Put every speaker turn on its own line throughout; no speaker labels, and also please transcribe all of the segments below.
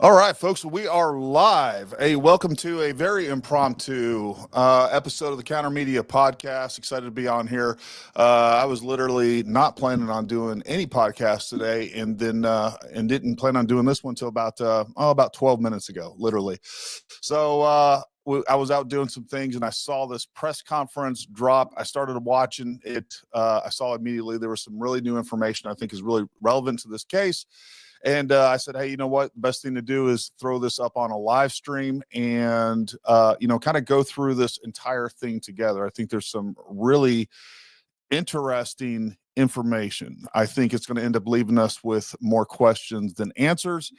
All right, folks, we are live. Welcome to a very impromptu episode of the Counter Media Podcast. Excited to be on here. I was literally not planning on doing any podcast today, and then and didn't plan on doing this one until about 12 minutes ago, literally. So I was out doing some things, and I saw this press conference drop. I started watching it. I saw immediately there was some really new information I think is really relevant to this case. And I said, hey, you know what? The best thing to do is throw this up on a live stream and, kind of go through this entire thing together. I think there's some really interesting information. I think it's going to end up leaving us with more questions than answers.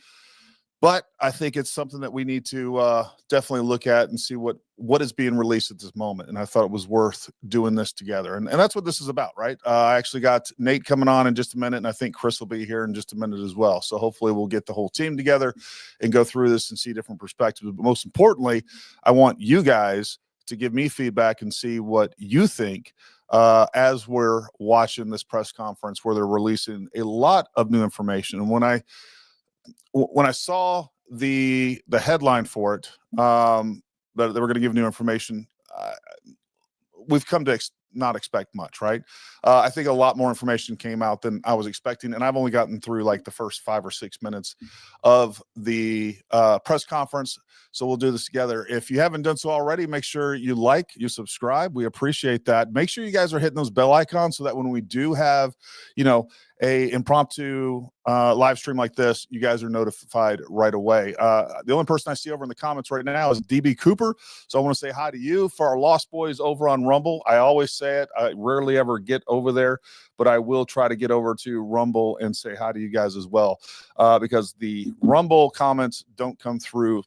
But I think it's something that we need to definitely look at and see what is being released at this moment. And I thought it was worth doing this together. And that's what this is about, right? I actually got Nate coming on in just a minute, and I think Chris will be here in just a minute as well. So hopefully we'll get the whole team together and go through this and see different perspectives. But most importantly, I want you guys to give me feedback and see what you think as we're watching this press conference where they're releasing a lot of new information. And when I saw the headline for it, that they were going to give new information, we've come to not expect much, right? I think a lot more information came out than I was expecting, and I've only gotten through like the first 5 or 6 minutes of the press conference. So we'll do this together. If you haven't done so already, make sure you subscribe. We appreciate that. Make sure you guys are hitting those bell icons so that when we do have, a impromptu live stream like this, you guys are notified right away. The only person I see over in the comments right now is DB Cooper. So I want to say hi to you. For our Lost Boys over on Rumble, I always say it. I rarely ever get over there, but I will try to get over to Rumble and say hi to you guys as well, because the Rumble comments don't come through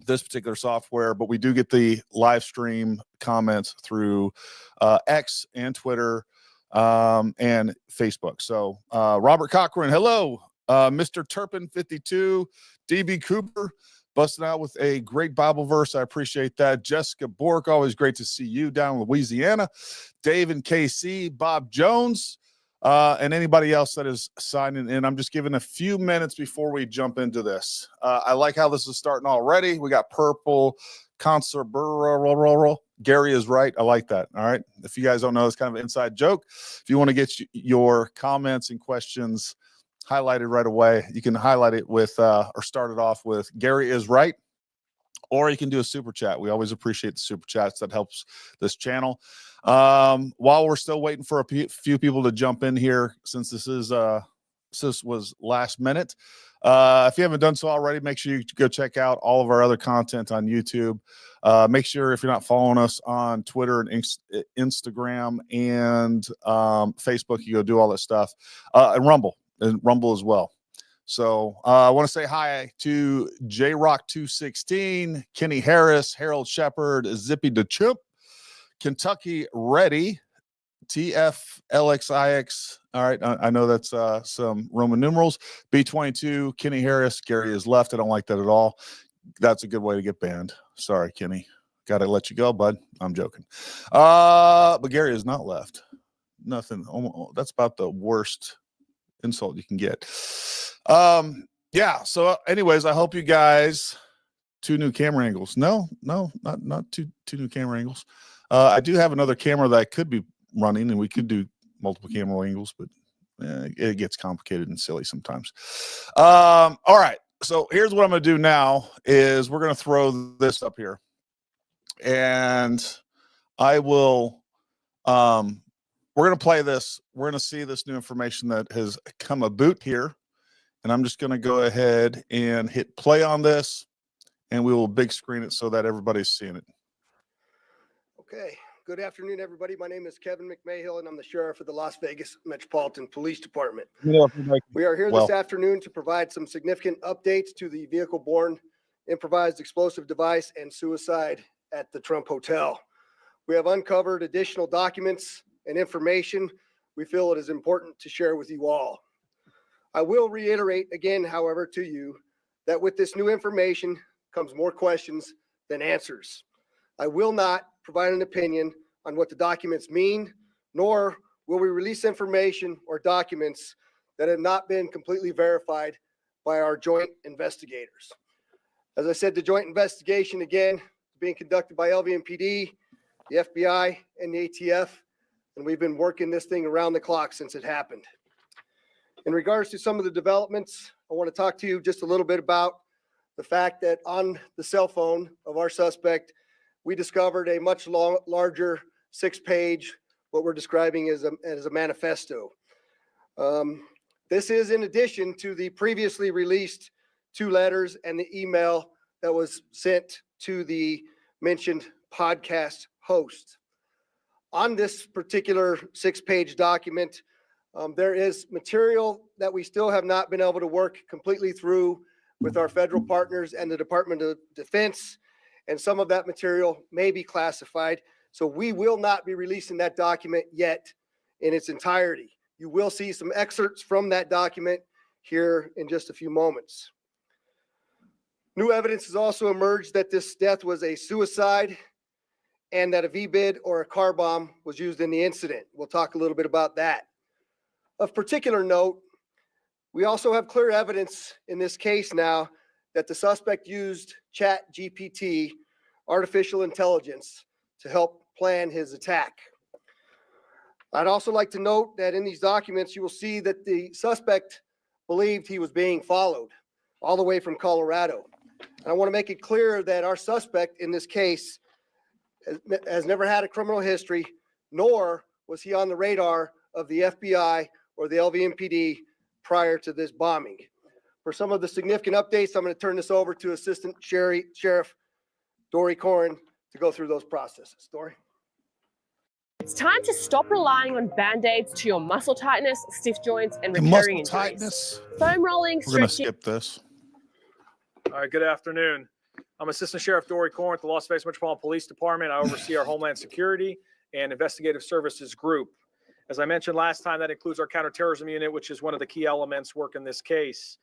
this particular software, but we do get the live stream comments through X and Twitter and Facebook. So Robert Cochran, hello. Mr. Turpin 52, DB Cooper, busting out with a great Bible verse. I appreciate that. Jessica Bork, always great to see you down in Louisiana. Dave and KC, Bob Jones, and anybody else that is signing in. I'm just giving a few minutes before we jump into this. I like how this is starting already. We got purple concert. Gary is right. I like that. All right. If you guys don't know, it's kind of an inside joke. If you want to get your comments and questions highlighted right away, you can highlight it with or start it off with Gary is right, or you can do a super chat. We always appreciate the super chats. That helps this channel. While we're still waiting for a few people to jump in here, since this was last minute, if you haven't done so already, make sure you go check out all of our other content on YouTube. Make sure if you're not following us on Twitter and Instagram and Facebook, you go do all that stuff, and Rumble as well. So I want to say hi to JRock216, Kenny Harris, Harold Shepard, Zippy DeChimp, Kentucky Ready, TFLXIX. All right, I know that's some Roman numerals. B22, Kenny Harris, Gary is left. I don't like that at all. That's a good way to get banned. Sorry, Kenny. Got to let you go, bud. I'm joking. But Gary is not left. Nothing. That's about the worst insult you can get. Yeah. So anyways, I hope you guys, 2 new camera angles. No, not two new camera angles. I do have another camera that could be running, and we could do multiple camera angles, but it gets complicated and silly sometimes. All right. So here's what I'm going to do now is we're going to throw this up here, and I will, we're going to play this. We're going to see this new information that has come about here, and I'm just going to go ahead and hit play on this, and we will big screen it so that everybody's seeing it.
Okay. Good afternoon, everybody. My name is Kevin McMahill, and I'm the sheriff of the Las Vegas Metropolitan Police Department. We are here this afternoon to provide some significant updates to the vehicle-borne improvised explosive device and suicide at the Trump Hotel. We have uncovered additional documents and information we feel it is important to share with you all. I will reiterate again, however, to you that with this new information comes more questions than answers. I will not provide an opinion on what the documents mean, nor will we release information or documents that have not been completely verified by our joint investigators. As I said, the joint investigation, again, being conducted by LVMPD, the FBI, and the ATF, and we've been working this thing around the clock since it happened. In regards to some of the developments, I want to talk to you just a little bit about the fact that on the cell phone of our suspect, we discovered a much larger 6-page, what we're describing as a manifesto. This is in addition to the previously released 2 letters and the email that was sent to the mentioned podcast host. On this particular 6-page document, there is material that we still have not been able to work completely through with our federal partners and the Department of Defense, and some of that material may be classified. So we will not be releasing that document yet in its entirety. You will see some excerpts from that document here in just a few moments. New evidence has also emerged that this death was a suicide and that a VBID or a car bomb was used in the incident. We'll talk a little bit about that. Of particular note, we also have clear evidence in this case now that the suspect used ChatGPT, artificial intelligence, to help plan his attack. I'd also like to note that in these documents, you will see that the suspect believed he was being followed all the way from Colorado. And I want to make it clear that our suspect in this case has never had a criminal history, nor was he on the radar of the FBI or the LVMPD prior to this bombing. For some of the significant updates, I'm going to turn this over to Assistant Sheriff Dory Corrin to go through those processes. Dory?
It's time to stop relying on Band-Aids to your muscle tightness, stiff joints, and recurring injuries.
Tightness.
Foam rolling,
We're going to
stretching.
skip this.
All right, good afternoon. I'm Assistant Sheriff Dory Corrin with the Las Vegas Metropolitan Police Department. I oversee our Homeland Security and Investigative Services Group. As I mentioned last time, that includes our counterterrorism unit, which is one of the key elements working this case.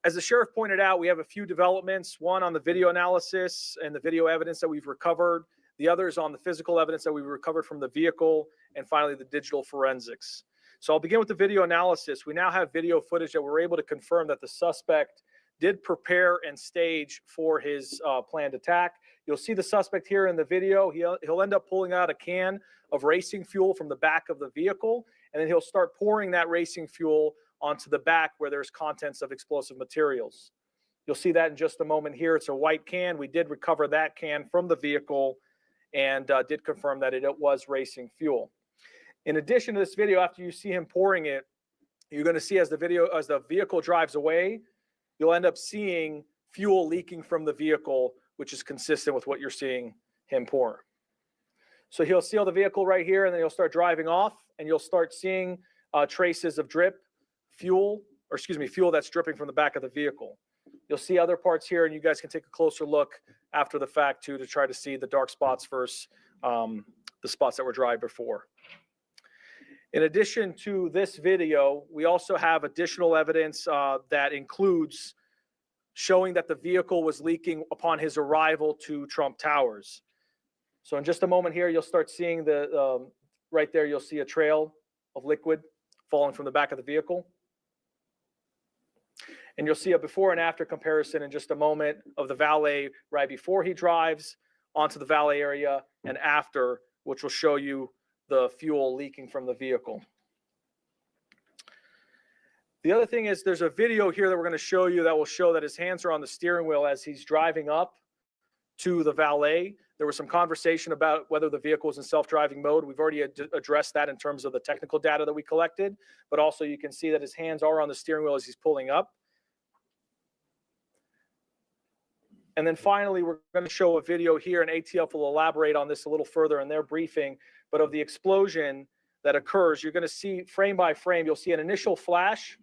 As the sheriff pointed out, we have a few developments, one on the video analysis and the video evidence that we've recovered, the other is on the physical evidence that we recovered from the vehicle, and finally the digital forensics. So I'll begin with the video analysis. We now have video footage that we're able to confirm that the suspect did prepare and stage for his planned attack. You'll see the suspect here in the video. He'll end up pulling out a can of racing fuel from the back of the vehicle, and then he'll start pouring that racing fuel onto the back where there's contents of explosive materials. You'll see that in just a moment here. It's a white can. We did recover that can from the vehicle and did confirm that it was racing fuel. In addition to this video, after you see him pouring it, you're going to see as the vehicle drives away, you'll end up seeing fuel leaking from the vehicle, which is consistent with what you're seeing him pour. So he'll seal the vehicle right here, and then he'll start driving off, and you'll start seeing traces of fuel that's dripping from the back of the vehicle. You'll see other parts here, and you guys can take a closer look after the fact too to try to see the dark spots versus the spots that were dry before. In addition to this video, we also have additional evidence that includes showing that the vehicle was leaking upon his arrival to Trump Towers. So in just a moment here, you'll start seeing right there, you'll see a trail of liquid falling from the back of the vehicle. And you'll see a before and after comparison in just a moment of the valet right before he drives onto the valet area and after, which will show you the fuel leaking from the vehicle. The other thing is there's a video here that we're going to show you that will show that his hands are on the steering wheel as he's driving up to the valet. There was some conversation about whether the vehicle was in self-driving mode. We've already addressed that in terms of the technical data that we collected, but also you can see that his hands are on the steering wheel as he's pulling up. And then finally, we're going to show a video here, and ATF will elaborate on this a little further in their briefing, but of the explosion that occurs. You're going to see frame by frame, you'll see an initial flash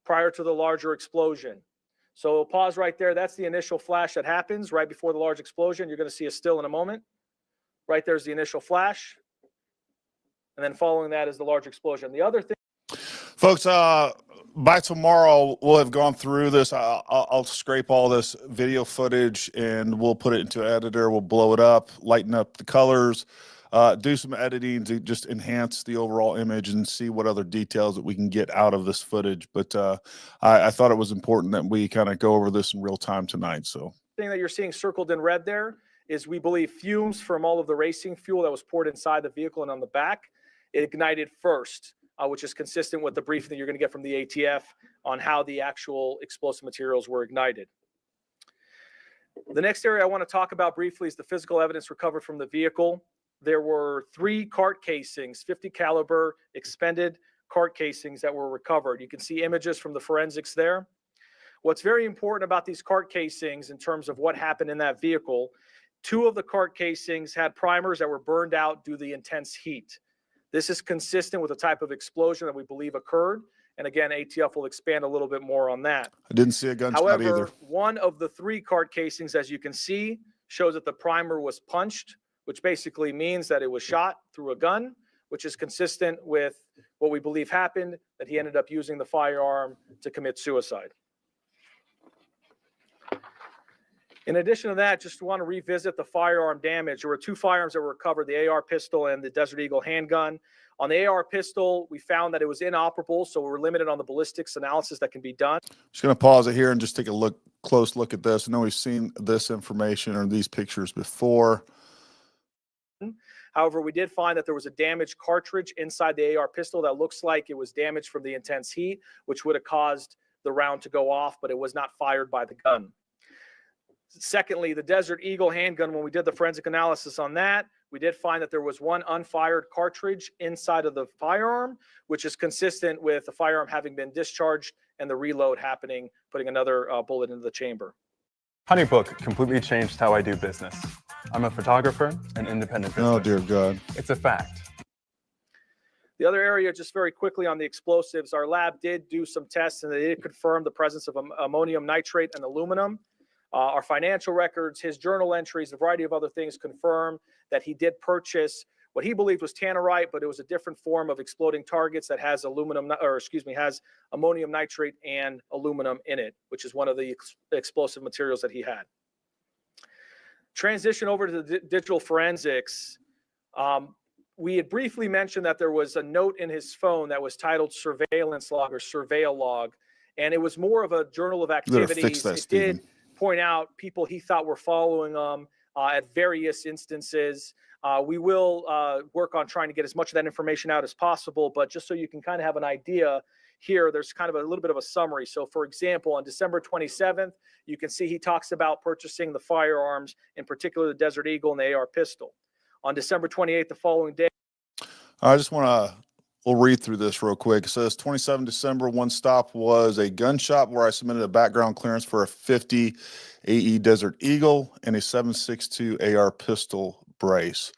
prior to the larger explosion. So we'll pause right there. That's the initial flash that happens right before the large explosion. You're going to see a still in a moment. Right there's the initial flash. And then following that is the large explosion. The other thing,
folks, by tomorrow, we'll have gone through this. I'll scrape all this video footage and we'll put it into editor. We'll blow it up, lighten up the colors, do some editing to just enhance the overall image and see what other details that we can get out of this footage. But I thought it was important that we kind of go over this in real time tonight. So
thing that you're seeing circled in red there is, we believe, fumes from all of the racing fuel that was poured inside the vehicle and on the back. It ignited first, which is consistent with the briefing that you're going to get from the ATF on how the actual explosive materials were ignited. The next area I want to talk about briefly is the physical evidence recovered from the vehicle. There were 3 cart casings, 50 caliber expended cart casings that were recovered. You can see images from the forensics there. What's very important about these cart casings in terms of what happened in that vehicle, 2 of the cart casings had primers that were burned out due to the intense heat. This is consistent with the type of explosion that we believe occurred. And again, ATF will expand a little bit more on that.
I didn't see a gunshot
However,
either.
one of the 3 cart casings, as you can see, shows that the primer was punched, which basically means that it was shot through a gun, which is consistent with what we believe happened, that he ended up using the firearm to commit suicide. In addition to that, just want to revisit the firearm damage. There were 2 firearms that were recovered, the AR pistol and the Desert Eagle handgun. On the AR pistol, we found that it was inoperable, so we're limited on the ballistics analysis that can be done.
Just going to pause it here and just take a close look at this. I know we've seen this information or these pictures before.
However, we did find that there was a damaged cartridge inside the AR pistol that looks like it was damaged from the intense heat, which would have caused the round to go off, but it was not fired by the gun. Secondly, the Desert Eagle handgun, when we did the forensic analysis on that, we did find that there was 1 unfired cartridge inside of the firearm, which is consistent with the firearm having been discharged and the reload happening, putting another bullet into the chamber.
HoneyBook completely changed how I do business. I'm a photographer and independent business.
Oh, dear God.
It's a fact.
The other area, just very quickly on the explosives, our lab did do some tests and they did confirm the presence of ammonium nitrate and aluminum. Our financial records, his journal entries, a variety of other things confirm that he did purchase what he believed was tannerite, but it was a different form of exploding targets that has has ammonium nitrate and aluminum in it, which is one of the explosive materials that he had. Transition over to the digital forensics. We had briefly mentioned that there was a note in his phone that was titled surveillance log or surveil log, and it was more of a journal of activities. It did point out people he thought were following him at various instances. We will work on trying to get as much of that information out as possible, but just so you can kind of have an idea here, there's kind of a little bit of a summary. So for example, on December 27th, you can see he talks about purchasing the firearms, in particular the Desert Eagle and the AR pistol. On December 28th, the following day.
I just want to, we'll read through this real quick. It says 27 December, one stop was a gun shop where I submitted a background clearance for a 50 AE Desert Eagle and a 7.62 AR pistol brace.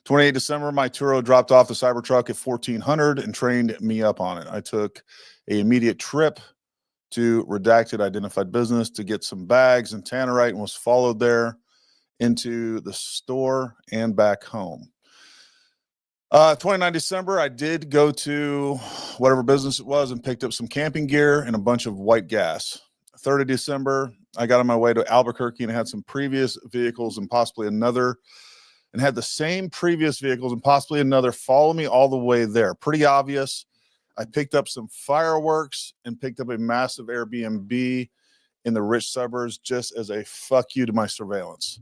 28 December, my Turo dropped off the Cybertruck at 1400 and trained me up on it. I took an immediate trip to redacted identified business to get some bags and tannerite and was followed there into the store and back home. 29 December, I did go to whatever business it was and picked up some camping gear and a bunch of white gas. 30 December, I got on my way to Albuquerque and had some previous vehicles and possibly another, and had the same previous vehicles and possibly another follow me all the way there. Pretty obvious. I picked up some fireworks and picked up a massive Airbnb in the rich suburbs just as a fuck you to my surveillance.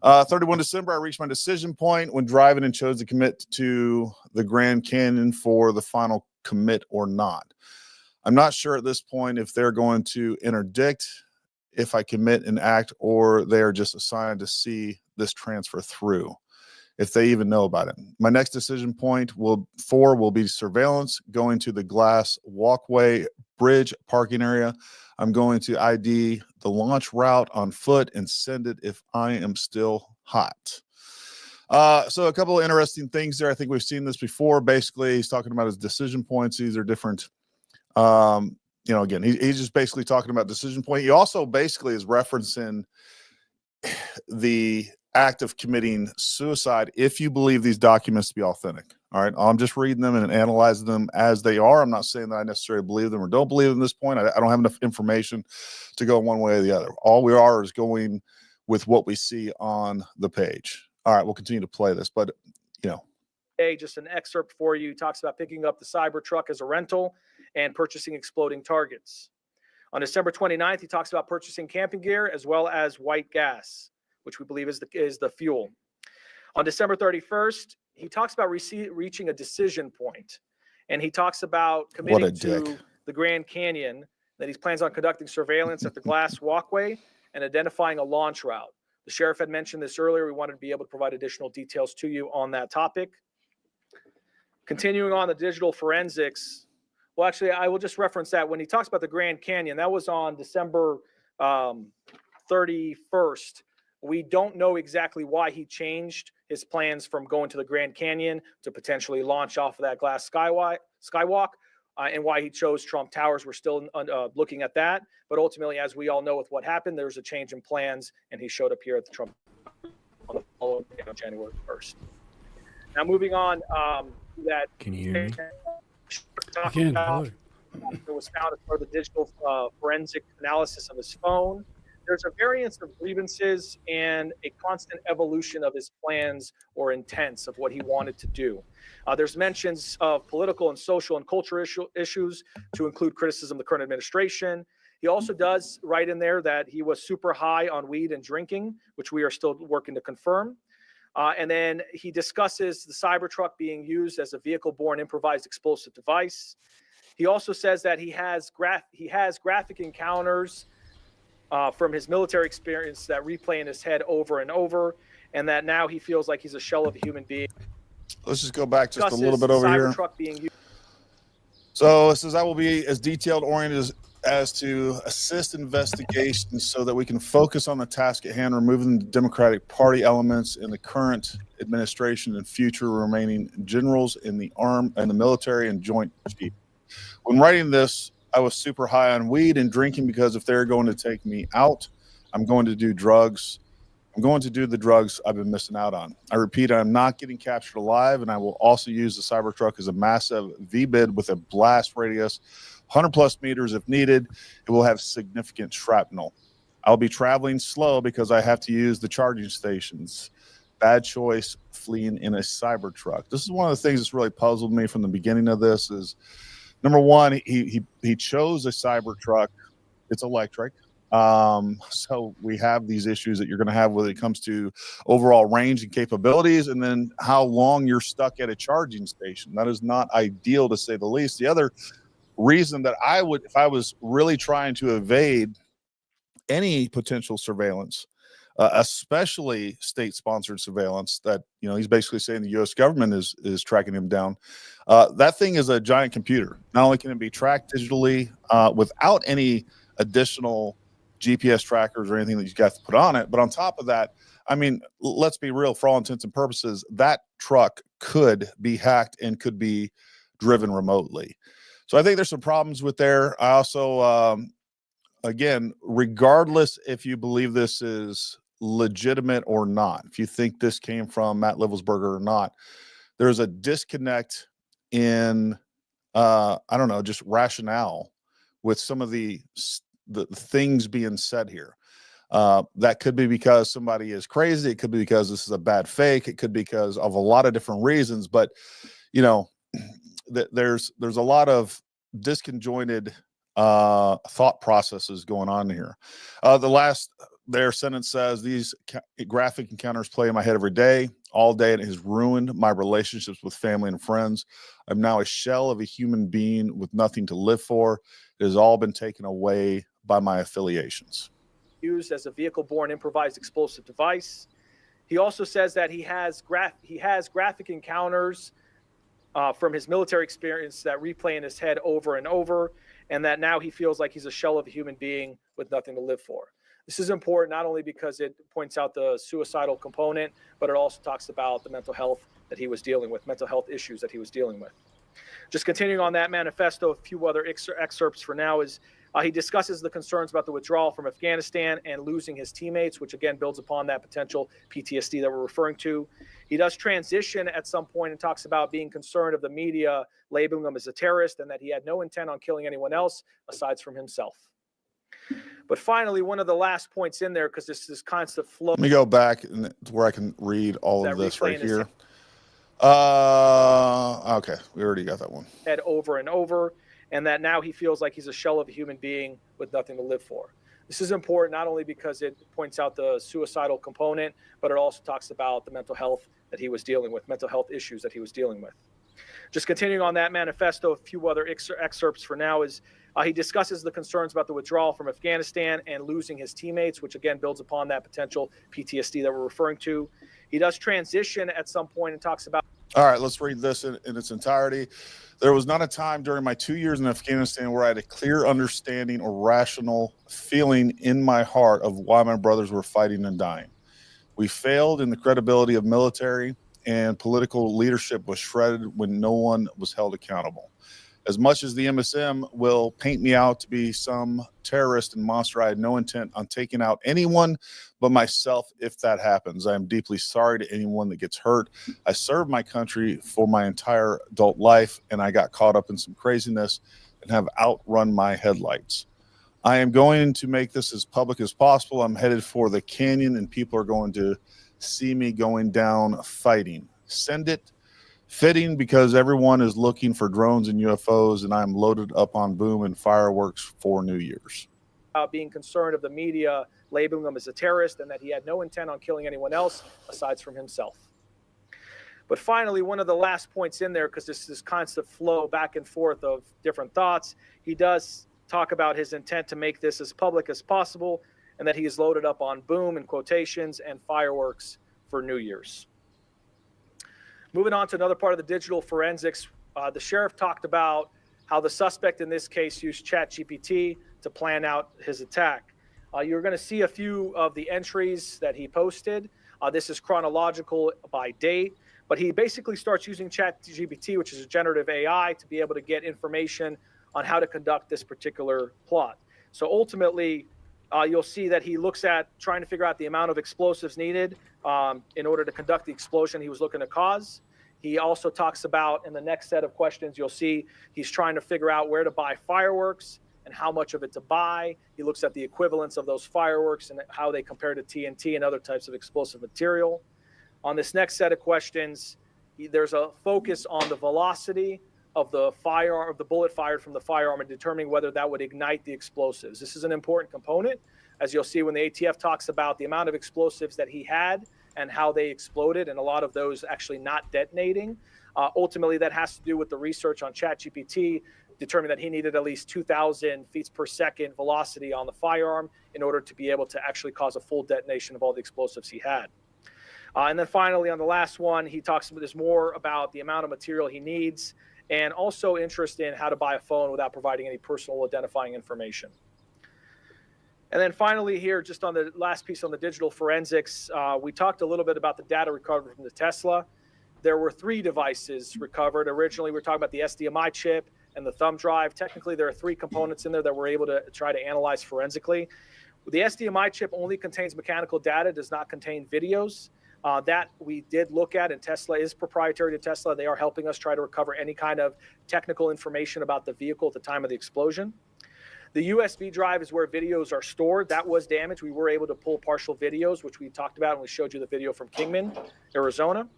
31 December, I reached my decision point when driving and chose to commit to the Grand Canyon for the final commit or not. I'm not sure at this point if they're going to interdict if I commit an act or they are just assigned to see this transfer through, if they even know about it. My next decision point will be surveillance, going to the glass walkway bridge parking area. I'm going to ID the launch route on foot and send it if I am still hot. So a couple of interesting things there. I think we've seen this before. Basically, he's talking about his decision points. These are different. Again, he's just basically talking about decision point. He also basically is referencing the act of committing suicide if you believe these documents to be authentic. All right. I'm just reading them and analyzing them as they are. I'm not saying that I necessarily believe them or don't believe them at this point. I don't have enough information to go one way or the other. All we are is going with what we see on the page. All right. We'll continue to play this, but
Hey, just an excerpt for you. He talks about picking up the Cybertruck as a rental and purchasing exploding targets. On December 29th, he talks about purchasing camping gear as well as white gas, which we believe is the fuel. On December 31st, he talks about reaching a decision point, and he talks about committing to the Grand Canyon, that he plans on conducting surveillance at the glass walkway and identifying a launch route. The sheriff had mentioned this earlier. We wanted to be able to provide additional details to you on that topic. Continuing on the digital forensics, well, actually, I will just reference that. When he talks about the Grand Canyon, that was on December 31st. We don't know exactly why he changed his plans from going to the Grand Canyon to potentially launch off of that glass skywalk, and why he chose Trump Towers. We're still looking at that. But ultimately, as we all know with what happened, there's a change in plans, and he showed up here at the Trump on the following day on January 1st. Now, moving on, that
can you hear me?
I can. It was found as part of the digital forensic analysis of his phone. There's a variance of grievances and a constant evolution of his plans or intents of what he wanted to do. There's mentions of political and social and cultural issues to include criticism of the current administration. He also does write in there that he was super high on weed and drinking, which we are still working to confirm. And then he discusses the Cybertruck being used as a vehicle-borne improvised explosive device. He also says that he has graphic encounters from his military experience that replay in his head over and over, and that now he feels like he's a shell of a human being.
Let's just go back just a little bit over here. So it says, I will be as detailed oriented as to assist investigations so that we can focus on the task at hand, removing the Democratic Party elements in the current administration and future remaining generals in the military and joint chief. When writing this, I was super high on weed and drinking because if they're going to take me out, I'm going to do drugs. I'm going to do the drugs I've been missing out on. I repeat, I'm not getting captured alive, and I will also use the Cybertruck as a massive V-bid with a blast radius, 100 plus meters if needed. It will have significant shrapnel. I'll be traveling slow because I have to use the charging stations. Bad choice fleeing in a Cybertruck. This is one of the things that's really puzzled me from the beginning of this is, number one, he chose a Cybertruck. It's electric. So we have these issues that you're going to have when it comes to overall range and capabilities, and then how long you're stuck at a charging station. That is not ideal, to say the least. The other reason that I would, if I was really trying to evade any potential surveillance, especially state-sponsored surveillance, that, you know, he's basically saying the U.S. government is tracking him down. That thing is a giant computer. Not only can it be tracked digitally without any additional GPS trackers or anything that you got to put on it, but on top of that, I mean, let's be real, for all intents and purposes, that truck could be hacked and could be driven remotely. So I think there's some problems with there. I also, again, regardless if you believe this is legitimate or not, if you think this came from Matt Livelsberger or not, there's a disconnect in, I don't know, just rationale with some of the things being said here. That could be because somebody is crazy. It could be because this is a bad fake. It could be because of a lot of different reasons. But, you know, there's a lot of disconjointed thought processes going on here. The last sentence says, these graphic encounters play in my head every day, all day, and it has ruined my relationships with family and friends. I'm now a shell of a human being with nothing to live for. It has all been taken away by my affiliations.
Used as a vehicle-borne improvised explosive device. He also says that he has graphic encounters from his military experience that replay in his head over and over, and that now he feels like he's a shell of a human being with nothing to live for. This is important not only because it points out the suicidal component, but it also talks about the mental health that he was dealing with, mental health issues that he was dealing with. Just continuing on that manifesto, a few other excerpts for now is he discusses the concerns about the withdrawal from Afghanistan and losing his teammates, which again builds upon that potential PTSD that we're referring to. He does transition at some point and talks about being concerned of the media labeling him as a terrorist and that he had no intent on killing anyone else aside from himself. But finally, one of the last points in there, because this is constant flow.
Let me go back to where I can read all of this right here. Okay, we already got that one.
Head over and over, and that now he feels like he's a shell of a human being with nothing to live for. This is important not only because it points out the suicidal component, but it also talks about the mental health that he was dealing with, mental health issues that he was dealing with. Just continuing on that manifesto, a few other excerpts for now is he discusses the concerns about the withdrawal from Afghanistan and losing his teammates, which again builds upon that potential PTSD that we're referring to. He does transition at some point and talks about.
All right, let's read this in its entirety. There was not a time during my 2 years in Afghanistan where I had a clear understanding or rational feeling in my heart of why my brothers were fighting and dying. We failed in the credibility of military, and political leadership was shredded when no one was held accountable. As much as the MSM will paint me out to be some terrorist and monster, I had no intent on taking out anyone but myself if that happens. I am deeply sorry to anyone that gets hurt. I served my country for my entire adult life, and I got caught up in some craziness and have outrun my headlights. I am going to make this as public as possible. I'm headed for the canyon, and people are going to see me going down fighting. Send it. Fitting, because everyone is looking for drones and UFOs, and I'm loaded up on boom and fireworks for New Year's.
Being concerned of the media labeling him as a terrorist, and that he had no intent on killing anyone else aside from himself. But finally, one of the last points in there, because this is constant flow back and forth of different thoughts, he does talk about his intent to make this as public as possible, and that he is loaded up on boom in quotations and fireworks for New Year's. Moving on to another part of the digital forensics, the sheriff talked about how the suspect in this case used ChatGPT to plan out his attack. You're going to see a few of the entries that he posted. This is chronological by date, but he basically starts using ChatGPT, which is a generative AI, to be able to get information on how to conduct this particular plot. So ultimately, you'll see that he looks at trying to figure out the amount of explosives needed in order to conduct the explosion he was looking to cause. He also talks about, in the next set of questions, you'll see he's trying to figure out where to buy fireworks and how much of it to buy. He looks at the equivalence of those fireworks and how they compare to TNT and other types of explosive material. On this next set of questions, there's a focus on the velocity of the firearm, of the bullet fired from the firearm, and determining whether that would ignite the explosives. This is an important component, as you'll see when the ATF talks about the amount of explosives that he had and how they exploded, and a lot of those actually not detonating. Ultimately, that has to do with the research on ChatGPT, determining that he needed at least 2,000 feet per second velocity on the firearm in order to be able to actually cause a full detonation of all the explosives he had. And then finally, on the last one, he talks about this more about the amount of material he needs, and also interest in how to buy a phone without providing any personal identifying information. And then finally here, just on the last piece on the digital forensics, we talked a little bit about the data recovered from the Tesla. There were 3 devices recovered. Originally, we were talking about the SDMI chip and the thumb drive. Technically, there are 3 components in there that we're able to try to analyze forensically. The SDMI chip only contains mechanical data, does not contain videos. That we did look at, and Tesla is proprietary to Tesla. They are helping us try to recover any kind of technical information about the vehicle at the time of the explosion. The USB drive is where videos are stored. That was damaged. We were able to pull partial videos, which we talked about, and we showed you the video from Kingman, Arizona.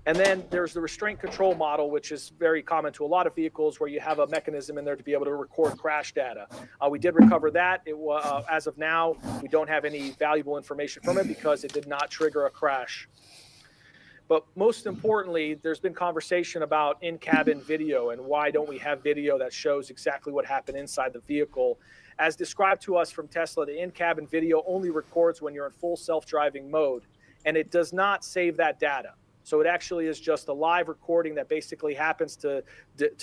And then there's the restraint control model, which is very common to a lot of vehicles, where you have a mechanism in there to be able to record crash data. We did recover that. As of now, we don't have any valuable information from it because it did not trigger a crash. But most importantly, there's been conversation about in-cabin video and why don't we have video that shows exactly what happened inside the vehicle. As described to us from Tesla, the in-cabin video only records when you're in full self-driving mode, and it does not save that data. So it actually is just a live recording that basically happens to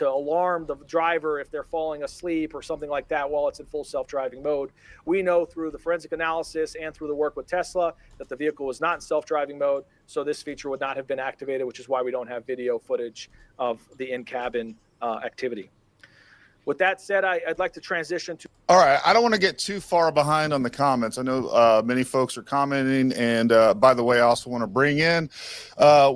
alarm the driver if they're falling asleep or something like that while it's in full self-driving mode. We know through the forensic analysis and through the work with Tesla that the vehicle was not in self-driving mode, so this feature would not have been activated, which is why we don't have video footage of the in-cabin activity. With that said, I'd like to transition to...
All right, I don't want to get too far behind on the comments. I know many folks are commenting, and by the way, I also want to bring in,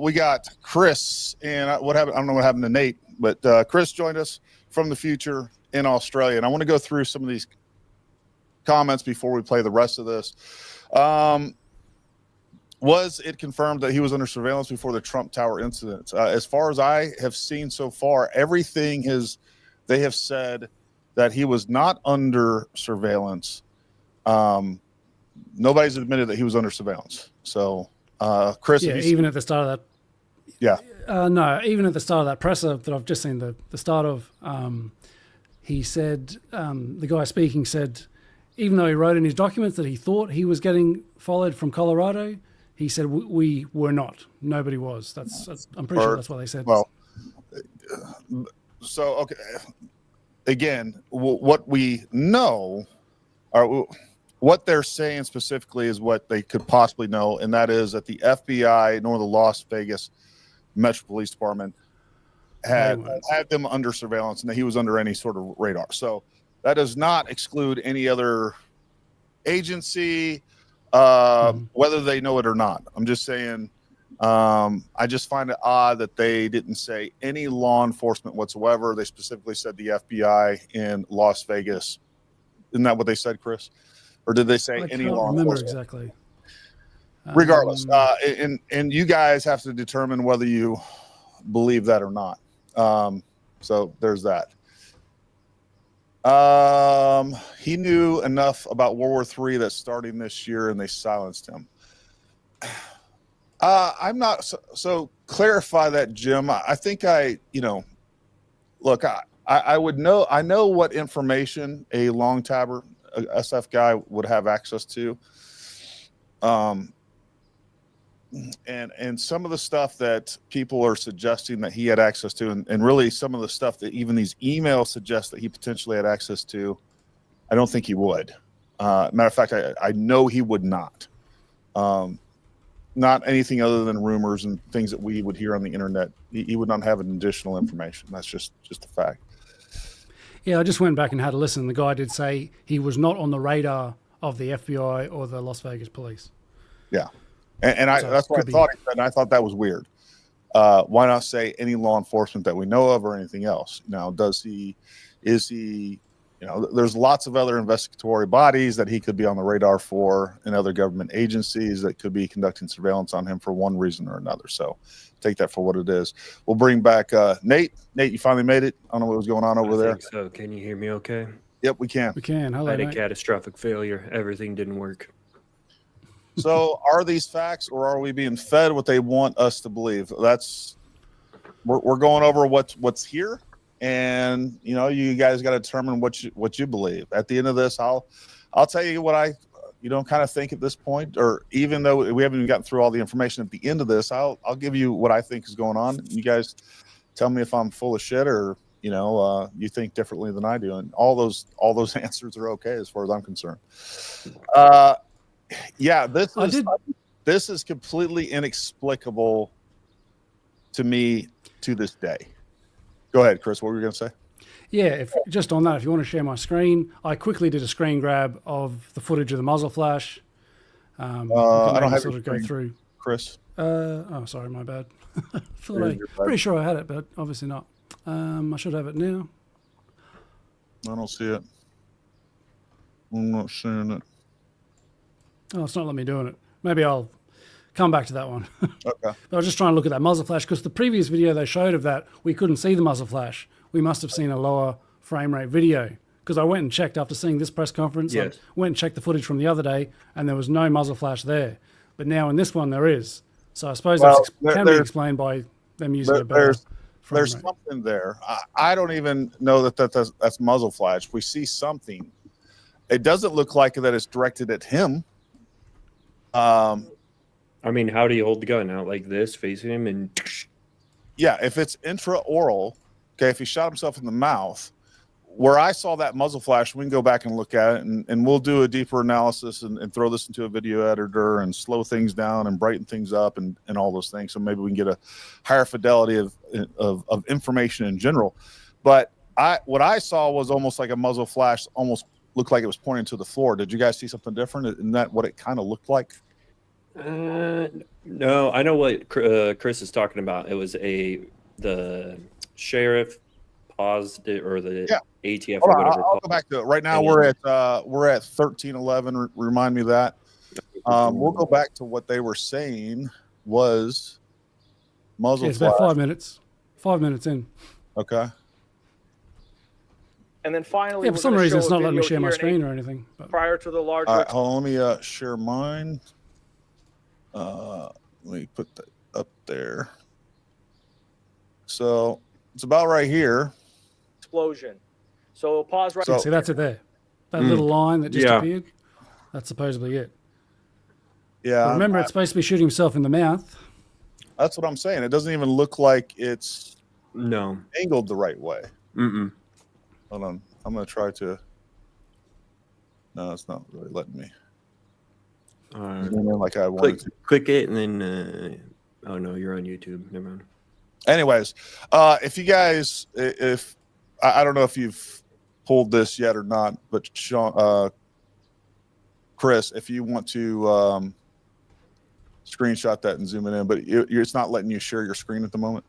we got Chris, and what happened? I don't know what happened to Nate, but Chris joined us from the future in Australia, and I want to go through some of these comments before we play the rest of this. was it confirmed that he was under surveillance before the Trump Tower incident? As far as I have seen so far, everything they have said that he was not under surveillance. Nobody's admitted that he was under surveillance. So, Chris,
yeah, even at the start of that.
Yeah.
No, even at the start of that presser that I've just seen the start of, he said, the guy speaking said, even though he wrote in his documents that he thought he was getting followed from Colorado, he said we were not. Nobody was. I'm pretty sure that's what they said.
Well, so okay. Again, what we know, or what they're saying specifically, is what they could possibly know, and that is that the FBI nor the Las Vegas Metro Police Department had them under surveillance, and that he was under any sort of radar. So that does not exclude any other agency, whether they know it or not. I'm just saying, I just find it odd that they didn't say any law enforcement whatsoever. They specifically said the FBI in Las Vegas. Isn't that what they said, Chris? Or did they say any law enforcement?
I can't remember exactly.
Regardless, and you guys have to determine whether you believe that or not. So there's that. He knew enough about World War III that's starting this year, and they silenced him. I'm not so clarify that, Jim. I think look, I would know. I know what information a long tabber, a SF guy, would have access to. And some of the stuff that people are suggesting that he had access to, and really some of the stuff that even these emails suggest that he potentially had access to, I don't think he would. Matter of fact, I know he would not. Not anything other than rumors and things that we would hear on the internet. He would not have additional information. That's just a fact.
Yeah, I just went back and had a listen. The guy did say he was not on the radar of the FBI or the Las Vegas police.
Yeah. And that's what I thought he said, and I thought that was weird. Why not say any law enforcement that we know of or anything else? Now, is he, there's lots of other investigatory bodies that he could be on the radar for, and other government agencies that could be conducting surveillance on him for one reason or another. So take that for what it is. We'll bring back Nate. Nate, you finally made it. I don't know what was going on over there.
So can you hear me okay?
Yep, we can.
We can. Hello,
I had a
mate.
catastrophic failure. Everything didn't work.
So are these facts, or are we being fed what they want us to believe? We're going over what's here, and you guys got to determine what you believe. At the end of this, I'll tell you what I kind of think at this point, or even though we haven't even gotten through all the information at the end of this, I'll give you what I think is going on. You guys tell me if I'm full of shit, or you think differently than I do, and all those answers are okay as far as I'm concerned. Yeah, this is completely inexplicable to me to this day. Go ahead, Chris. What were you going to say?
Yeah, just on that, if you want to share my screen, I quickly did a screen grab of the footage of the muzzle flash.
I don't have
sort of go through.
Chris.
Oh, sorry, my bad. Pretty sure I had it, but obviously not. I should have it now.
I don't see it. I'm not seeing it.
Oh, it's not letting me doing it. Maybe I'll come back to that one.
Okay.
But I was just trying to look at that muzzle flash, because the previous video they showed of that, we couldn't see the muzzle flash. We must have seen a lower frame rate video, because I went and checked after seeing this press conference.
Yes.
I went and checked the footage from the other day, and there was no muzzle flash there. But now in this one there is. So I suppose that can be explained by them using a better frame
There's
rate.
something there. I don't even know that's muzzle flash. We see something. It doesn't look like that it's directed at him.
I mean, how do you hold the gun out like this, facing him, and
Yeah, if it's intraoral, okay, if he shot himself in the mouth, where I saw that muzzle flash, we can go back and look at it, and we'll do a deeper analysis and throw this into a video editor and slow things down and brighten things up and all those things. So maybe we can get a higher fidelity of information in general. But what I saw was almost like a muzzle flash, almost looked like it was pointing to the floor. Did you guys see something different? Isn't that what it kind of looked like?
No, I know what Chris is talking about. It was the sheriff paused it, or the ATF or whatever.
I'll go back to it. Right now we're at 1311. Remind me of that. We'll go back to what they were saying was muzzle
it's
flash.
about 5 minutes. 5 minutes in.
Okay.
And then finally,
Yeah, for some reason, it's not letting me share my screen or anything. But
prior to the larger.
All right, hold on, let me share mine. Let me put that up there. So it's about right here.
Explosion. So it'll pause right.
yeah, see, that's it there. That little line that just appeared. That's supposedly it.
Yeah.
But remember, it's supposed to be shooting himself in the mouth.
That's what I'm saying. It doesn't even look like it's
No.
angled the right way.
Mm-mm.
Hold on. I'm going to try to. No, it's not really letting me. Like I wanted to.
Click it and then. Oh no, you're on YouTube. Never mind.
Anyways, if you guys, if I don't know if you've pulled this yet or not, but Sean, Chris, if you want to screenshot that and zoom it in, but it's not letting you share your screen at the moment.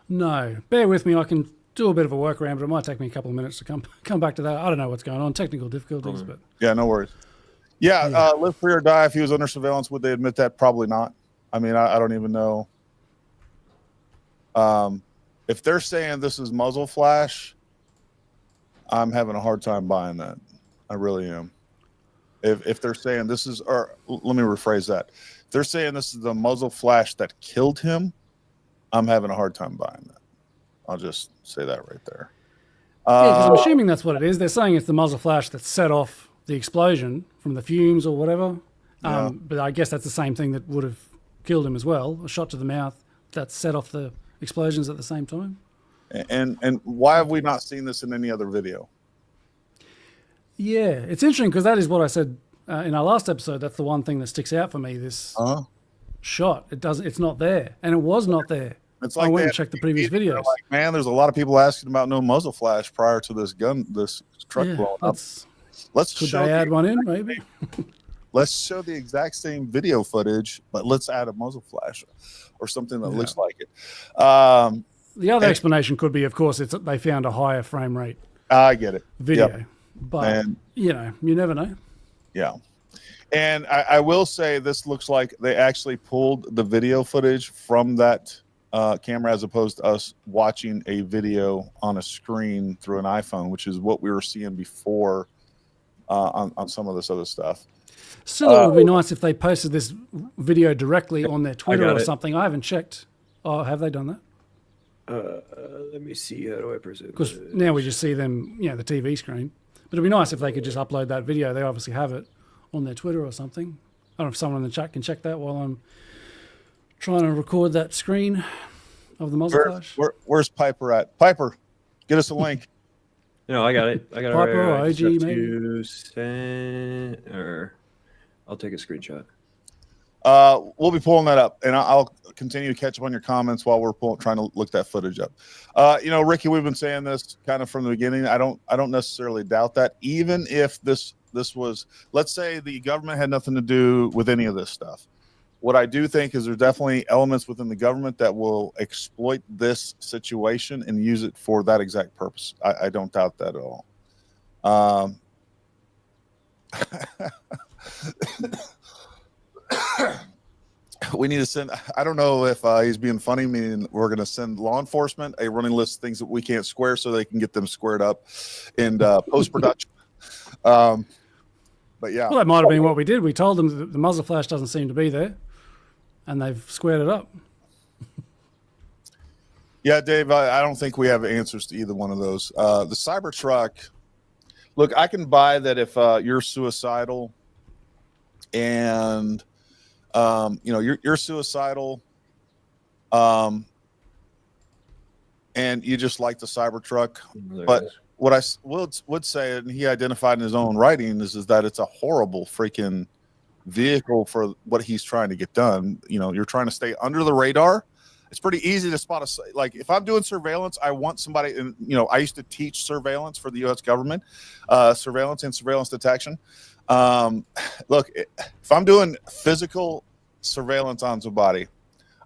No, bear with me. I can do a bit of a workaround, but it might take me a couple of minutes to come back to that. I don't know what's going on, technical difficulties, but
yeah, no worries. Yeah, live free or die. If he was under surveillance, would they admit that? Probably not. I mean, I don't even know. If they're saying this is muzzle flash, I'm having a hard time buying that. I really am. If they're saying this is, or let me rephrase that. If they're saying this is the muzzle flash that killed him, I'm having a hard time buying that. I'll just say that right there.
yeah, because I'm assuming that's what it is. They're saying it's the muzzle flash that set off the explosion from the fumes or whatever. But I guess that's the same thing that would have killed him as well. A shot to the mouth that set off the explosions at the same time.
And why have we not seen this in any other video?
Yeah, it's interesting because that is what I said in our last episode. That's the one thing that sticks out for me. This shot, it's not there, and it was not there.
It's like
I went and checked the previous videos.
Like, man, there's a lot of people asking about no muzzle flash prior to this truck blowing up.
Could they add one in, maybe?
Let's show the exact same video footage, but let's add a muzzle flash or something that looks like it.
The other explanation could be, of course, it's that they found a higher frame rate.
I get it.
Video, but you never know.
Yeah, and I will say this looks like they actually pulled the video footage from that camera as opposed to us watching a video on a screen through an iPhone, which is what we were seeing before on some of this other stuff.
Still, it would be nice if they posted this video directly on their Twitter or something. I haven't checked. Oh, have they done that?
Let me see. How do I present?
Because now we just see them, the TV screen. But it'd be nice if they could just upload that video. They obviously have it on their Twitter or something. I don't know if someone in the chat can check that while I'm trying to record that screen of the muzzle flash.
Where's Piper at? Piper, get us a link.
No, I got it.
Piper or OG, maybe?
Or I'll take a screenshot.
We'll be pulling that up, and I'll continue to catch up on your comments while we're trying to look that footage up. Ricky, we've been saying this kind of from the beginning. I don't necessarily doubt that. Even if this was, let's say the government had nothing to do with any of this stuff. What I do think is there's definitely elements within the government that will exploit this situation and use it for that exact purpose. I don't doubt that at all. We need to send, I don't know if he's being funny, meaning we're going to send law enforcement a running list of things that we can't square so they can get them squared up in post-production. But yeah.
Well, that might have been what we did. We told them that the muzzle flash doesn't seem to be there, and they've squared it up.
Yeah, Dave, I don't think we have answers to either one of those. The Cybertruck, look, I can buy that if you're suicidal and you're suicidal, and you just like the Cybertruck. But what I would say, and he identified in his own writing, is that it's a horrible freaking vehicle for what he's trying to get done. You're trying to stay under the radar. It's pretty easy to spot like if I'm doing surveillance, I want somebody, and I used to teach surveillance for the U.S. government, surveillance and surveillance detection. Look, if I'm doing physical surveillance on somebody,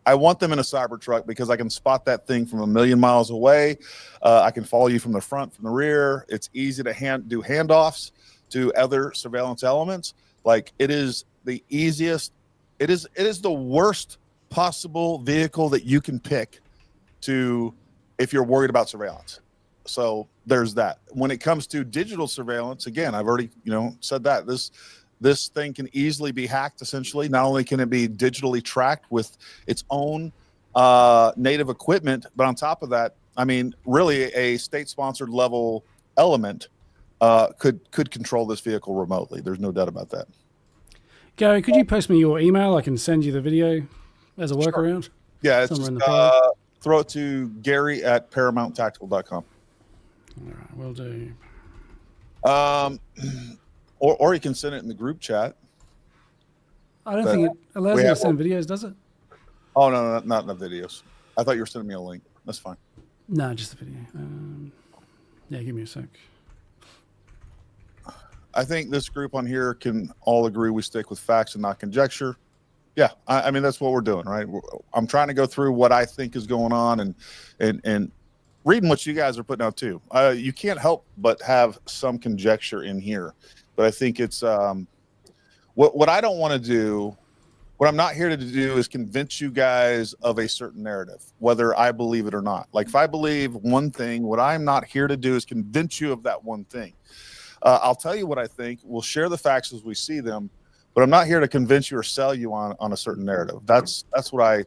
I want them in a Cybertruck because I can spot that thing from a million miles away. I can follow you from the front, from the rear. It's easy to do handoffs to other surveillance elements, like it is the easiest. It is the worst possible vehicle that you can pick to if you're worried about surveillance. So there's that. When it comes to digital surveillance, again, I've already said that this thing can easily be hacked. Essentially, not only can it be digitally tracked with its own native equipment, but on top of that, I mean, really a state-sponsored level element could control this vehicle remotely. There's no doubt about that.
Gary, could you post me your email? I can send you the video as a workaround.
Sure. Yeah, it's just, throw it to Gary@ParamountTactical.com.
All right, will do.
Or you can send it in the group chat.
I don't think it allows you to send videos, does it?
Oh, no, not the videos. I thought you were sending me a link. That's fine.
No, just the video. Yeah, give me a sec.
I think this group on here can all agree we stick with facts and not conjecture. Yeah, I mean, that's what we're doing, right? I'm trying to go through what I think is going on and reading what you guys are putting out too. You can't help but have some conjecture in here, but I think it's what I don't want to do. What I'm not here to do is convince you guys of a certain narrative, whether I believe it or not. Like if I believe one thing, what I'm not here to do is convince you of that one thing. I'll tell you what I think. We'll share the facts as we see them, but I'm not here to convince you or sell you on a certain narrative. That's what I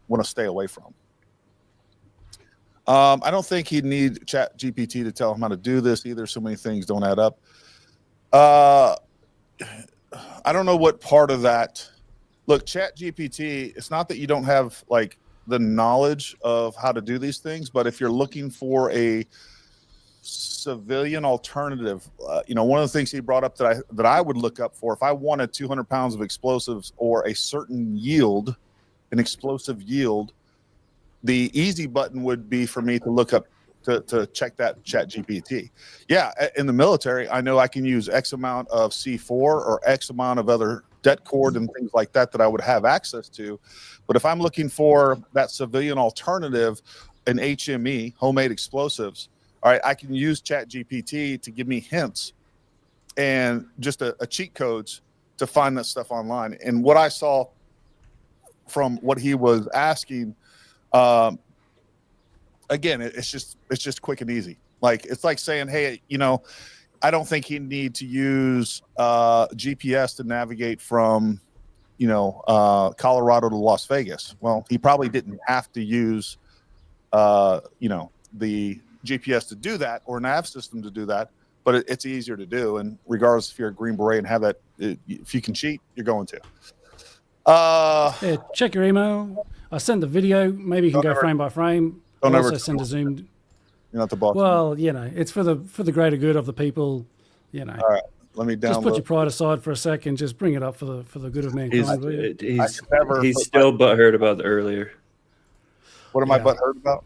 want to stay away from. I don't think he'd need ChatGPT to tell him how to do this either. So many things don't add up. I don't know what part of that. Look, ChatGPT, it's not that you don't have like the knowledge of how to do these things, but if you're looking for a civilian alternative, one of the things he brought up that I would look up for if I wanted 200 pounds of explosives or a certain yield, an explosive yield, the easy button would be for me to look up to check that ChatGPT. Yeah, in the military, I know I can use X amount of C4 or X amount of other det cord and things like that I would have access to. But if I'm looking for that civilian alternative, an HME, homemade explosives, all right, I can use ChatGPT to give me hints and just a cheat codes to find that stuff online. And what I saw from what he was asking, again, it's just quick and easy. Like it's like saying, hey, I don't think he'd need to use GPS to navigate from, Colorado to Las Vegas. Well, he probably didn't have to use, the GPS to do that or nav system to do that, but it's easier to do. And regardless if you're a Green Beret and have that, if you can cheat, you're going to.
Yeah, check your email. I sent the video. Maybe you can go frame by frame.
Don't
also
ever
send a zoomed.
You're not the boss.
Well, it's for the greater good of the people.
All right, let me download.
Just put your pride aside for a second. Just bring it up for the good of mankind.
He's still butthurt about the earlier.
What am I butthurt about?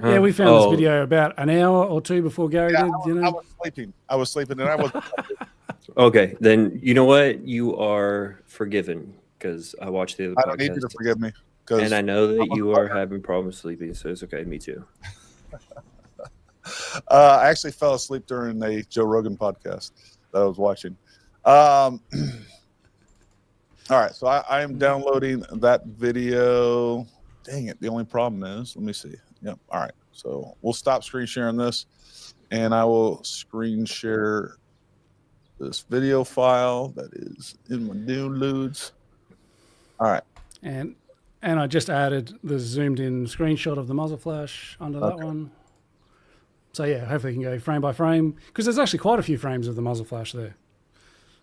Yeah, we found this video about an hour or two before Gary did.
I was sleeping, and I was.
Okay, then you know what? You are forgiven because I watched the other podcast.
I don't need you to forgive me.
And I know that you are having problems sleeping, so it's okay. Me too.
I actually fell asleep during a Joe Rogan podcast that I was watching. All right, so I am downloading that video. Dang it. The only problem is, let me see. Yep. All right. So we'll stop screen sharing this, and I will screen share this video file that is in my downloads. All right.
And I just added the zoomed in screenshot of the muzzle flash under that one. So yeah, hopefully you can go frame by frame because there's actually quite a few frames of the muzzle flash there.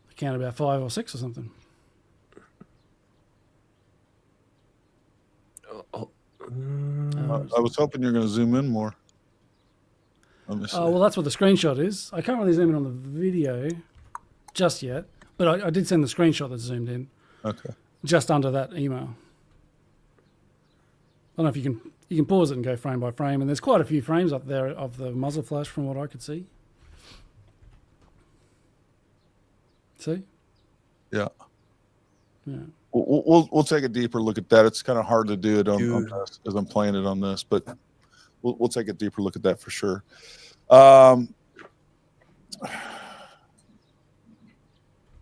I count about 5 or 6 or something.
I was hoping you're going to zoom in more.
Well, that's what the screenshot is. I can't really zoom in on the video just yet, but I did send the screenshot that zoomed in.
Okay.
Just under that email. I don't know if you can pause it and go frame by frame, and there's quite a few frames up there of the muzzle flash from what I could see. See?
Yeah.
Yeah.
We'll take a deeper look at that. It's kind of hard to do it on this as I'm playing it on this, but we'll take a deeper look at that for sure.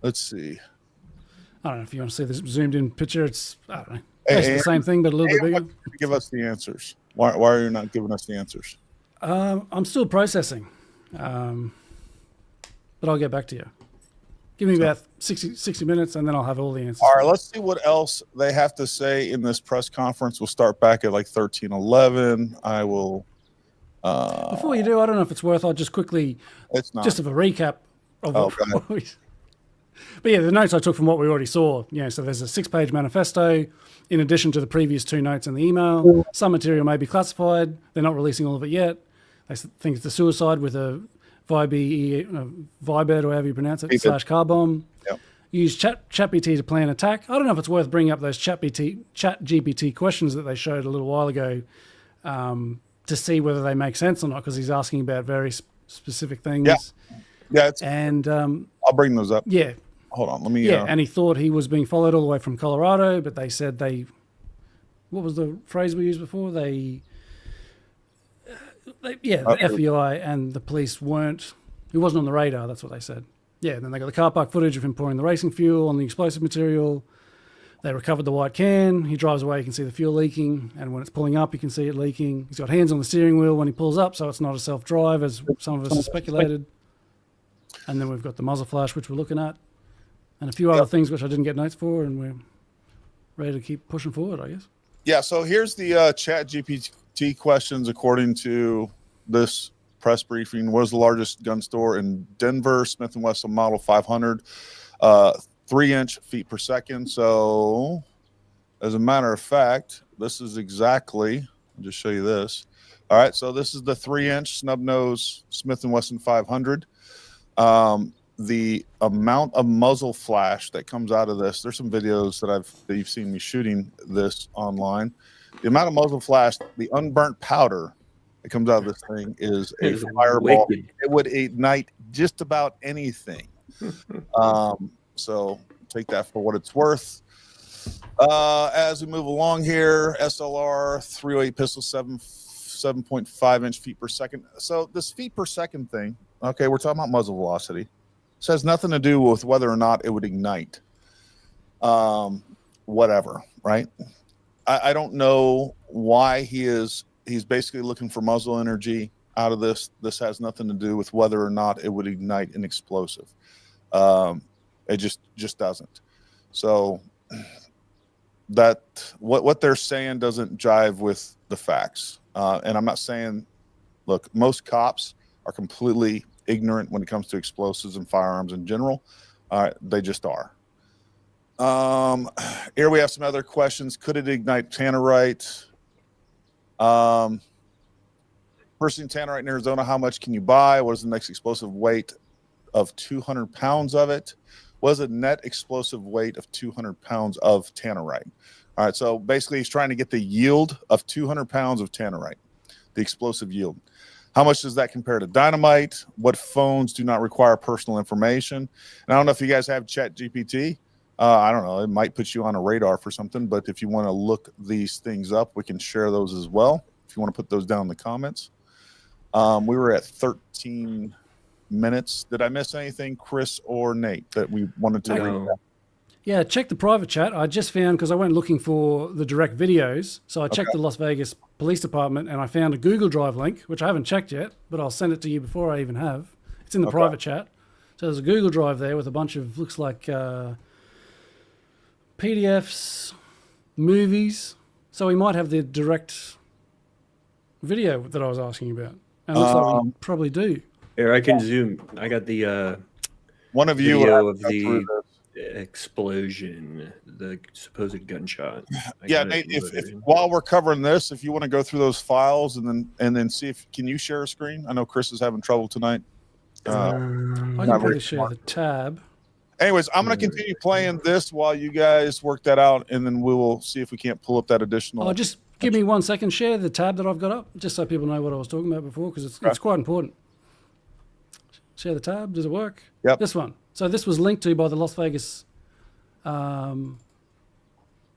let's see.
I don't know if you want to see this zoomed in picture. It's, I don't know, basically the same thing, but a little bit bigger.
Give us the answers. Why are you not giving us the answers?
I'm still processing, but I'll get back to you. Give me about 60 minutes, and then I'll have all the answers.
All right, let's see what else they have to say in this press conference. We'll start back at like 13:11. I will.
Before you do, I don't know if it's worth. I'll just quickly, just of a recap of what we. But yeah, the notes I took from what we already saw. So there's a 6-page manifesto, in addition to the previous 2 notes in the email. Some material may be classified. They're not releasing all of it yet. They think it's a suicide with a Vibed, or however you pronounce it, /car bomb.
Yep.
Use ChatGPT to plan attack. I don't know if it's worth bringing up those ChatGPT questions that they showed a little while ago to see whether they make sense or not, because he's asking about very specific things.
Yeah.
And
I'll bring those up.
Yeah.
Hold on. Let me.
Yeah, and he thought he was being followed all the way from Colorado, but they said what was the phrase we used before? The FBI and the police weren't. He wasn't on the radar. That's what they said. Yeah, and then they got the car park footage of him pouring the racing fuel on the explosive material. They recovered the white can. He drives away. You can see the fuel leaking, and when it's pulling up, you can see it leaking. He's got hands on the steering wheel when he pulls up, so it's not a self-drive, as some of us have speculated. And then we've got the muzzle flash, which we're looking at, and a few other things which I didn't get notes for, and we're ready to keep pushing forward, I guess.
Yeah, so here's the Chat GPT questions according to this press briefing. What is the largest gun store in Denver? Smith & Wesson Model 500, 3-inch feet per second. So as a matter of fact, this is exactly, I'll just show you this. All right, so this is the 3-inch snub nose Smith & Wesson 500. The amount of muzzle flash that comes out of this, there's some videos that you've seen me shooting this online. The amount of muzzle flash, the unburnt powder that comes out of this thing is a fireball. Wicked. It would ignite just about anything. So take that for what it's worth. As we move along here, SLR 308 pistol, 7.5 inch feet per second. So this feet per second thing, okay, we're talking about muzzle velocity. This has nothing to do with whether or not it would ignite. Whatever, right? I don't know why he's basically looking for muzzle energy out of this. This has nothing to do with whether or not it would ignite an explosive. It just doesn't. So that what they're saying doesn't jive with the facts. And I'm not saying, look, most cops are completely ignorant when it comes to explosives and firearms in general. They just are. Here we have some other questions. Could it ignite tannerite? Purchasing tannerite in Arizona, how much can you buy? What is the next explosive weight of 200 pounds of it? What is the net explosive weight of 200 pounds of tannerite? All right, so basically he's trying to get the yield of 200 pounds of tannerite, the explosive yield. How much does that compare to dynamite? What phones do not require personal information? And I don't know if you guys have ChatGPT. I don't know. It might put you on a radar for something, but if you want to look these things up, we can share those as well. If you want to put those down in the comments. We were at 13 minutes. Did I miss anything, Chris or Nate, that we wanted to read?
Yeah, check the private chat. I just found, because I went looking for the direct videos, so I checked the Las Vegas Police Department, and I found a Google Drive link, which I haven't checked yet, but I'll send it to you before I even have. It's in the private chat. So there's a Google Drive there with a bunch of, looks like PDFs, movies. So we might have the direct video that I was asking about. And it looks like we probably do.
Here, I can zoom. I got the
one of you
video of the explosion, the supposed gunshot.
Yeah, Nate, if while we're covering this, if you want to go through those files and then see if can you share a screen? I know Chris is having trouble tonight.
I can probably share the tab.
Anyways, I'm going to continue playing this while you guys work that out, and then we will see if we can't pull up that additional.
Oh, just give me 1 second. Share the tab that I've got up, just so people know what I was talking about before, because it's quite important. Share the tab. Does it work?
Yep.
This one. So this was linked to by the Las Vegas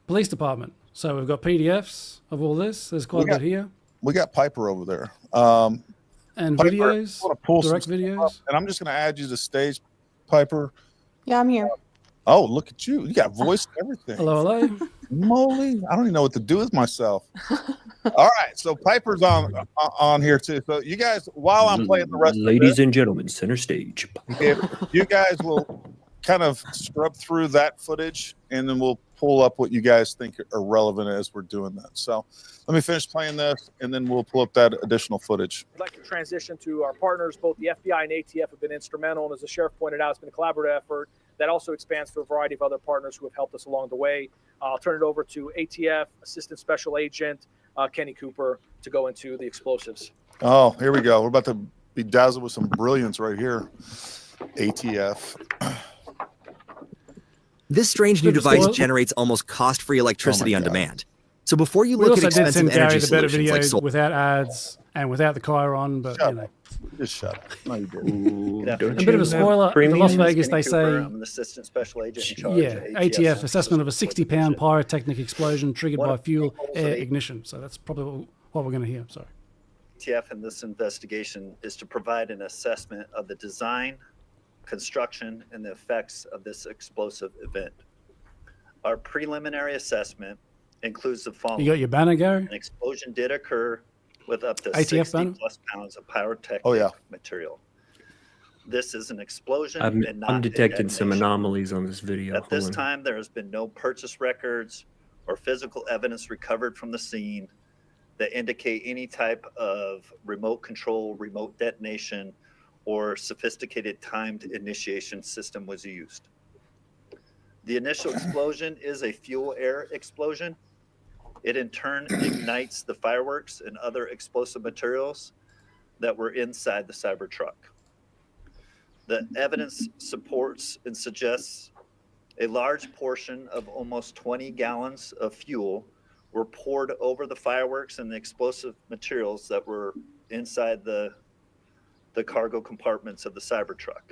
Police Department. So we've got PDFs of all this. There's quite a bit here.
We got Piper over there.
And
Piper,
videos, direct videos.
And I'm just going to add you to stage, Piper.
Yeah, I'm here.
Oh, look at you. You got voice and everything.
Hello.
Moly. I don't even know what to do with myself. All right. So Piper's on here too. So you guys, while I'm playing the rest
Ladies and gentlemen, center stage.
if you guys will kind of scrub through that footage and then we'll pull up what you guys think are relevant as we're doing that. So let me finish playing this and then we'll pull up that additional footage.
I'd like to transition to our partners. Both the FBI and ATF have been instrumental, and as the sheriff pointed out, it's been a collaborative effort that also expands to a variety of other partners who have helped us along the way. I'll turn it over to ATF Assistant Special Agent Kenny Cooper to go into the explosives.
Oh, here we go. We're about to be dazzled with some brilliance right here. ATF.
This strange new device generates almost cost-free electricity on demand. So before you look at expensive energy solutions like solar,
without ads and without the chiron, but you know.
Just shut up. No, you didn't.
A bit of a spoiler. In Las Vegas, they say,
I'm an assistant special agent in charge.
yeah, ATF assessment of a 60-pound pyrotechnic explosion triggered by fuel air ignition. So that's probably what we're going to hear. Sorry.
ATF in this investigation is to provide an assessment of the design, construction, and the effects of this explosive event. Our preliminary assessment includes the following.
You got your banner, Gary?
An explosion did occur with up to
ATF
60
banner?
plus pounds of pyrotechnic material. This is an explosion and not
I'm
a
detecting some
detonation.
anomalies on this video.
At this time, there has been no purchase records or physical evidence recovered from the scene that indicate any type of remote control, remote detonation, or sophisticated timed initiation system was used. The initial explosion is a fuel air explosion. It in turn ignites the fireworks and other explosive materials that were inside the Cybertruck. The evidence supports and suggests a large portion of almost 20 gallons of fuel were poured over the fireworks and the explosive materials that were inside the cargo compartments of the Cybertruck.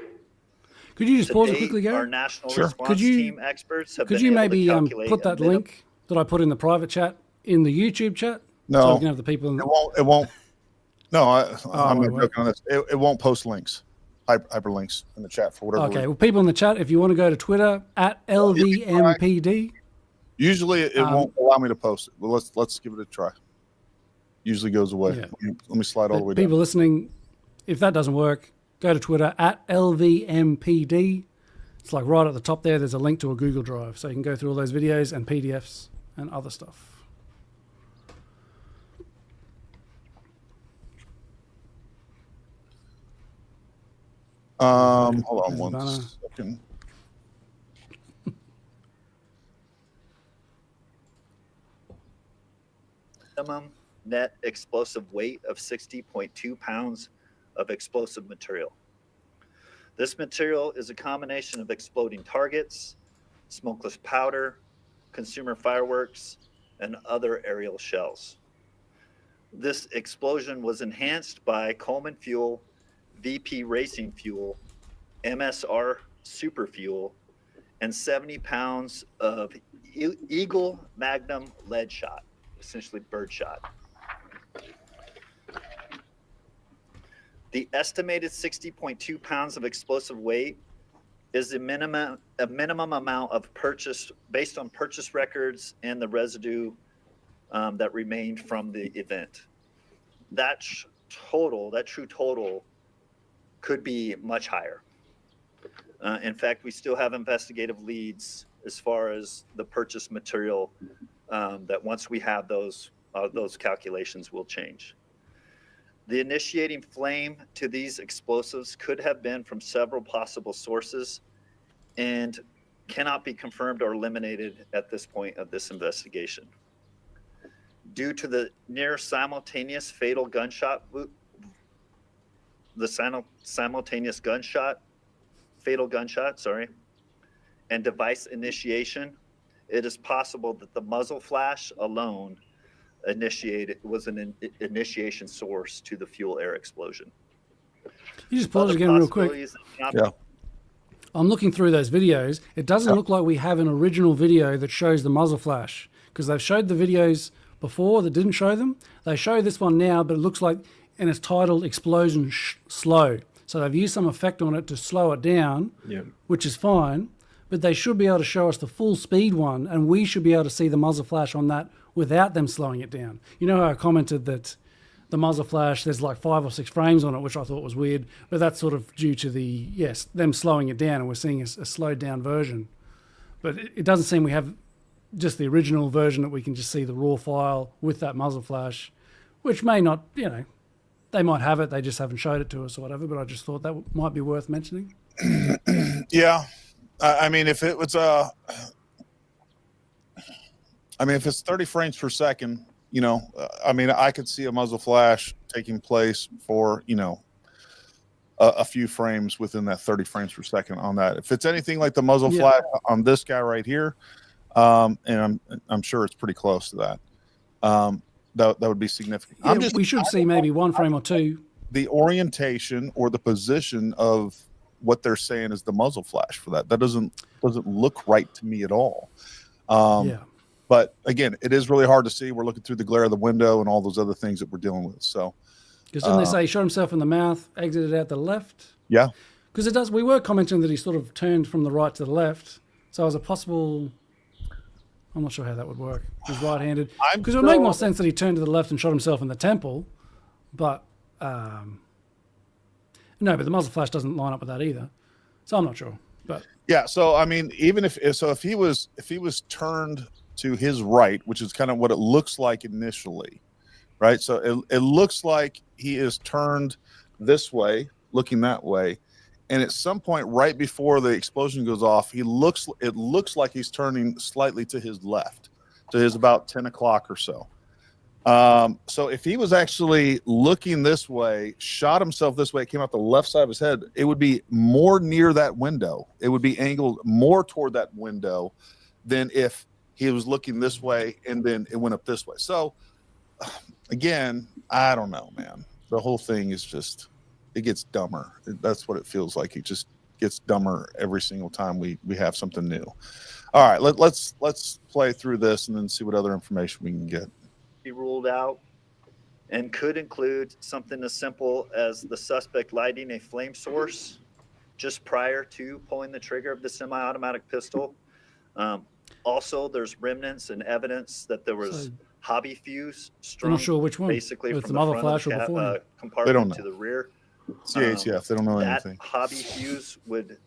Could you just
To
pause it
date,
quickly, Gary?
Our national response
Could you-
team experts have
Could
been
you
able
maybe
to calculate
put that
a minimum-
link that I put in the private chat in the YouTube chat?
No.
So we can have the people.
It won't. No, I'm
wait,
not joking on this. It won't post links, hyperlinks in the chat for whatever
Okay,
reason.
well, people in the chat, if you want to go to Twitter at LVMPD.
Usually it won't allow me to post it. Well, let's give it a try. Usually goes away.
Yeah.
Let me slide all the way
People
down.
listening, if that doesn't work, go to Twitter at LVMPD. It's like right at the top there, there's a link to a Google Drive. So you can go through all those videos and PDFs and other stuff.
Hold on
There's
one
the banner.
second.
Minimum net explosive weight of 60.2 pounds of explosive material. This material is a combination of exploding targets, smokeless powder, consumer fireworks, and other aerial shells. This explosion was enhanced by Coleman Fuel, VP Racing Fuel, MSR Super Fuel, and 70 pounds of Eagle Magnum lead shot, essentially bird shot. The estimated 60.2 pounds of explosive weight is a minimum amount of purchase based on purchase records and the residue that remained from the event. That true total could be much higher. In fact, we still have investigative leads as far as the purchase material that once we have those calculations will change. The initiating flame to these explosives could have been from several possible sources and cannot be confirmed or eliminated at this point of this investigation. Due to the near simultaneous fatal gunshot, fatal gunshot, and device initiation, it is possible that the muzzle flash alone was an initiation source to the fuel air explosion.
You just pause again real quick.
Yeah.
I'm looking through those videos. It doesn't look like we have an original video that shows the muzzle flash because they've showed the videos before that didn't show them. They show this one now, but it looks like, and it's titled Explosion Slow. So they've used some effect on it to slow it down, which is fine, but they should be able to show us the full speed one, and we should be able to see the muzzle flash on that without them slowing it down. You know how I commented that the muzzle flash, there's like 5 or 6 frames on it, which I thought was weird, but that's sort of due to them slowing it down, and we're seeing a slowed down version. But it doesn't seem we have just the original version that we can just see the raw file with that muzzle flash, which may not, they might have it, they just haven't showed it to us or whatever, but I just thought that might be worth mentioning.
Yeah. I mean, if it was if it's 30 frames per second, I could see a muzzle flash taking place for, a few frames within that 30 frames per second on that. If it's anything like the muzzle flash on this guy right here, and I'm sure it's pretty close to that. That would be significant.
Yeah, we should see maybe 1 frame or 2.
The orientation or the position of what they're saying is the muzzle flash for that. That doesn't look right to me at all. But again, it is really hard to see. We're looking through the glare of the window and all those other things that we're dealing with. So,
because didn't they say he shot himself in the mouth, exited out the left?
Yeah.
Because it does. We were commenting that he sort of turned from the right to the left. So as a possible, I'm not sure how that would work. He's right-handed. Because it would make more sense that he turned to the left and shot himself in the temple, but no. But the muzzle flash doesn't line up with that either. So I'm not sure. But
yeah. So I mean, even if he was turned to his right, which is kind of what it looks like initially, right? So it looks like he is turned this way, looking that way, and at some point right before the explosion goes off, it looks like he's turning slightly to his left, to his about 10 o'clock or so. So if he was actually looking this way, shot himself this way, came out the left side of his head, it would be more near that window. It would be angled more toward that window than if he was looking this way and then it went up this way. So again, I don't know, man. The whole thing is just, it gets dumber. That's what it feels like. It just gets dumber every single time we have something new. All right, let's play through this and then see what other information we can get.
Be ruled out and could include something as simple as the suspect lighting a flame source just prior to pulling the trigger of the semi-automatic pistol. Also, there's remnants and evidence that there was hobby fuse strung,
I'm not sure which one,
basically
with
from
the
the
muzzle
front
flash
of
or before.
the compartment to the rear.
CHF, they don't know anything.
That hobby fuse would,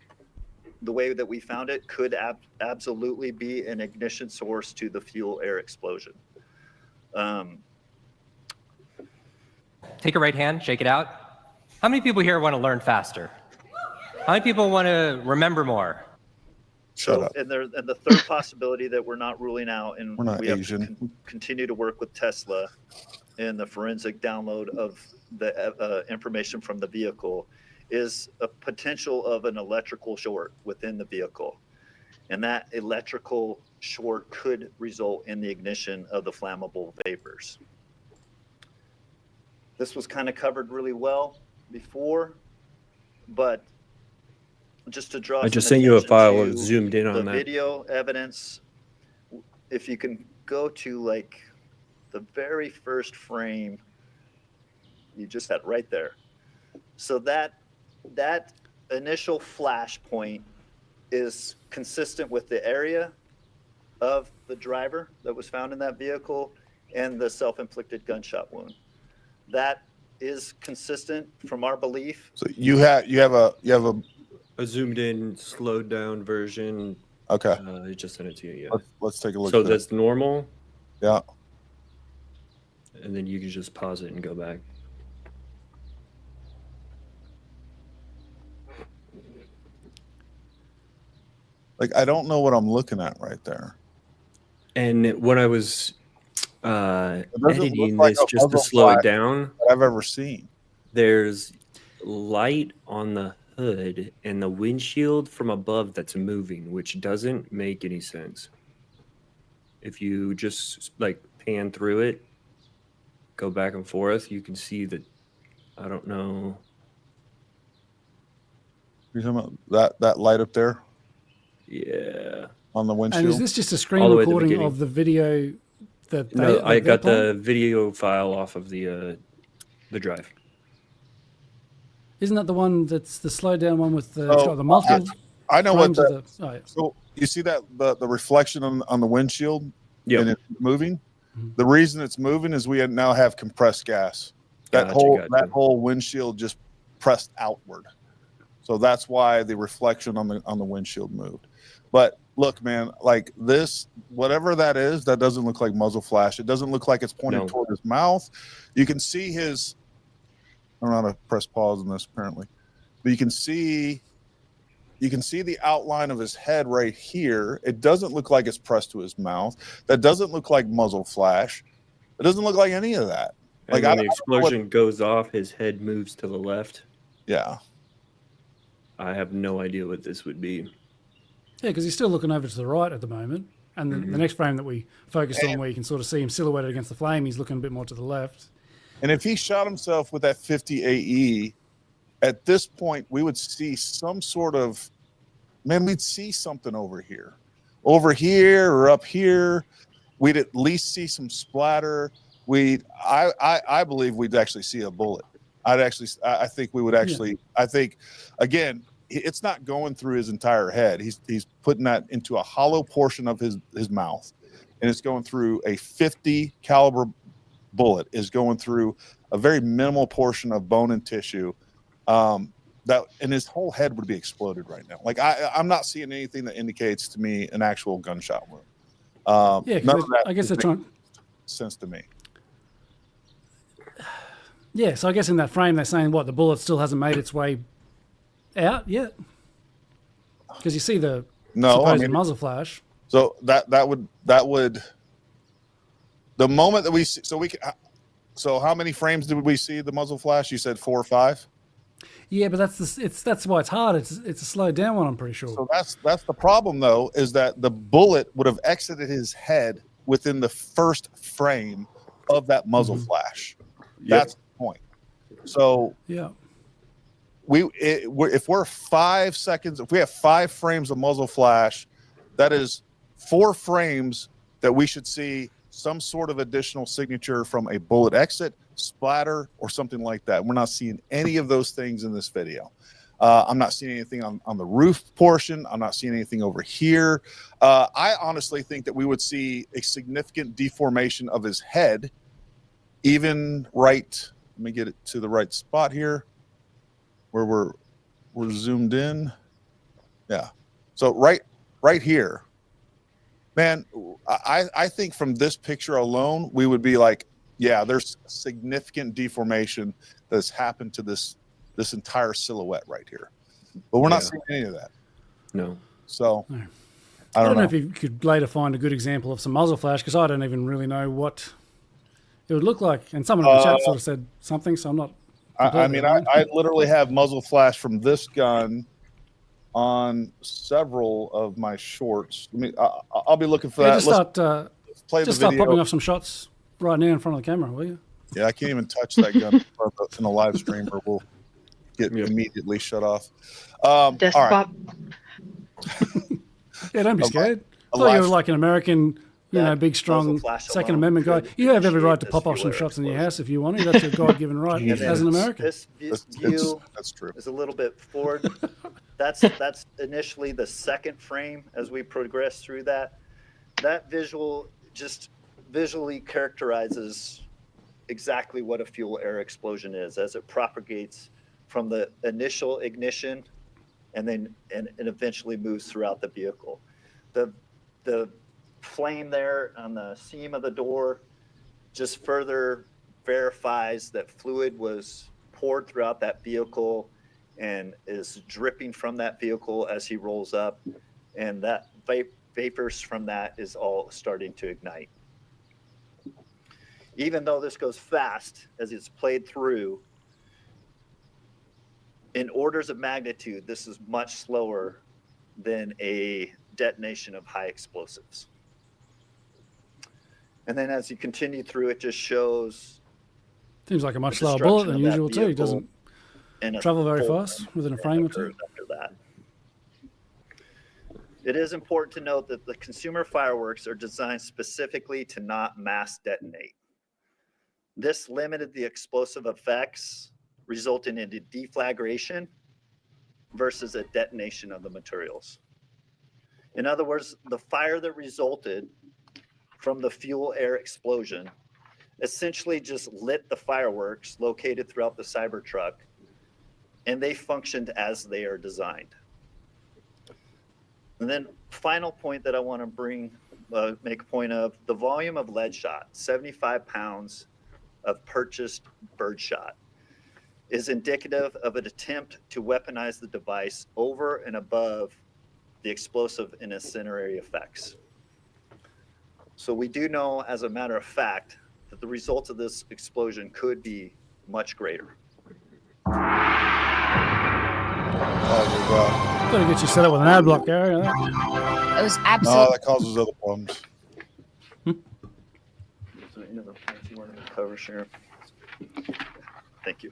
the way that we found it, could absolutely be an ignition source to the fuel air explosion.
Take a right hand, shake it out. How many people here want to learn faster? How many people want to remember more?
Shut up.
And the third possibility that we're not ruling out, and
we're not
we have
Asian.
to continue to work with Tesla in the forensic download of the information from the vehicle, is a potential of an electrical short within the vehicle. And that electrical short could result in the ignition of the flammable vapors. This was kind of covered really well before, but just to draw,
I just sent you a file and zoomed in on
the
that
video evidence. If you can go to like the very first frame, you just had right there. So that initial flash point is consistent with the area of the driver that was found in that vehicle and the self-inflicted gunshot wound. That is consistent from our belief.
So you have a
zoomed in, slowed down version.
Okay.
I just sent it to you. Yeah.
Let's take a look.
So
at
that's normal.
Yeah.
And then you can just pause it and go back.
Like, I don't know what I'm looking at right there.
And when I was editing this just to slow it down,
I've ever seen.
There's light on the hood and the windshield from above that's moving, which doesn't make any sense. If you just like pan through it, go back and forth, you can see that. I don't know.
You're talking about that light up there?
Yeah.
On the windshield.
And is this just a screen recording of the video that?
No, I got the video file off of the drive.
Isn't that the one that's the slowed down one with the, it's got the multiple?
I know what
so
you see that the reflection on the windshield, and it's moving.
Mm-hmm.
The reason it's moving is we now have compressed gas. That whole windshield just pressed outward. So that's why the reflection on the windshield moved. But look, man, like this, whatever that is, that doesn't look like muzzle flash. It doesn't look like it's pointed toward his mouth. You can see his, I don't know how to press pause on this apparently, but you can see the outline of his head right here. It doesn't look like it's pressed to his mouth. That doesn't look like muzzle flash. It doesn't look like any of that.
And
like
when the explosion goes off, his head moves to the left.
Yeah.
I have no idea what this would be.
Yeah, because he's still looking over to the right at the moment. And the next frame that we focused on, where you can sort of see him silhouetted against the flame, he's looking a bit more to the left.
And if he shot himself with that 50 AE, at this point, we would see some sort of, we'd see something over here or up here. We'd at least see some splatter. I believe we'd actually see a bullet. I think we would actually, I think, again, it's not going through his entire head. He's putting that into a hollow portion of his mouth, and it's going through a 50 caliber bullet is going through a very minimal portion of bone and tissue. And his whole head would be exploded right now. Like I'm not seeing anything that indicates to me an actual gunshot wound.
I guess they're trying
sense to me.
Yeah, so I guess in that frame they're saying the bullet still hasn't made its way out yet, because you see the supposed muzzle flash.
So that would the moment that we see, so how many frames did we see the muzzle flash? You said 4 or 5.
Yeah, but that's why it's hard. It's a slowed down one, I'm pretty sure.
So that's the problem though, is that the bullet would have exited his head within the first frame of that muzzle flash. That's the point. So
yeah,
if we're 5 seconds, if we have 5 frames of muzzle flash, that is 4 frames that we should see some sort of additional signature from a bullet exit, splatter, or something like that. We're not seeing any of those things in this video. I'm not seeing anything on the roof portion. I'm not seeing anything over here. I honestly think that we would see a significant deformation of his head, even right. Let me get it to the right spot here, where we're zoomed in. Yeah. So right here, man, I think from this picture alone, we would be like, yeah, there's significant deformation that's happened to this entire silhouette right here. But we're not seeing any of that.
No.
So
no. I don't know if you could later find a good example of some muzzle flash, because I don't even really know what it would look like. And someone in the chat sort of said something, so I'm not.
I mean, I literally have muzzle flash from this gun on several of my shorts. I'll be looking for that.
Just start popping off some shots right now in front of the camera, will you?
Yeah, I can't even touch that gun in a live stream, or we'll get immediately shut off. All right.
Yeah, don't be scared. I thought you were like an American, big, strong Second Amendment guy. You have every right to pop off some shots in your house if you want to. That's a God-given right as an American.
This view
that's true.
Is a little bit forward. That's initially the second frame. As we progress through that visual just visually characterizes exactly what a fuel air explosion is as it propagates from the initial ignition and eventually moves throughout the vehicle. The flame there on the seam of the door just further verifies that fluid was poured throughout that vehicle and is dripping from that vehicle as he rolls up, and that vapors from that is all starting to ignite. Even though this goes fast as it's played through, in orders of magnitude, this is much slower than a detonation of high explosives. And then as you continue through, it just shows.
Seems like a much slower bullet than usual too. It doesn't travel very fast within a frame or two.
After that. It is important to note that the consumer fireworks are designed specifically to not mass detonate. This limited the explosive effects resulting in a deflagration versus a detonation of the materials. In other words, the fire that resulted from the fuel-air explosion essentially just lit the fireworks located throughout the Cybertruck, and they functioned as they are designed. And then final point that I want to make a point of, the volume of lead shot, 75 pounds of purchased birdshot, is indicative of an attempt to weaponize the device over and above the explosive and incendiary effects. So we do know, as a matter of fact, that the results of this explosion could be much greater.
Oh, my God.
Gotta get you set up with an ad block, Gary.
It was absolutely.
No, that causes other problems.
Is there any other points you wanted to cover, Sheriff? Thank you.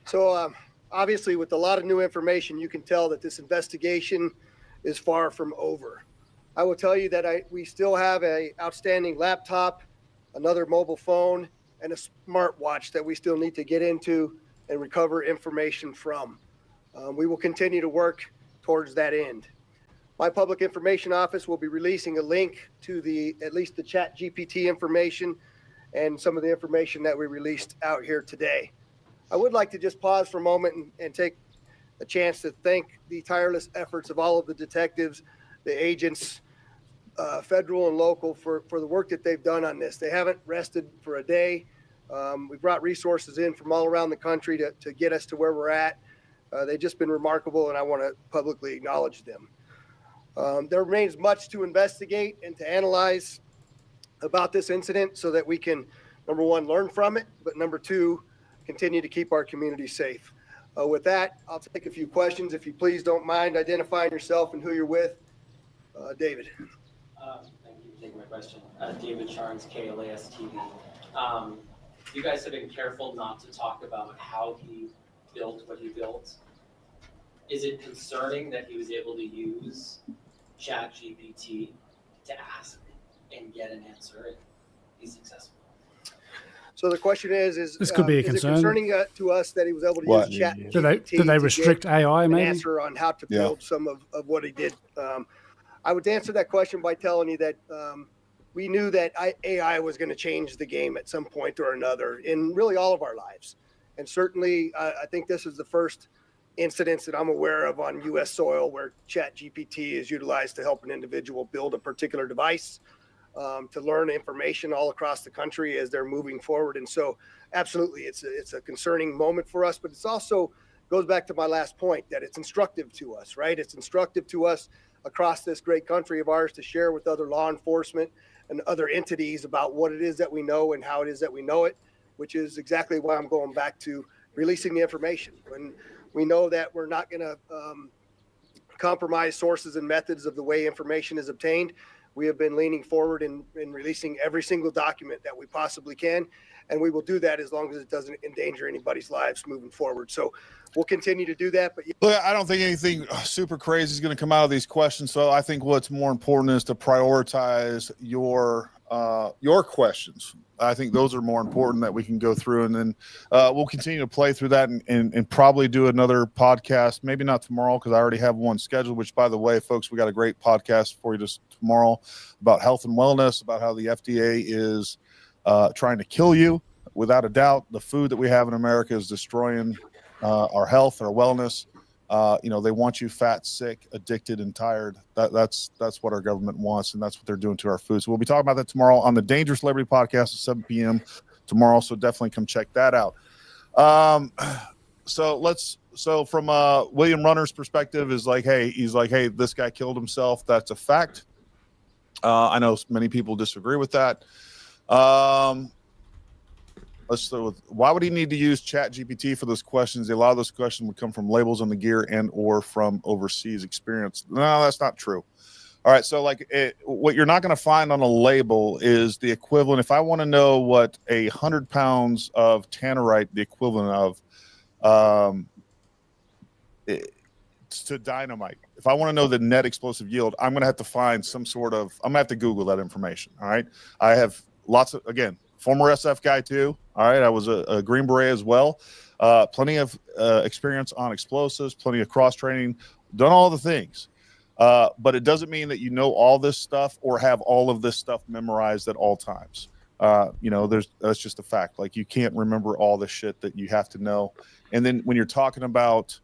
So obviously, with a lot of new information, you can tell that this investigation is far from over. I will tell you that we still have an outstanding laptop, another mobile phone, and a smartwatch that we still need to get into and recover information from. We will continue to work towards that end. My public information office will be releasing a link to at least the ChatGPT information and some of the information that we released out here today. I would like to just pause for a moment and take a chance to thank the tireless efforts of all of the detectives, the agents, federal and local, for the work that they've done on this. They haven't rested for a day. We brought resources in from all around the country to get us to where we're at. They've just been remarkable, and I want to publicly acknowledge them. There remains much to investigate and to analyze about this incident so that we can, number one, learn from it, but number two, continue to keep our community safe. With that, I'll take a few questions. If you please don't mind identifying yourself and who you're with. David.
Thank you for taking my question. David Charnes, KLAS TV. You guys have been careful not to talk about how he built what he built. Is it concerning that he was able to use ChatGPT to ask and get an answer and be successful?
So the question is
this could be a
is
concern.
it concerning to us that he was able to use ChatGPT?
Did they restrict AI, maybe?
An answer on how to build some of what he did. I would answer that question by telling you that we knew that AI was going to change the game at some point or another in really all of our lives. And certainly, I think this is the first incidents that I'm aware of on U.S. soil where ChatGPT is utilized to help an individual build a particular device, to learn information all across the country as they're moving forward. And so absolutely, it's a concerning moment for us, but it's also goes back to my last point that it's instructive to us, right? It's instructive to us across this great country of ours to share with other law enforcement and other entities about what it is that we know and how it is that we know it, which is exactly why I'm going back to releasing the information. When we know that we're not going to compromise sources and methods of the way information is obtained, we have been leaning forward in releasing every single document that we possibly can, and we will do that as long as it doesn't endanger anybody's lives moving forward. So we'll continue to do that. But
look, I don't think anything super crazy is going to come out of these questions. So I think what's more important is to prioritize your questions. I think those are more important that we can go through, and then we'll continue to play through that and probably do another podcast. Maybe not tomorrow because I already have one scheduled, which, by the way, folks, we got a great podcast for you just tomorrow about health and wellness, about how the FDA is trying to kill you. Without a doubt, the food that we have in America is destroying our health, our wellness. They want you fat, sick, addicted, and tired. That's what our government wants, and that's what they're doing to our food. So we'll be talking about that tomorrow on the Dangerous Liberty podcast at 7 p.m. tomorrow. So definitely come check that out. So from William Runner's perspective is like, he's like, hey, this guy killed himself. That's a fact. I know many people disagree with that. Let's start with, why would he need to use ChatGPT for those questions? A lot of those questions would come from labels on the gear and or from overseas experience. No, that's not true. All right, so what you're not going to find on a label is the equivalent. If I want to know what 100 pounds of tannerite, the equivalent of, to dynamite. If I want to know the net explosive yield, I'm going to have to find some sort of, I'm going to have to Google that information. All right. I have lots of, again, former SF guy too. All right. I was a Green Beret as well. Plenty of experience on explosives, plenty of cross training, done all the things. But it doesn't mean that you know all this stuff or have all of this stuff memorized at all times. That's just a fact. Like, you can't remember all the shit that you have to know. And then when you're talking about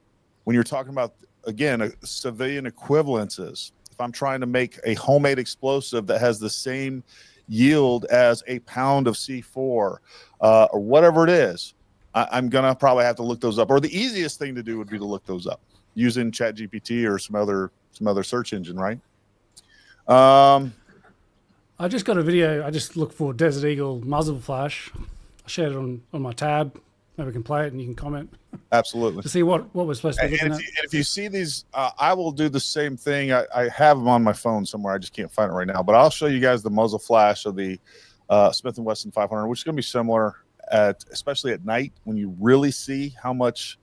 again, civilian equivalences, if I'm trying to make a homemade explosive that has the same yield as a pound of C4 or whatever it is, I'm gonna probably have to look those up. Or the easiest thing to do would be to look those up using ChatGPT or some other search engine, right?
I just got a video. I just looked for Desert Eagle muzzle flash. I shared it on my tab. Maybe we can play it and you can comment.
Absolutely.
To see what we're supposed to be looking at.
If you see these, I will do the same thing. I have them on my phone somewhere. I just can't find it right now. But I'll show you guys the muzzle flash of the Smith & Wesson 500, which is going to be similar especially at night when you really see how much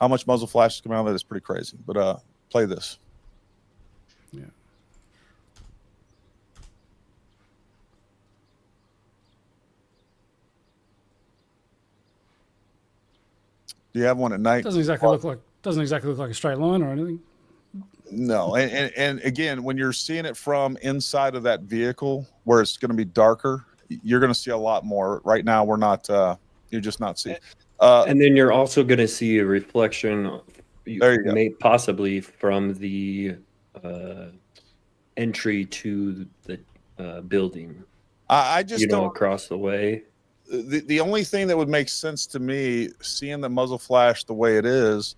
muzzle flash is coming out of it. It's pretty crazy. But play this.
Yeah.
Do you have one at night?
Doesn't exactly look like a straight line or anything.
No, and again, when you're seeing it from inside of that vehicle where it's going to be darker, you're going to see a lot more. Right now, we're not. You're just not seeing.
And then you're also going to see a reflection, possibly from the entry to the building.
I just don't
across the way.
The only thing that would make sense to me, seeing the muzzle flash the way it is,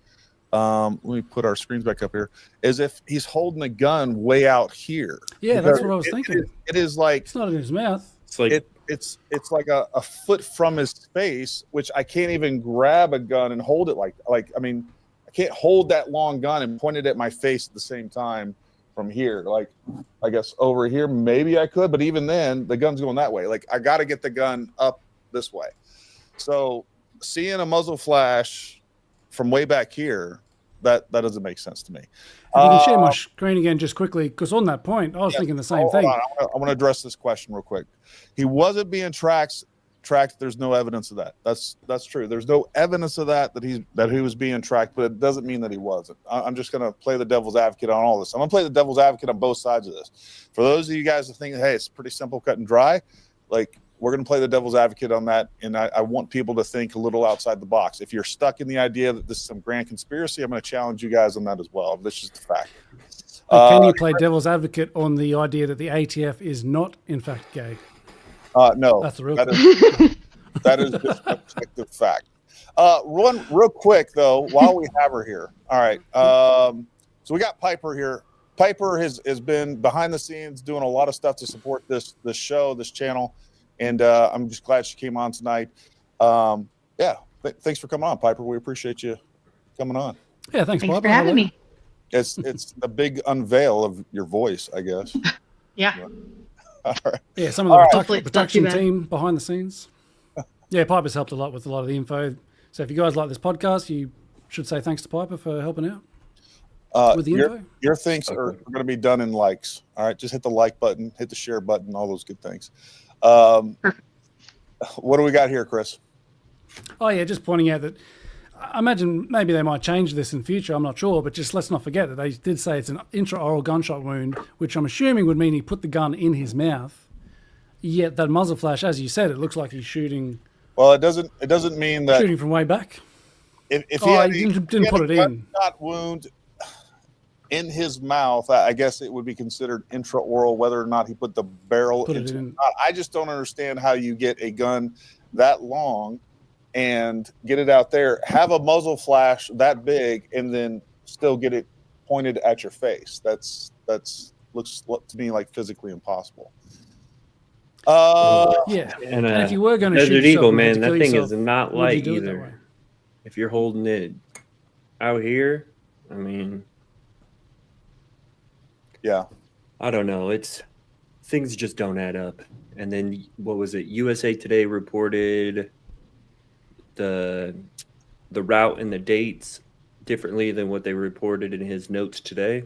let me put our screens back up here, is if he's holding a gun way out here.
Yeah, that's what I was thinking.
It is like,
it's not in his mouth.
It's like
it's like a foot from his face, which I can't even grab a gun and hold it like I mean, I can't hold that long gun and point it at my face at the same time from here. Like, I guess over here maybe I could, but even then the gun's going that way. Like, I got to get the gun up this way. So seeing a muzzle flash from way back here, that doesn't make sense to me.
If you can share my screen again just quickly, because on that point, I was thinking the same thing.
I want to address this question real quick. He wasn't being tracked. There's no evidence of that. That's true. There's no evidence of that he was being tracked, but it doesn't mean that he wasn't. I'm just going to play the devil's advocate on all this. I'm going to play the devil's advocate on both sides of this. For those of you guys that think, hey, it's pretty simple, cut and dry, like, we're going to play the devil's advocate on that, and I want people to think a little outside the box. If you're stuck in the idea that this is some grand conspiracy, I'm going to challenge you guys on that as well. This is the fact.
Can you play devil's advocate on the idea that the ATF is not, in fact, gay?
No.
That's the real
that is just an objective fact. One real quick, though, while we have her here. All right. So we got Piper here. Piper has been behind the scenes doing a lot of stuff to support this show, this channel. And I'm just glad she came on tonight. Thanks for coming on, Piper. We appreciate you coming on.
Yeah, thanks
for having me.
It's the big unveil of your voice, I guess.
Yeah.
All right.
Yeah, some of the production team behind the scenes. Yeah, Piper's helped a lot with a lot of the info. So if you guys like this podcast, you should say thanks to Piper for helping out with the info.
Your things are going to be done in likes. All right, just hit the like button, hit the share button, all those good things. What do we got here, Chris?
Oh yeah, just pointing out that I imagine maybe they might change this in future. I'm not sure, but just let's not forget that they did say it's an intraoral gunshot wound, which I'm assuming would mean he put the gun in his mouth. Yet that muzzle flash, as you said, it looks like he's shooting.
Well, it doesn't mean that
shooting from way back.
If
he didn't put it in.
Gunshot wound in his mouth, I guess it would be considered intraoral, whether or not he put the barrel into. I just don't understand how you get a gun that long and get it out there, have a muzzle flash that big, and then still get it pointed at your face. That's looks to me like physically impossible.
Yeah, and if you were going to shoot
Eagle, man, that thing is not light either. If you're holding it out here, I mean.
Yeah,
I don't know. Things just don't add up. And then what was it? USA Today reported the route and the dates differently than what they reported in his notes today?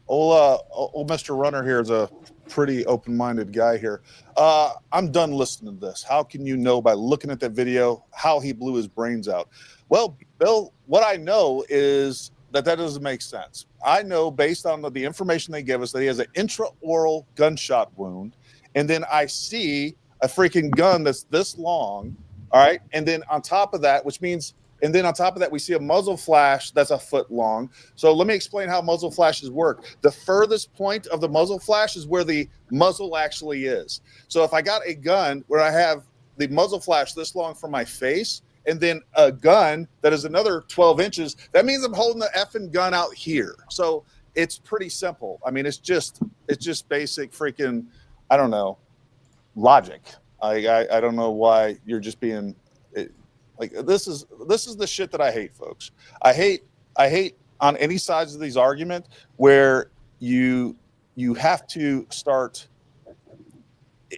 Old Mr. Runner here is a pretty open-minded guy here. I'm done listening to this. How can you know by looking at that video how he blew his brains out? Well, Bill, what I know is that doesn't make sense. I know based on the information they give us that he has an intraoral gunshot wound, and then I see a freaking gun that's this long, all right? And then on top of that, we see a muzzle flash that's a foot long. So let me explain how muzzle flashes work. The furthest point of the muzzle flash is where the muzzle actually is. So if I got a gun where I have the muzzle flash this long from my face, and then a gun that is another 12 inches, that means I'm holding the effing gun out here. So it's pretty simple. I mean, it's just basic freaking, I don't know, logic. I don't know why you're just being like, this is the shit that I hate, folks. I hate on any sides of these arguments where you have to start.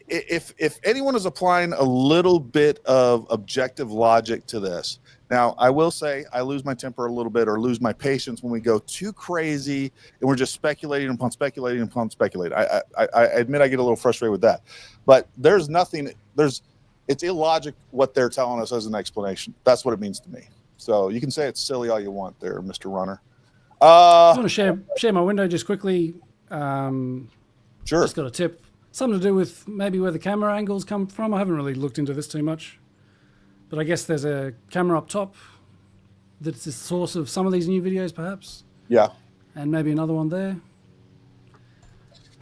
If anyone is applying a little bit of objective logic to this, now I will say I lose my temper a little bit or lose my patience when we go too crazy and we're just speculating upon speculating upon speculating. I admit I get a little frustrated with that, but it's illogic what they're telling us as an explanation. That's what it means to me. So you can say it's silly all you want there, Mr. Runner.
I want to share my window just quickly.
Sure.
Just got a tip. Something to do with maybe where the camera angles come from. I haven't really looked into this too much. But I guess there's a camera up top that's the source of some of these new videos, perhaps.
Yeah.
And maybe another one there.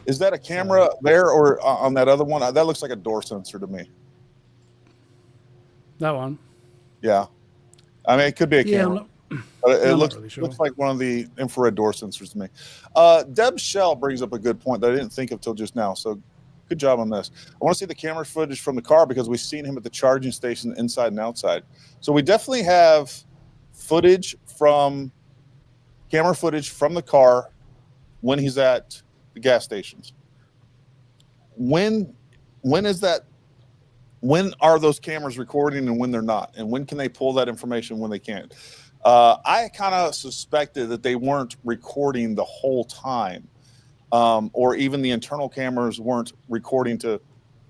Is that a camera there or on that other one? That looks like a door sensor to me.
That one.
Yeah. I mean, it could be a camera. But it looks,
really sure.
Looks like one of the infrared door sensors to me. Deb Shell brings up a good point that I didn't think of till just now. So good job on this. I want to see the camera footage from the car because we've seen him at the charging station inside and outside. So we definitely have camera footage from the car when he's at the gas stations. When are those cameras recording and when they're not? And when can they pull that information when they can't? I kind of suspected that they weren't recording the whole time, or even the internal cameras weren't recording to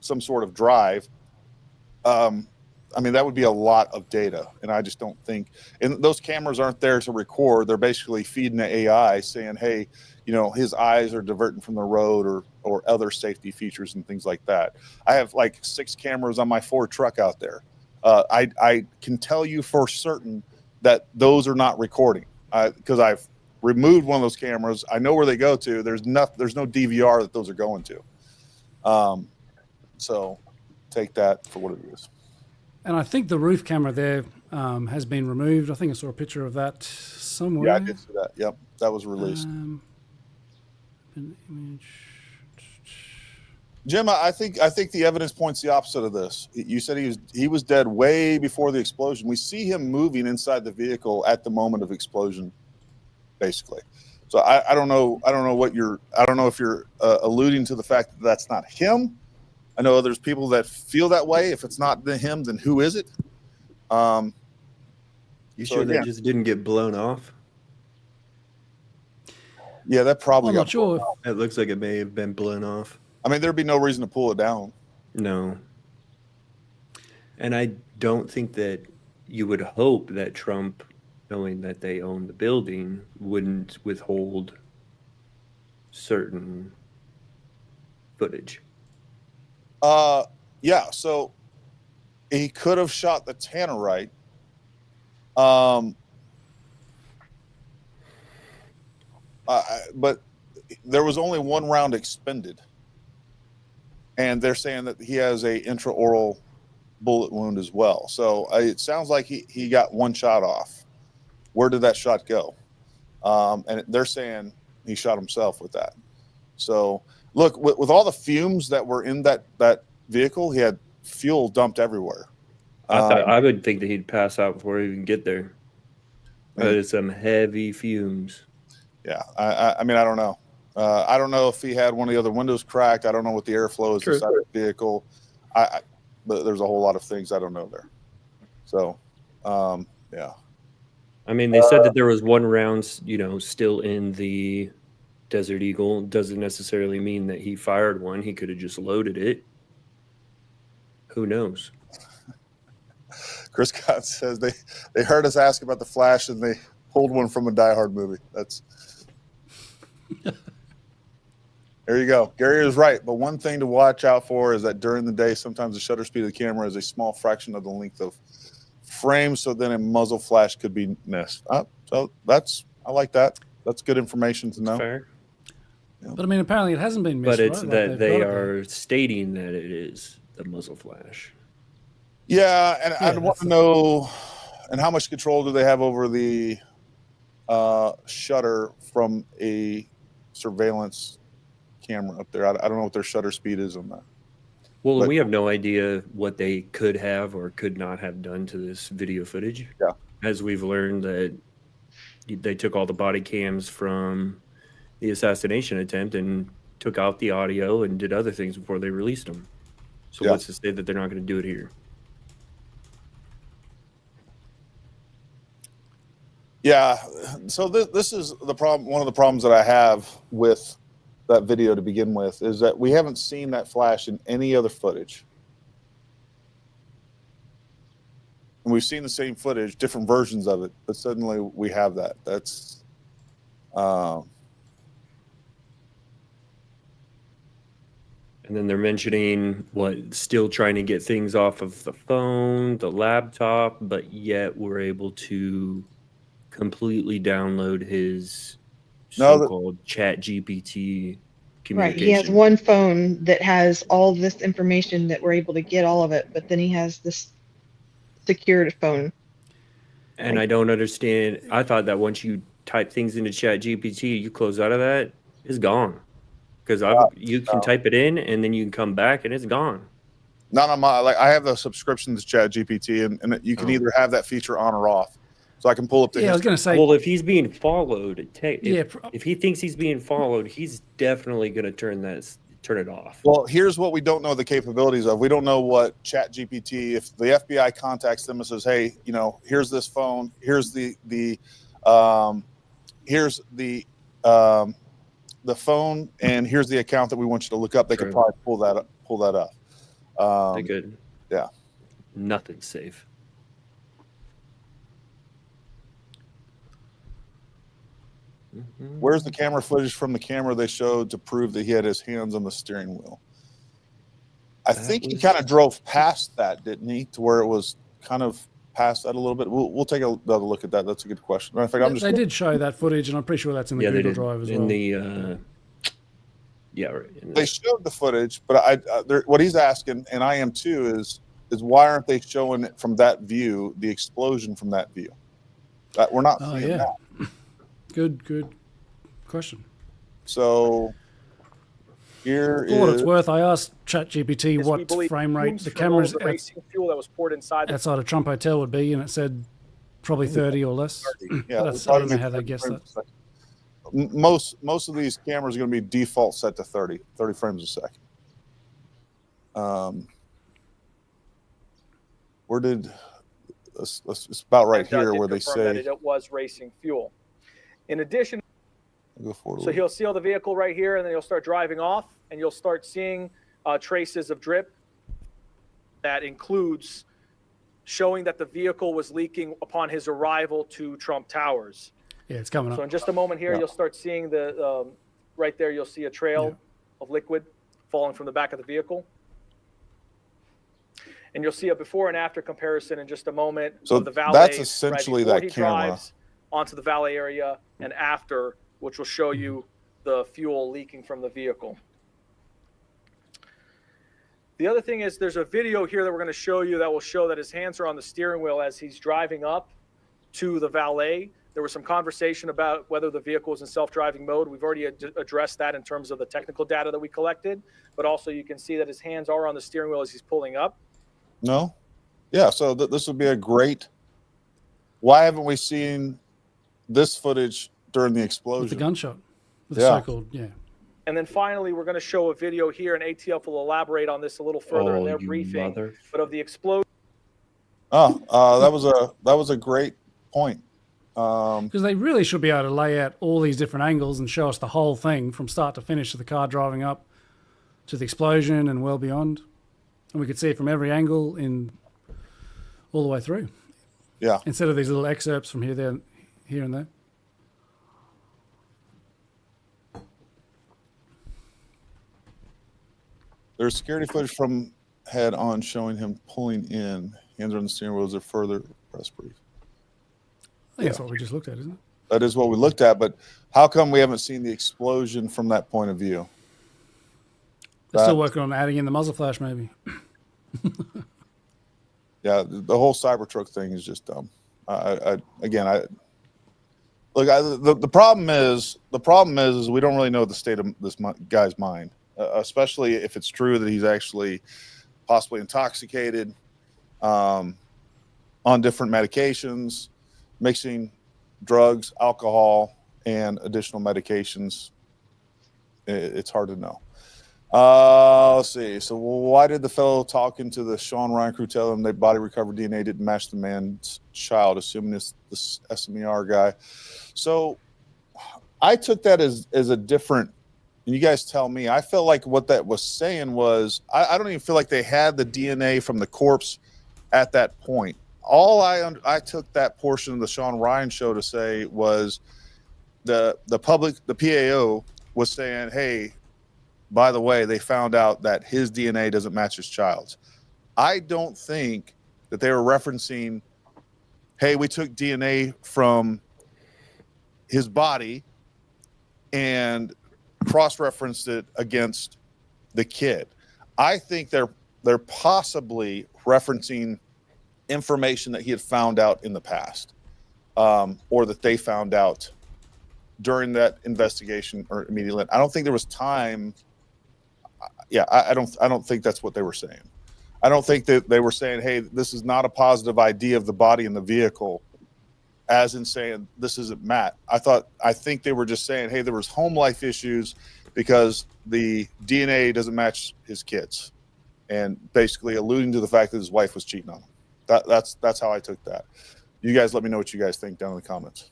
some sort of drive. I mean, that would be a lot of data, and I just don't think. And those cameras aren't there to record. They're basically feeding the AI saying, hey, his eyes are diverting from the road or other safety features and things like that. I have like 6 cameras on my Ford truck out there. I can tell you for certain that those are not recording because I've removed one of those cameras. I know where they go to. There's no DVR that those are going to. So take that for what it is.
And I think the roof camera there has been removed. I think I saw a picture of that somewhere.
Yeah, I did see that. Yep, that was released. Jim, I think the evidence points the opposite of this. You said he was dead way before the explosion. We see him moving inside the vehicle at the moment of explosion, basically. So I don't know if you're alluding to the fact that that's not him. I know there's people that feel that way. If it's not him, then who is it?
You sure that just didn't get blown off?
Yeah, that probably
I'm
got
not sure.
It looks like it may have been blown off.
I mean, there'd be no reason to pull it down.
No. And I don't think that you would hope that Trump, knowing that they own the building, wouldn't withhold certain footage.
Yeah, so he could have shot the tannerite. But there was only one round expended. And they're saying that he has a intraoral bullet wound as well. So it sounds like he got one shot off. Where did that shot go? And they're saying he shot himself with that. So look, with all the fumes that were in that vehicle, he had fuel dumped everywhere.
I would think that he'd pass out before he even get there. There's some heavy fumes.
Yeah, I mean, I don't know. I don't know if he had one of the other windows cracked. I don't know what the airflow is inside the vehicle. But there's a whole lot of things I don't know there. So, yeah.
I mean, they said that there was one round, you know, still in the Desert Eagle. Doesn't necessarily mean that he fired one. He could have just loaded it. Who knows?
Chris Scott says they heard us ask about the Flash and they pulled one from a Die Hard movie. That's there you go. Gary is right, but one thing to watch out for is that during the day, sometimes the shutter speed of the camera is a small fraction of the length of frames, so then a muzzle flash could be missed. So I like that. That's good information to know.
Fair.
Yeah. But I mean, apparently it hasn't been missed.
But it's
right?
that they are stating that it is the muzzle flash.
Yeah, and I'd want to know, and how much control do they have over the shutter from a surveillance camera up there? I don't know what their shutter speed is on that.
Well, we have no idea what they could have or could not have done to this video footage.
Yeah.
As we've learned that they took all the body cams from the assassination attempt and took out the audio and did other things before they released them. So what's to say that they're not going to do it here?
Yeah. So this is the problem. One of the problems that I have with that video to begin with is that we haven't seen that flash in any other footage. And we've seen the same footage, different versions of it, but suddenly we have that. That's
and then they're mentioning still trying to get things off of the phone, the laptop, but yet we're able to completely download his so-called chat GPT communication.
Right. He has one phone that has all this information that we're able to get all of it, but then he has this secured phone.
And I don't understand. I thought that once you type things into chat GPT, you close out of that, it's gone. Because you can type it in and then you can come back and it's gone.
Not on my, like, I have the subscription to chat GPT and you can either have that feature on or off. So I can pull up the
I was going to say,
well, if he's being followed, if he thinks he's being followed, he's definitely going to turn it off.
Well, here's what we don't know the capabilities of. We don't know what chat GPT, if the FBI contacts them and says, hey, you know, here's this phone, here's the phone, and here's the account that we want you to look up. They could probably pull that up.
They could.
Yeah.
Nothing's safe.
Where's the camera footage from the camera they showed to prove that he had his hands on the steering wheel? I think he kind of drove past that, didn't he? To where it was kind of past that a little bit. We'll take another look at that. That's a good question. In fact,
they did show that footage, and I'm pretty sure that's in the Google Drive as well.
They showed the footage, but what he's asking, and I am too, is why aren't they showing it from that view, the explosion from that view? That we're not seeing that.
Good question.
So here
for what it's worth, I asked ChatGPT what frame rate the cameras
fuel that was poured inside
outside a Trump hotel would be, and it said probably 30 or less.
Yeah,
I don't know how they guessed that.
Most of these cameras are going to be default set to 30 frames a second. Where did it's about right here where they say
that it was racing fuel. In addition,
so
he'll seal the vehicle right here, and then he'll start driving off, and you'll start seeing traces of drip. That includes showing that the vehicle was leaking upon his arrival to Trump Towers.
Yeah, it's coming up.
So in just a moment here, you'll start seeing the right there. You'll see a trail of liquid falling from the back of the vehicle, and you'll see a before and after comparison in just a moment.
So
of the valet,
that's essentially
that
that camera.
Drives onto the valet area and after, which will show you the fuel leaking from the vehicle. The other thing is there's a video here that we're going to show you that will show that his hands are on the steering wheel as he's driving up to the valet. There was some conversation about whether the vehicle was in self-driving mode. We've already addressed that in terms of the technical data that we collected, but also you can see that his hands are on the steering wheel as he's pulling up.
No? Yeah, so this would be a great... Why haven't we seen this footage during the explosion?
With the gunshot. With the so-called,
And then finally, we're going to show a video here, and ATF will elaborate on this a little further in their briefing, but of the explosion.
That was a great point.
Because they really should be able to lay out all these different angles and show us the whole thing from start to finish of the car driving up to the explosion and well beyond. And we could see it from every angle in all the way through.
Yeah.
Instead of these little excerpts from here, there, here and there.
There's security footage from head on showing him pulling in. Hands on the steering wheel as a further press brief.
I think that's what we just looked at, isn't it?
That is what we looked at, but how come we haven't seen the explosion from that point of view?
They're still working on adding in the muzzle flash, maybe.
Yeah, the whole Cybertruck thing is just dumb. The problem is we don't really know the state of this guy's mind, especially if it's true that he's actually possibly intoxicated, on different medications, mixing drugs, alcohol, and additional medications. It's hard to know. Let's see. So why did the fellow talking to the Sean Ryan crew tell him that body recovered DNA didn't match the man's child, assuming this SMER guy? So I took that as a different, and you guys tell me, I felt like what that was saying was, I don't even feel like they had the DNA from the corpse at that point. All I took that portion of the Sean Ryan show to say was the PAO was saying, hey, by the way, they found out that his DNA doesn't match his child's. I don't think that they were referencing, hey, we took DNA from his body and cross-referenced it against the kid. I think they're possibly referencing information that he had found out in the past, or that they found out during that investigation or immediately. I don't think there was time. Yeah, I don't think that's what they were saying. I don't think that they were saying, hey, this is not a positive idea of the body in the vehicle, as in saying this isn't Matt. I think they were just saying, hey, there was home life issues because the DNA doesn't match his kids, and basically alluding to the fact that his wife was cheating on him. That's how I took that. You guys let me know what you guys think down in the comments.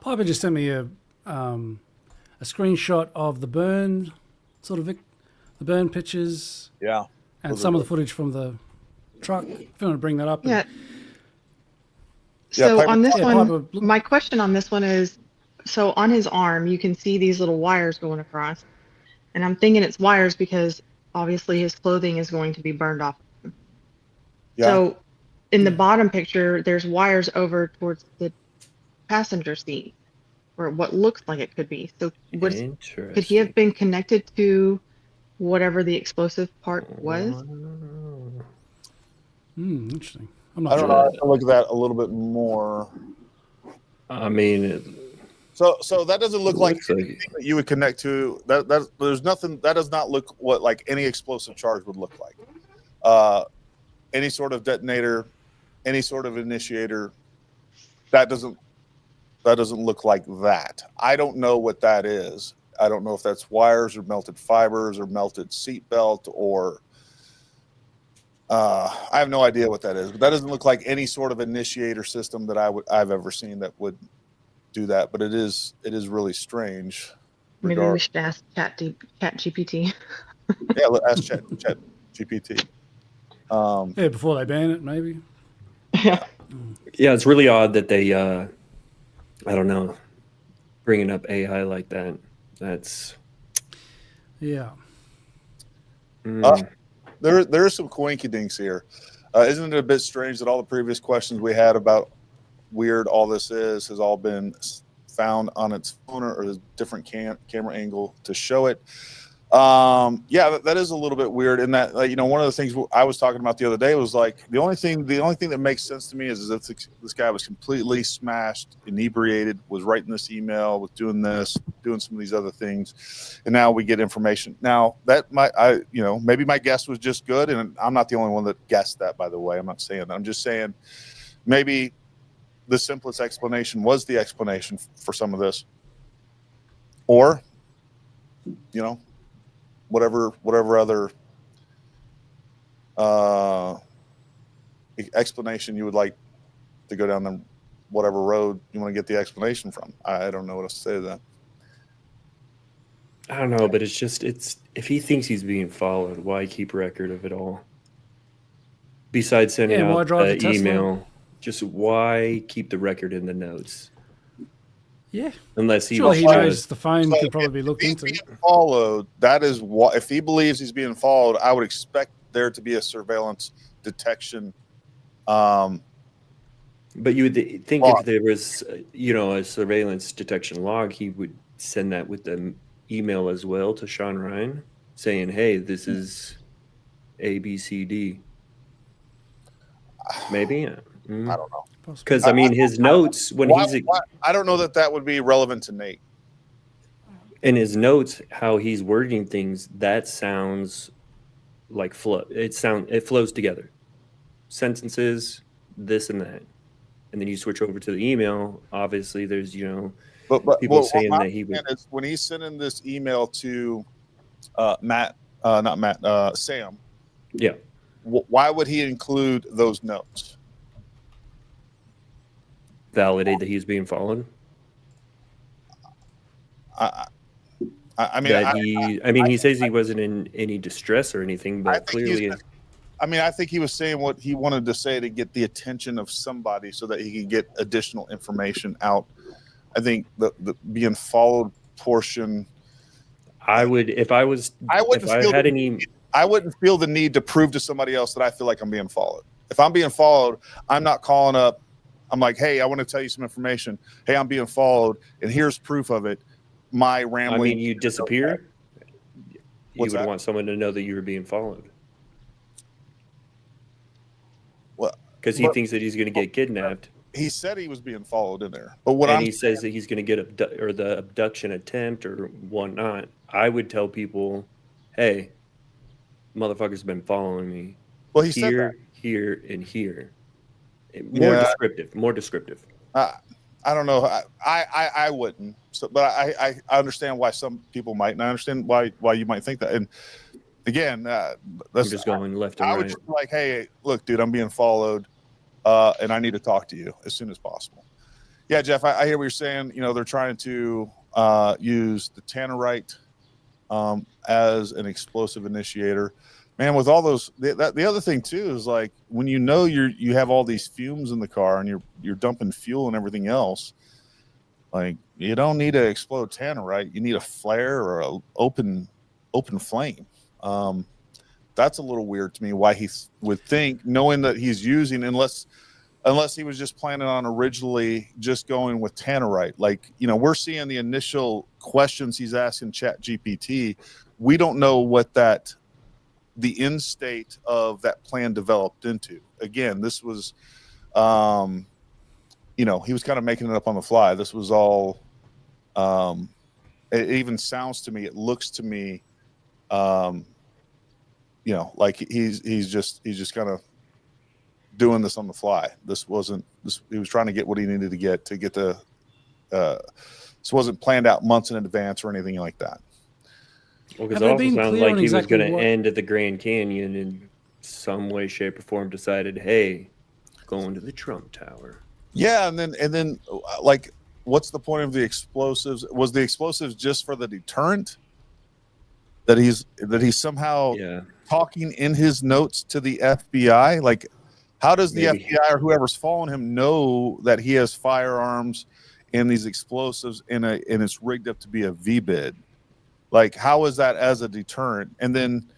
Piper just sent me a screenshot of the burn, the burn pictures.
Yeah.
And some of the footage from the truck. If you want to bring that up.
Yeah. So on this one, my question on this one is, so on his arm, you can see these little wires going across. And I'm thinking it's wires because obviously his clothing is going to be burned off. Yeah. So in the bottom picture, there's wires over towards the passenger seat, or what looks like it could be. So could he have been connected to whatever the explosive part was?
Interesting.
I don't know. I have to look at that a little bit more.
I mean,
so that doesn't look like anything that you would connect to. There's nothing that does not look what like any explosive charge would look like. Any sort of detonator, any sort of initiator, that doesn't look like that. I don't know what that is. I don't know if that's wires or melted fibers or melted seatbelt or I have no idea what that is. But that doesn't look like any sort of initiator system that I've ever seen that would do that. But it is really strange.
Maybe we should ask Chat GPT.
Yeah, ask Chat GPT.
Yeah, before they ban it, maybe.
Yeah.
Yeah, it's really odd that they, I don't know, bringing up AI like that. That's.
Yeah.
There are some coinkydinks here. Isn't it a bit strange that all the previous questions we had about weird all this has all been found on its phone or a different camera angle to show it? Yeah, that is a little bit weird in that, one of the things I was talking about the other day was like, the only thing that makes sense to me is if this guy was completely smashed, inebriated, was writing this email, was doing some of these other things. And now we get information. Now that maybe my guess was just good. And I'm not the only one that guessed that, by the way. I'm not saying that. I'm just saying maybe the simplest explanation was the explanation for some of this, or, whatever other explanation you would like to go down whatever road you want to get the explanation from. I don't know what else to say to that.
I don't know, but it's if he thinks he's being followed, why keep record of it all? Besides sending out an email, just why keep the record in the notes?
Yeah.
Unless he
knows the phone could probably be looked into.
Being followed, that is what, if he believes he's being followed, I would expect there to be a surveillance detection.
But you would think if there was, a surveillance detection log, he would send that with the email as well to Sean Ryan saying, hey, this is ABCD. Maybe.
I don't know.
Because, his notes,
I don't know that would be relevant to Nate.
In his notes, how he's wording things, that sounds like flow. It flows together. Sentences, this and that. And then you switch over to the email. Obviously, there's, people saying that he would.
When he's sending this email to Sam.
Yeah.
Why would he include those notes?
Validate that he's being followed. He says he wasn't in any distress or anything, but clearly.
I think he was saying what he wanted to say to get the attention of somebody so that he could get additional information out. I think the being followed portion.
I wouldn't
feel the need to prove to somebody else that I feel like I'm being followed. If I'm being followed, I'm not calling up. I'm like, hey, I want to tell you some information. Hey, I'm being followed, and here's proof of it. My rambling.
You disappear. You would want someone to know that you were being followed.
Well,
because he thinks that he's going to get kidnapped.
He said he was being followed in there, but
he says that he's going to get the abduction attempt or whatnot. I would tell people, hey, motherfucker's been following me.
Well, he said that.
Here, and here. More descriptive.
I don't know. I wouldn't. So, but I understand why some people might, and I understand why you might think that. And again, that's
just going left and right.
I would just be like, hey, look, dude, I'm being followed, and I need to talk to you as soon as possible. Yeah, Jeff, I hear what you're saying. They're trying to use the tannerite as an explosive initiator. Man, with all those, the other thing too is like when you have all these fumes in the car and you're dumping fuel and everything else, like you don't need to explode tannerite. You need a flare or an open flame. That's a little weird to me. Why he would think, knowing that he's using, unless he was just planning on originally just going with tannerite. Like we're seeing the initial questions he's asking ChatGPT. We don't know what the end state of that plan developed into. Again, this was, he was kind of making it up on the fly. This was all, it even sounds to me, it looks to me, like he's just kind of doing this on the fly. He was trying to get what he needed to get this wasn't planned out months in advance or anything like that.
Well, because it also sounds like he was going to end at the Grand Canyon in some way, shape, or form. Decided, hey, going to the Trump Tower.
Yeah, and then, like, what's the point of the explosives? Was the explosives just for the deterrent? That he's somehow talking in his notes to the FBI. Like, how does the FBI or whoever's following him know that he has firearms and these explosives and it's rigged up to be a V-bid? Like, how is that as a deterrent? And then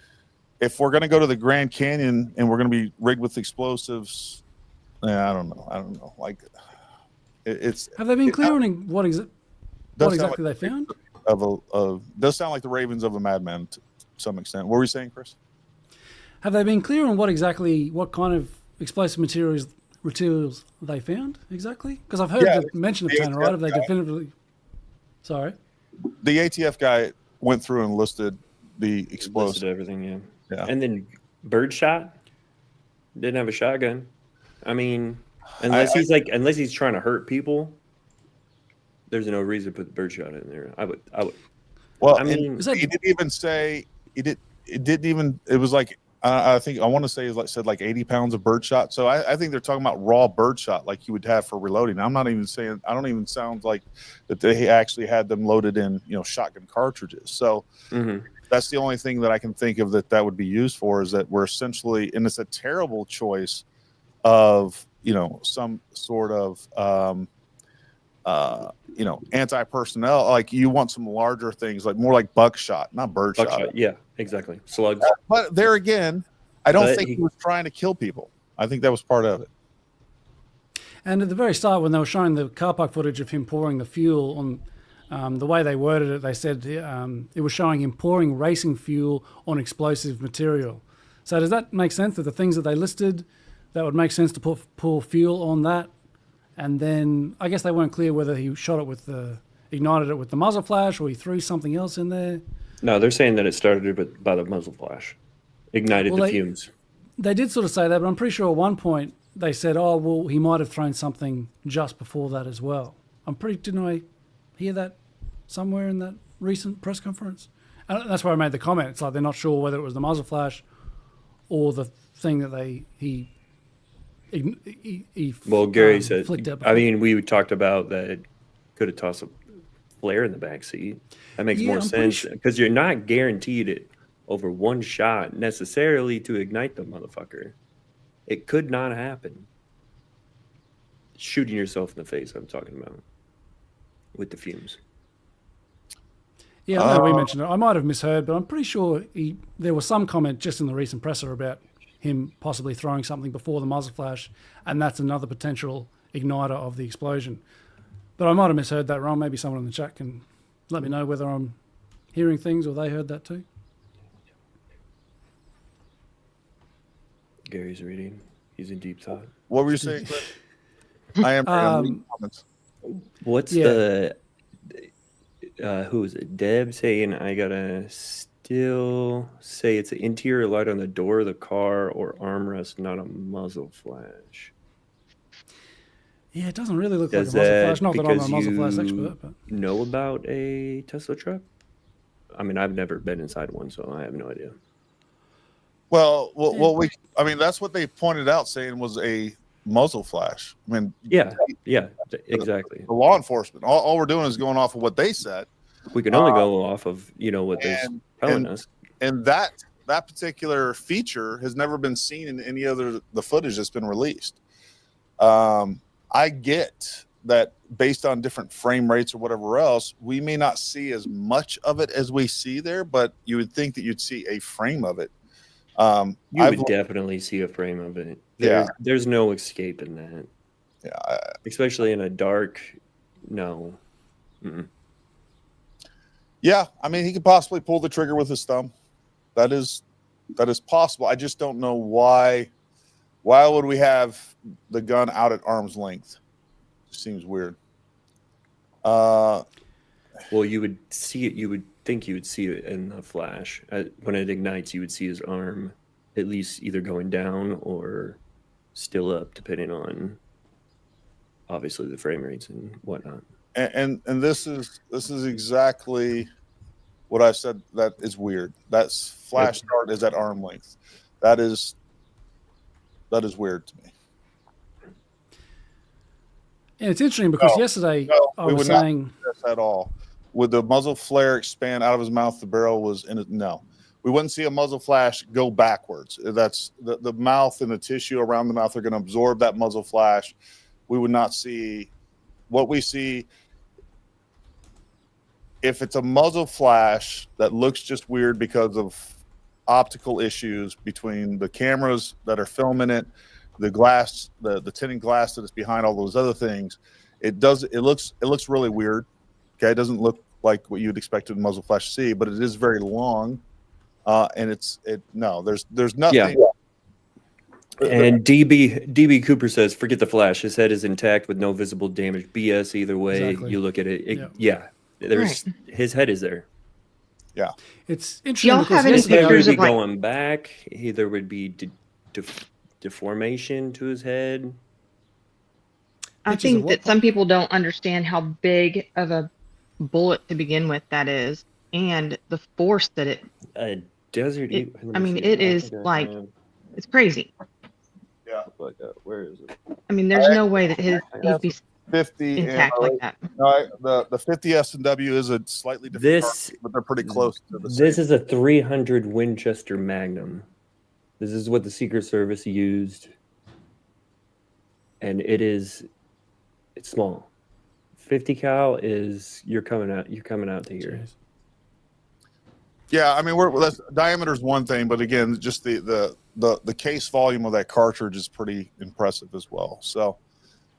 if we're going to go to the Grand Canyon and we're going to be rigged with explosives, I don't know. Like,
have they been clear on what exactly they found?
Does sound like the ravings of a madman to some extent. What were you saying, Chris?
Have they been clear on what kind of explosive materials they found exactly? Because I've heard the mention of tannerite. Have they definitively? Sorry.
The ATF guy went through and listed the explosive.
Listed everything, yeah. And then birdshot didn't have a shotgun. Unless he's trying to hurt people, there's no reason to put the birdshot in there. I would.
Well, he didn't even say it didn't even. It was like I think I want to say said like 80 pounds of birdshot. So I think they're talking about raw birdshot like you would have for reloading. I'm not even saying, I don't even sound like that they actually had them loaded in, shotgun cartridges. So that's the only thing that I can think of that would be used for, is that we're essentially, and it's a terrible choice of, some sort of, anti-personnel. Like you want some larger things, like more like buckshot, not birdshot.
Buckshot, yeah, exactly. Slugs.
But there again, I don't think he was trying to kill people. I think that was part of it.
And at the very start, when they were showing the car park footage of him pouring the fuel on, the way they worded it, they said it was showing him pouring racing fuel on explosive material. So does that make sense that the things that they listed, that would make sense to pour fuel on that? And then I guess they weren't clear whether he shot it ignited it with the muzzle flash, or he threw something else in there.
No, they're saying that it started by the muzzle flash, ignited the fumes.
They did sort of say that, but I'm pretty sure at one point they said, "Oh, well, he might have thrown something just before that as well." Didn't I hear that somewhere in that recent press conference? And that's why I made the comment. It's like they're not sure whether it was the muzzle flash or the thing that he
Gary said, we talked about that could have tossed a flare in the back seat. That makes more sense because you're not guaranteed it over one shot necessarily to ignite the motherfucker. It could not happen. Shooting yourself in the face, I'm talking about, with the fumes.
Yeah, I know we mentioned it. I might have misheard, but I'm pretty sure there was some comment just in the recent presser about him possibly throwing something before the muzzle flash, and that's another potential igniter of the explosion. But I might have misheard that wrong. Maybe someone in the chat can let me know whether I'm hearing things or they heard that too.
Gary's reading. He's in deep thought.
What were you saying? I am reading comments.
What's the who is it? Deb saying I gotta still say it's an interior light on the door of the car or armrest, not a muzzle flash.
Yeah, it doesn't really look like a muzzle flash. Not that I'm a muzzle flash expert, but
know about a Tesla truck? I mean, I've never been inside one, so I have no idea.
Well, that's what they pointed out, saying was a muzzle flash. I mean,
yeah, exactly.
The law enforcement, all we're doing is going off of what they said.
We can only go off of what they're telling us.
And that particular feature has never been seen in any other the footage that's been released. I get that based on different frame rates or whatever else, we may not see as much of it as we see there, but you would think that you'd see a frame of it.
You would definitely see a frame of it. There's no escaping that.
Yeah,
especially in a dark. No. Mm-mm.
Yeah, I mean, he could possibly pull the trigger with his thumb. That is possible. I just don't know why. Why would we have the gun out at arm's length? It seems weird.
Well, you would see it. You would think you would see it in the flash. When it ignites, you would see his arm at least either going down or still up, depending on obviously the frame rates and whatnot.
And this is exactly what I said. That is weird. That's flash start is at arm length. That is weird to me.
And it's interesting because yesterday I was saying
this at all. Would the muzzle flare expand out of his mouth? The barrel was in it. No, we wouldn't see a muzzle flash go backwards. That's the mouth and the tissue around the mouth are going to absorb that muzzle flash. We would not see what we see. If it's a muzzle flash that looks just weird because of optical issues between the cameras that are filming it, the glass, the tinted glass that is behind all those other things, it looks really weird. Okay, it doesn't look like what you'd expect a muzzle flash to see, but it is very long, and there's nothing.
Yeah. And DB Cooper says, forget the flash. His head is intact with no visible damage. BS either way. Exactly. You look at it. His head is there.
Yeah.
It's interesting.
Y'all have any
his head would
pictures
be
of like
going back. There would be deformation to his head.
I think that some people don't understand how big of a bullet to begin with that is, and the force that it
Desert
It,
Eagle.
I mean, it is like, it's crazy.
Yeah.
Where is it?
I mean, there's no way that he'd be
50
intact
and
like that.
the 50 S&W is a slightly different car, but they're pretty close to the
This
same.
is a 300 Winchester Magnum. This is what the Secret Service used, and it's small. 50 cal is you're coming out to here.
Jeez.
Yeah, I mean, diameter is one thing, but again, just the case volume of that cartridge is pretty impressive as well. So,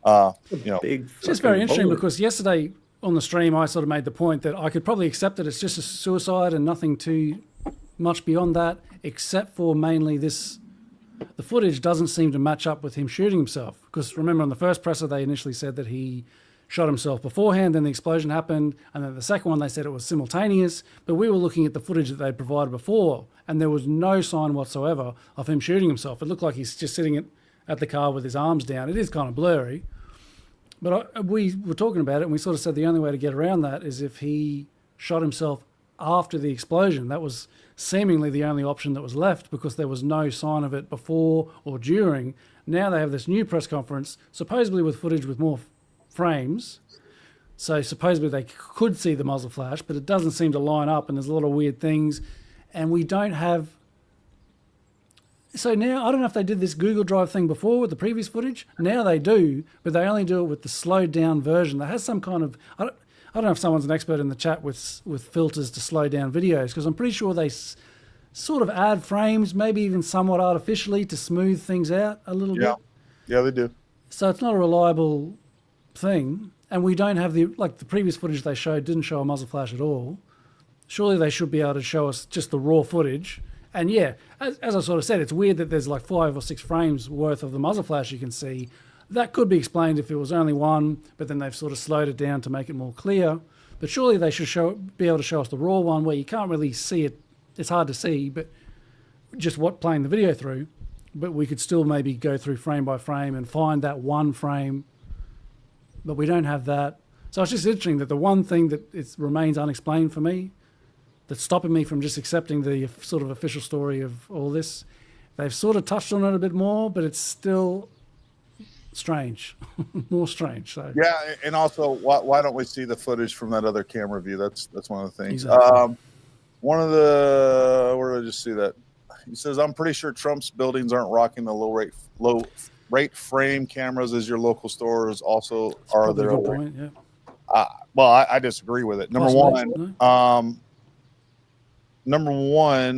It's just very interesting because yesterday on the stream, I sort of made the point that I could probably accept that it's just a suicide and nothing too much beyond that, except for mainly the footage doesn't seem to match up with him shooting himself. Because remember, on the first presser, they initially said that he shot himself beforehand, then the explosion happened, and then the second one, they said it was simultaneous, but we were looking at the footage that they provided before, and there was no sign whatsoever of him shooting himself. It looked like he's just sitting at the car with his arms down. It is kind of blurry, but we were talking about it, and we sort of said the only way to get around that is if he shot himself after the explosion. That was seemingly the only option that was left because there was no sign of it before or during. Now they have this new press conference, supposedly with footage with more frames. So supposedly they could see the muzzle flash, but it doesn't seem to line up, and there's a lot of weird things. And we don't have... So now, I don't know if they did this Google Drive thing before with the previous footage. Now they do, but they only do it with the slowed down version. That has some kind of... I don't know if someone's an expert in the chat with filters to slow down videos, because I'm pretty sure they sort of add frames, maybe even somewhat artificially, to smooth things out a little bit.
Yeah, they do.
So it's not a reliable thing, and we don't have the previous footage they showed didn't show a muzzle flash at all. Surely they should be able to show us just the raw footage. And yeah, as I sort of said, it's weird that there's like 5 or 6 frames worth of the muzzle flash you can see. That could be explained if it was only one, but then they've sort of slowed it down to make it more clear. But surely they should be able to show us the raw one where you can't really see it. It's hard to see, but just playing the video through. But we could still maybe go through frame by frame and find that one frame. But we don't have that. So it's just interesting that the one thing that remains unexplained for me, that's stopping me from just accepting the sort of official story of all this, they've sort of touched on it a bit more, but it's still strange, more strange. So
yeah, and also, why don't we see the footage from that other camera view? That's one of the things.
Exactly.
Where did I just see that? He says, I'm pretty sure Trump's buildings aren't rocking the low rate frame cameras as your local stores also are there.
Point, yeah.
Well, I disagree with it. Number one,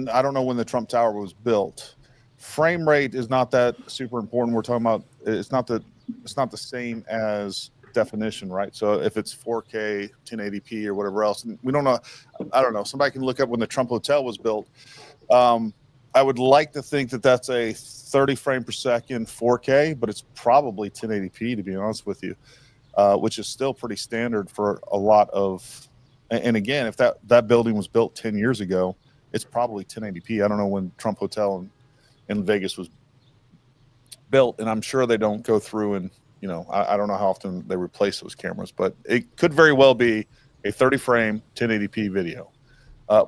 I don't know when the Trump Tower was built. Frame rate is not that super important. We're talking about it's not the same as definition, right? So if it's 4K, 1080p, or whatever else, and we don't know. I don't know. Somebody can look up when the Trump Hotel was built. I would like to think that that's a 30 frame per second 4K, but it's probably 1080p, to be honest with you, which is still pretty standard for a lot of. And again, if that building was built 10 years ago, it's probably 1080p. I don't know when Trump Hotel in Vegas was built, and I'm sure they don't go through and, I don't know how often they replace those cameras, but it could very well be a 30 frame 1080p video,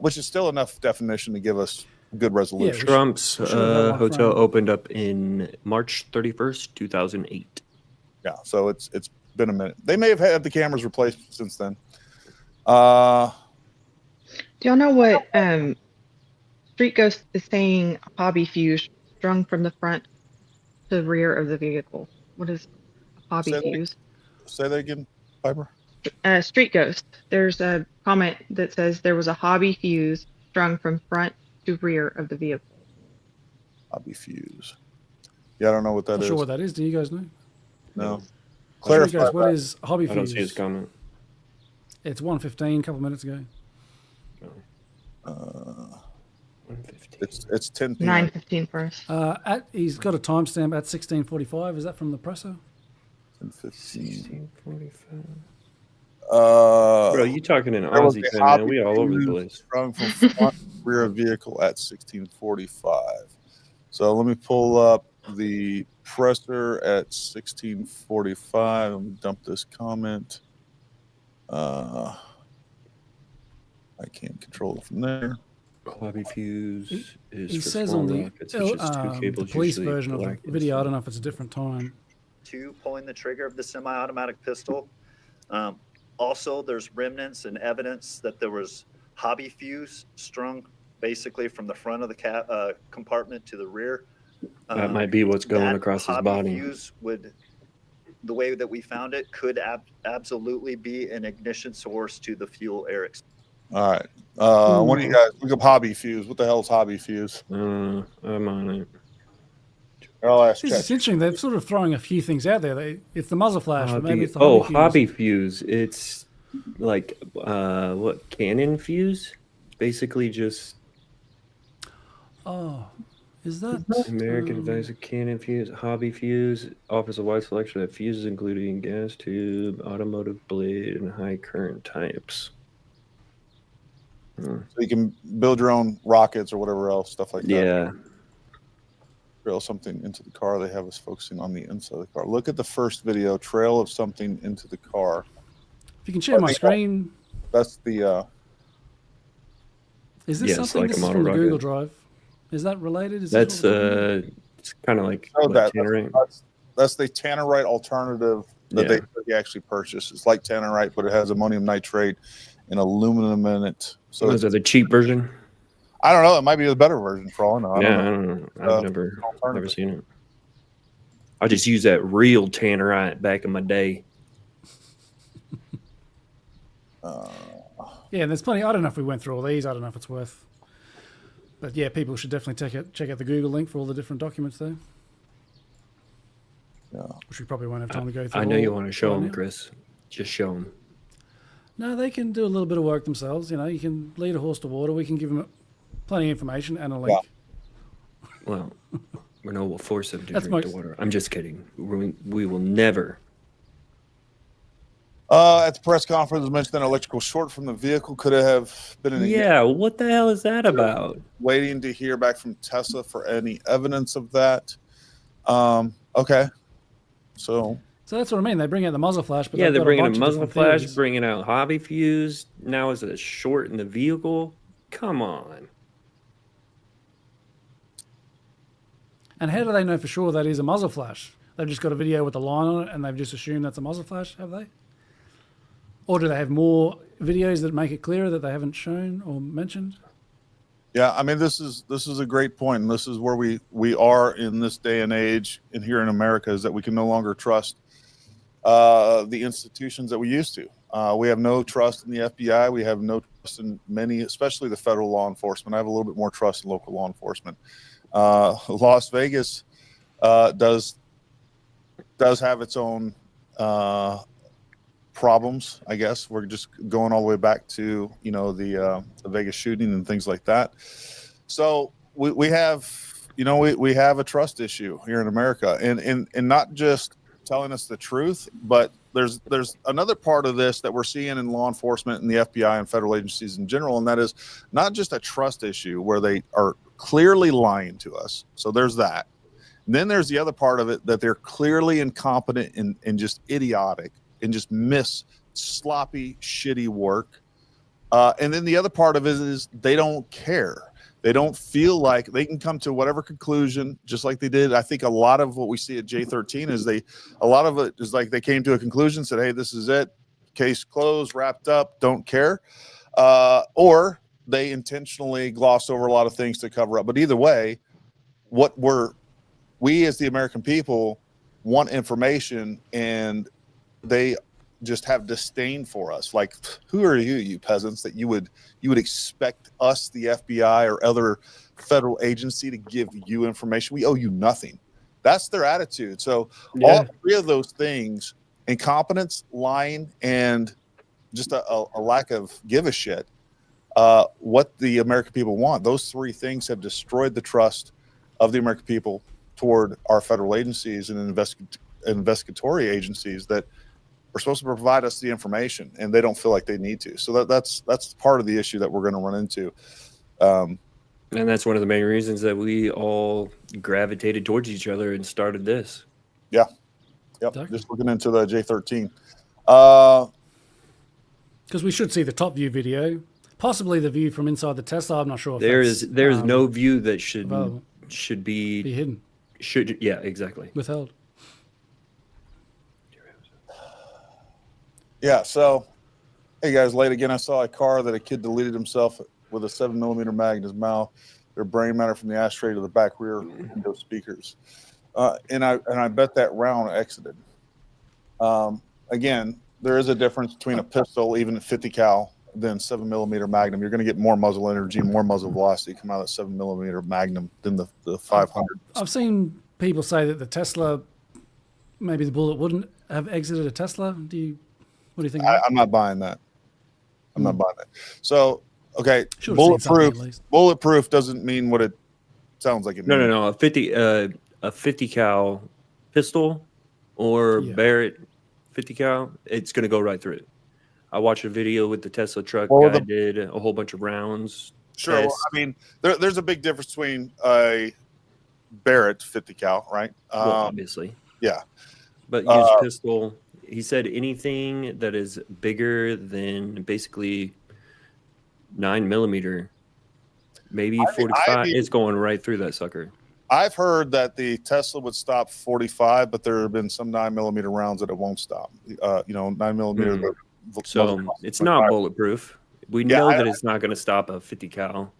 which is still enough definition to give us good resolution.
Yeah, Trump's hotel opened up in March 31st, 2008.
Yeah, so it's been a minute. They may have had the cameras replaced since then. Do
y'all know what Street Ghost is saying? A hobby fuse strung from the front to the rear of the vehicle. What is a hobby fuse?
Say that again, Piper.
Street Ghost. There's a comment that says there was a hobby fuse strung from front to rear of the vehicle.
Hobby fuse. Yeah, I don't know what that is.
Not sure what that is. Do you guys know?
No.
Clarify. Guys, what is a hobby fuse?
I don't see his comment.
It's 1:15, a couple minutes ago.
It's 10 p.m.
9:15 for us.
He's got a timestamp at 16:45. Is that from the presser?
16:45.
Bro, you talking in Aussie time, man? We all over the place.
Strung from front rear vehicle at 16:45. So let me pull up the presser at 16:45. Let me dump this comment. I can't control it from there.
Hobby fuse is
He
for
says
small
on the,
rockets, which is two cables
the police
usually
version of the
black and
video, I
silver.
don't know if it's a different time.
To pulling the trigger of the semi-automatic pistol. Also, there's remnants and evidence that there was hobby fuse strung basically from the front of the compartment to the rear.
That might be what's going
That
across his
hobby
body.
fuse would, the way that we found it, could absolutely be an ignition source to the fuel air.
All right. What do you guys look up? Hobby fuse. What the hell is hobby fuse?
I'm on it.
I'll ask
This is interesting. They're sort of throwing a few things out there. It's the muzzle flash, but maybe it's the hobby fuse.
Hobby fuse. It's like what, cannon fuse? Basically just.
Oh, is that
American device of cannon fuse? Hobby fuse offers a wide selection of fuses, including gas tube, automotive blade, and high current types.
So you can build your own rockets or whatever else, stuff like that.
Yeah.
Trail something into the car. They have us focusing on the inside of the car. Look at the first video. Trail of something into the car.
If you can share my screen.
That's the.
Is this something?
Like
This
a
is
model
from the
rocket.
Google Drive. Is that related? Is
That's it's kind of like tannerite.
That's the tannerite alternative that they actually purchased. It's like tannerite, but it has ammonium nitrate and aluminum in it. So
is that the cheap version?
I don't know. It might be the better version for all I know. I
don't know. I've never seen it. I just used that real tannerite back in my day.
Yeah, and there's plenty. I don't know if we went through all these. I don't know if it's worth. But yeah, people should definitely check out the Google link for all the different documents there.
Yeah.
Which we probably won't have time to go through.
I know you want to show them, Chris. Just show them.
No, they can do a little bit of work themselves. You know, you can lead a horse to water. We can give them plenty of information and a link.
Yeah. Well, we'll force them to drink the water. I'm just kidding. We will never.
At the press conference, it was mentioned that an electrical short from the vehicle could have been an
what the hell is that about?
Waiting to hear back from Tesla for any evidence of that. Okay. So
that's what I mean. They bring out the muzzle flash, but
they're bringing a muzzle flash, bringing out hobby fuse. Now is it a short in the vehicle? Come on.
And how do they know for sure that is a muzzle flash? They've just got a video with a line on it, and they've just assumed that's a muzzle flash, have they? Or do they have more videos that make it clearer that they haven't shown or mentioned?
Yeah, I mean, this is a great point, and this is where we are in this day and age, and here in America, is that we can no longer trust the institutions that we used to. We have no trust in the FBI. We have no trust in many, especially the federal law enforcement. I have a little bit more trust in local law enforcement. Las Vegas does have its own problems, I guess. We're just going all the way back to the Vegas shooting and things like that. So we have we have a trust issue here in America, and not just telling us the truth, but there's another part of this that we're seeing in law enforcement and the FBI and federal agencies in general, and that is not just a trust issue where they are clearly lying to us. So there's that. And then there's the other part of it that they're clearly incompetent and just idiotic and just miss sloppy, shitty work. And then the other part of it is they don't care. They don't feel like they can come to whatever conclusion, just like they did. I think a lot of what we see at J13 is a lot of it is like they came to a conclusion, said, hey, this is it. Case closed, wrapped up, don't care. Or they intentionally glossed over a lot of things to cover up. But either way, we as the American people want information, and they just have disdain for us. Like, who are you peasants, that you would expect us, the FBI or other federal agency, to give you information? We owe you nothing. That's their attitude. So all three of those things, incompetence, lying, and just a lack of give a shit, what the American people want, those three things have destroyed the trust of the American people toward our federal agencies and investigatory agencies that are supposed to provide us the information, and they don't feel like they need to. So that's part of the issue that we're going to run into.
And that's one of the main reasons that we all gravitated towards each other and started this.
Yeah. Yep. Just looking into the J13.
Because we should see the top view video. possibly the view from inside the Tesla. I'm not sure if
there's no view that should be
hidden.
Yeah, exactly.
Withheld.
Yeah. So, hey guys, late again. I saw a car that a kid deleted himself with a 7mm mag in his mouth. Their brain matter from the ashtray to the back rear window speakers, and I bet that round exited. Again, there is a difference between a pistol, even at 50 cal, than 7mm Magnum. You're going to get more muzzle energy, more muzzle velocity come out of that 7mm Magnum than the 500.
I've seen people say that the Tesla, maybe the bullet wouldn't have exited a Tesla. What do you think?
I'm not buying that. I'm not buying that. So, okay, bulletproof doesn't mean what it sounds like it means.
No. A 50 cal pistol or Barrett 50 cal, it's going to go right through it. I watched a video with the Tesla truck. Guy did a whole bunch of rounds.
Sure. Well, I mean, there's a big difference between a Barrett 50 cal, right?
Well, obviously.
Yeah.
But use pistol. He said anything that is bigger than basically 9mm, maybe 45, it's going right through that sucker.
I've heard that the Tesla would stop 45, but there have been some 9mm rounds that it won't stop. 9mm.
So it's not bulletproof. We know that it's not going to stop a 50 cal.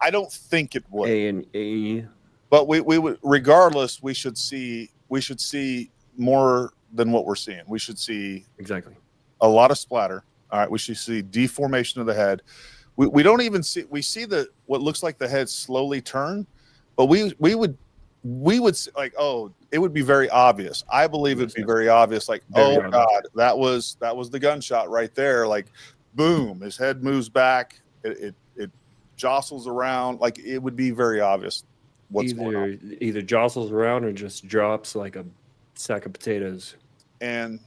I don't think it would.
A.
But we would, regardless, we should see more than what we're seeing. We should see a lot of splatter. All right, we should see deformation of the head. We don't even see. We see what looks like the head slowly turn, but we would like, oh, it would be very obvious. I believe it'd be very obvious. Like, oh God, that was the gunshot right there. Like, boom, his head moves back. It jostles around. Like, it would be very obvious what's going on.
Either jostles around or just drops like a sack of potatoes.
And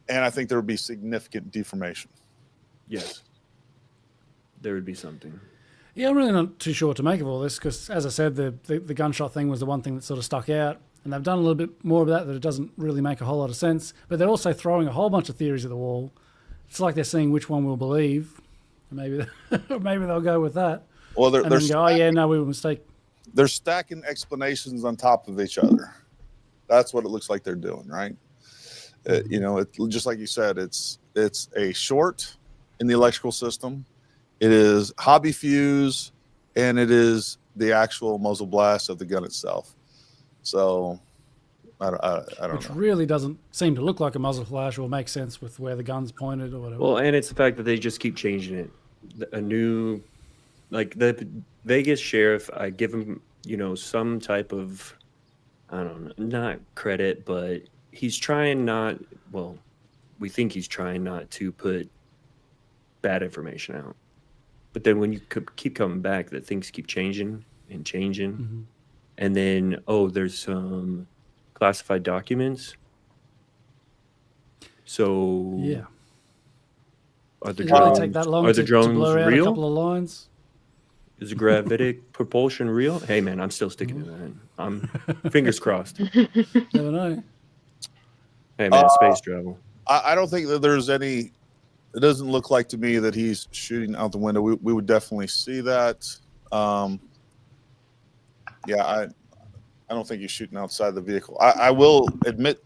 I think there would be significant deformation.
Yes, there would be something.
Yeah, I'm really not too sure what to make of all this because, as I said, the gunshot thing was the one thing that sort of stuck out. And they've done a little bit more of that it doesn't really make a whole lot of sense. But they're also throwing a whole bunch of theories at the wall. It's like they're seeing which one we'll believe. Maybe they'll go with that.
Well, they're
go, oh, yeah, no, we were mistaken.
They're stacking explanations on top of each other. That's what it looks like they're doing, right? Just like you said, it's a short in the electrical system. It is hobby fuse, and it is the actual muzzle blast of the gun itself. So I don't know.
Which really doesn't seem to look like a muzzle flash or make sense with where the gun's pointed or whatever.
Well, and it's the fact that they just keep changing it. A new, like the Vegas sheriff, I give him, some type of, I don't know, not credit, but he's trying not, well, we think he's trying not to put bad information out. But then when you keep coming back, that things keep changing and changing. And then, there's some classified documents. So
yeah,
are the drones,
take that long
are the drones
to blur out
real?
A couple of lines?
Is gravitic propulsion real? Hey man, I'm still sticking to that. I'm fingers crossed.
Never know.
Hey man, space travel.
I don't think that there's any. It doesn't look like to me that he's shooting out the window. We would definitely see that. I don't think he's shooting outside the vehicle. I will admit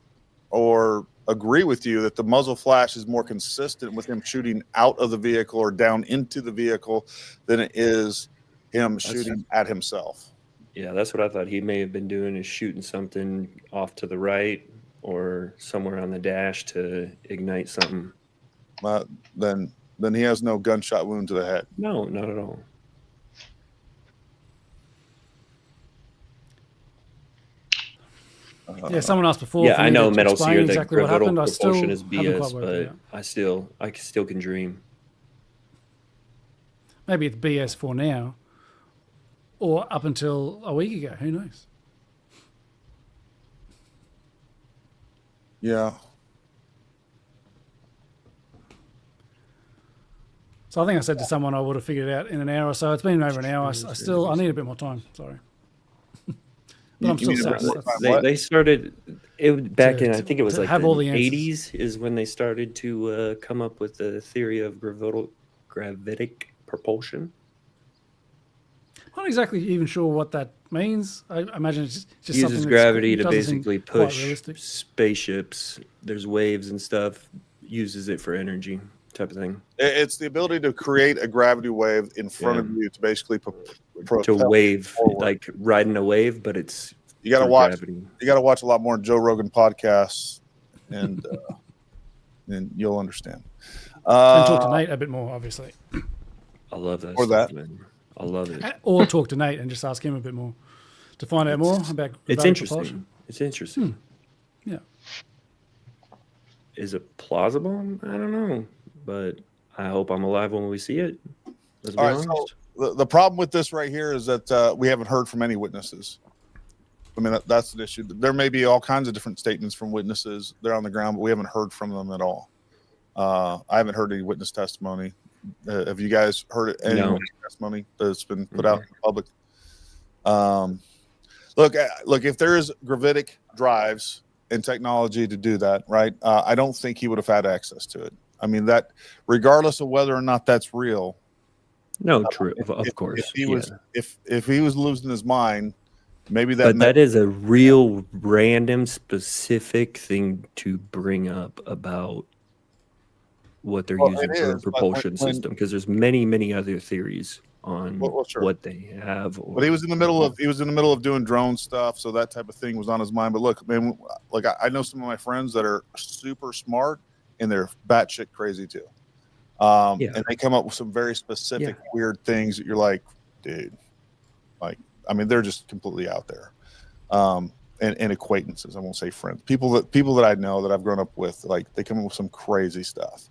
or agree with you that the muzzle flash is more consistent with him shooting out of the vehicle or down into the vehicle than it is him shooting at himself.
Yeah, that's what I thought he may have been doing, is shooting something off to the right or somewhere on the dash to ignite something.
Then he has no gunshot wound to the head.
No, not at all.
Yeah, someone asked before.
Yeah, I know Metal Seer that
exactly what happened.
propulsion is BS, but I still can dream.
Maybe it's BS for now, or up until a week ago. Who knows?
Yeah.
So I think I said to someone I would have figured it out in an hour or so. It's been over an hour. I need a bit more time. Sorry. But I'm still sad.
They started it back in, I think it was like the 80s is when they started to come up with the theory of gravitic propulsion.
I'm not exactly even sure what that means. I imagine it's just
Uses
something
gravity to
doesn't seem
basically
quite
push
realistic.
spaceships. There's waves and stuff. Uses it for energy type of thing.
It's the ability to create a gravity wave in front of you to basically
To wave,
forward.
like riding a wave, but it's
You got to
through
watch.
gravity.
You got to watch a lot more Joe Rogan podcasts, and and you'll understand.
And talk to Nate a bit more, obviously.
I love that.
Or
stuff,
that.
man. I love it.
Or talk to Nate and just ask him a bit more to find out more about.
It's
about
interesting.
propulsion.
It's interesting.
Yeah.
Is it plausible? I don't know, but I hope I'm alive when we see it. Let's be
All right.
honest.
So the problem with this right here is that we haven't heard from any witnesses. I mean, that's the issue. There may be all kinds of different statements from witnesses. They're on the ground, but we haven't heard from them at all. I haven't heard any witness testimony. Have you guys heard any witness testimony that's been put out in the public? Look, if there is gravitic drives and technology to do that, right? I don't think he would have had access to it. I mean, that regardless of whether or not that's real.
No, true. Of course.
If he was, if he was losing his mind, maybe that.
But that is a real random specific thing to bring up about what they're using for a propulsion system, because there's many other theories on what they have.
But he was in the middle of doing drone stuff, so that type of thing was on his mind. But look, man, like I know some of my friends that are super smart and they're batshit crazy too. And they come up with some very specific weird things that you're like, dude, like, I mean, they're just completely out there. And acquaintances, I won't say friends, people that I know that I've grown up with, like they come up with some crazy stuff.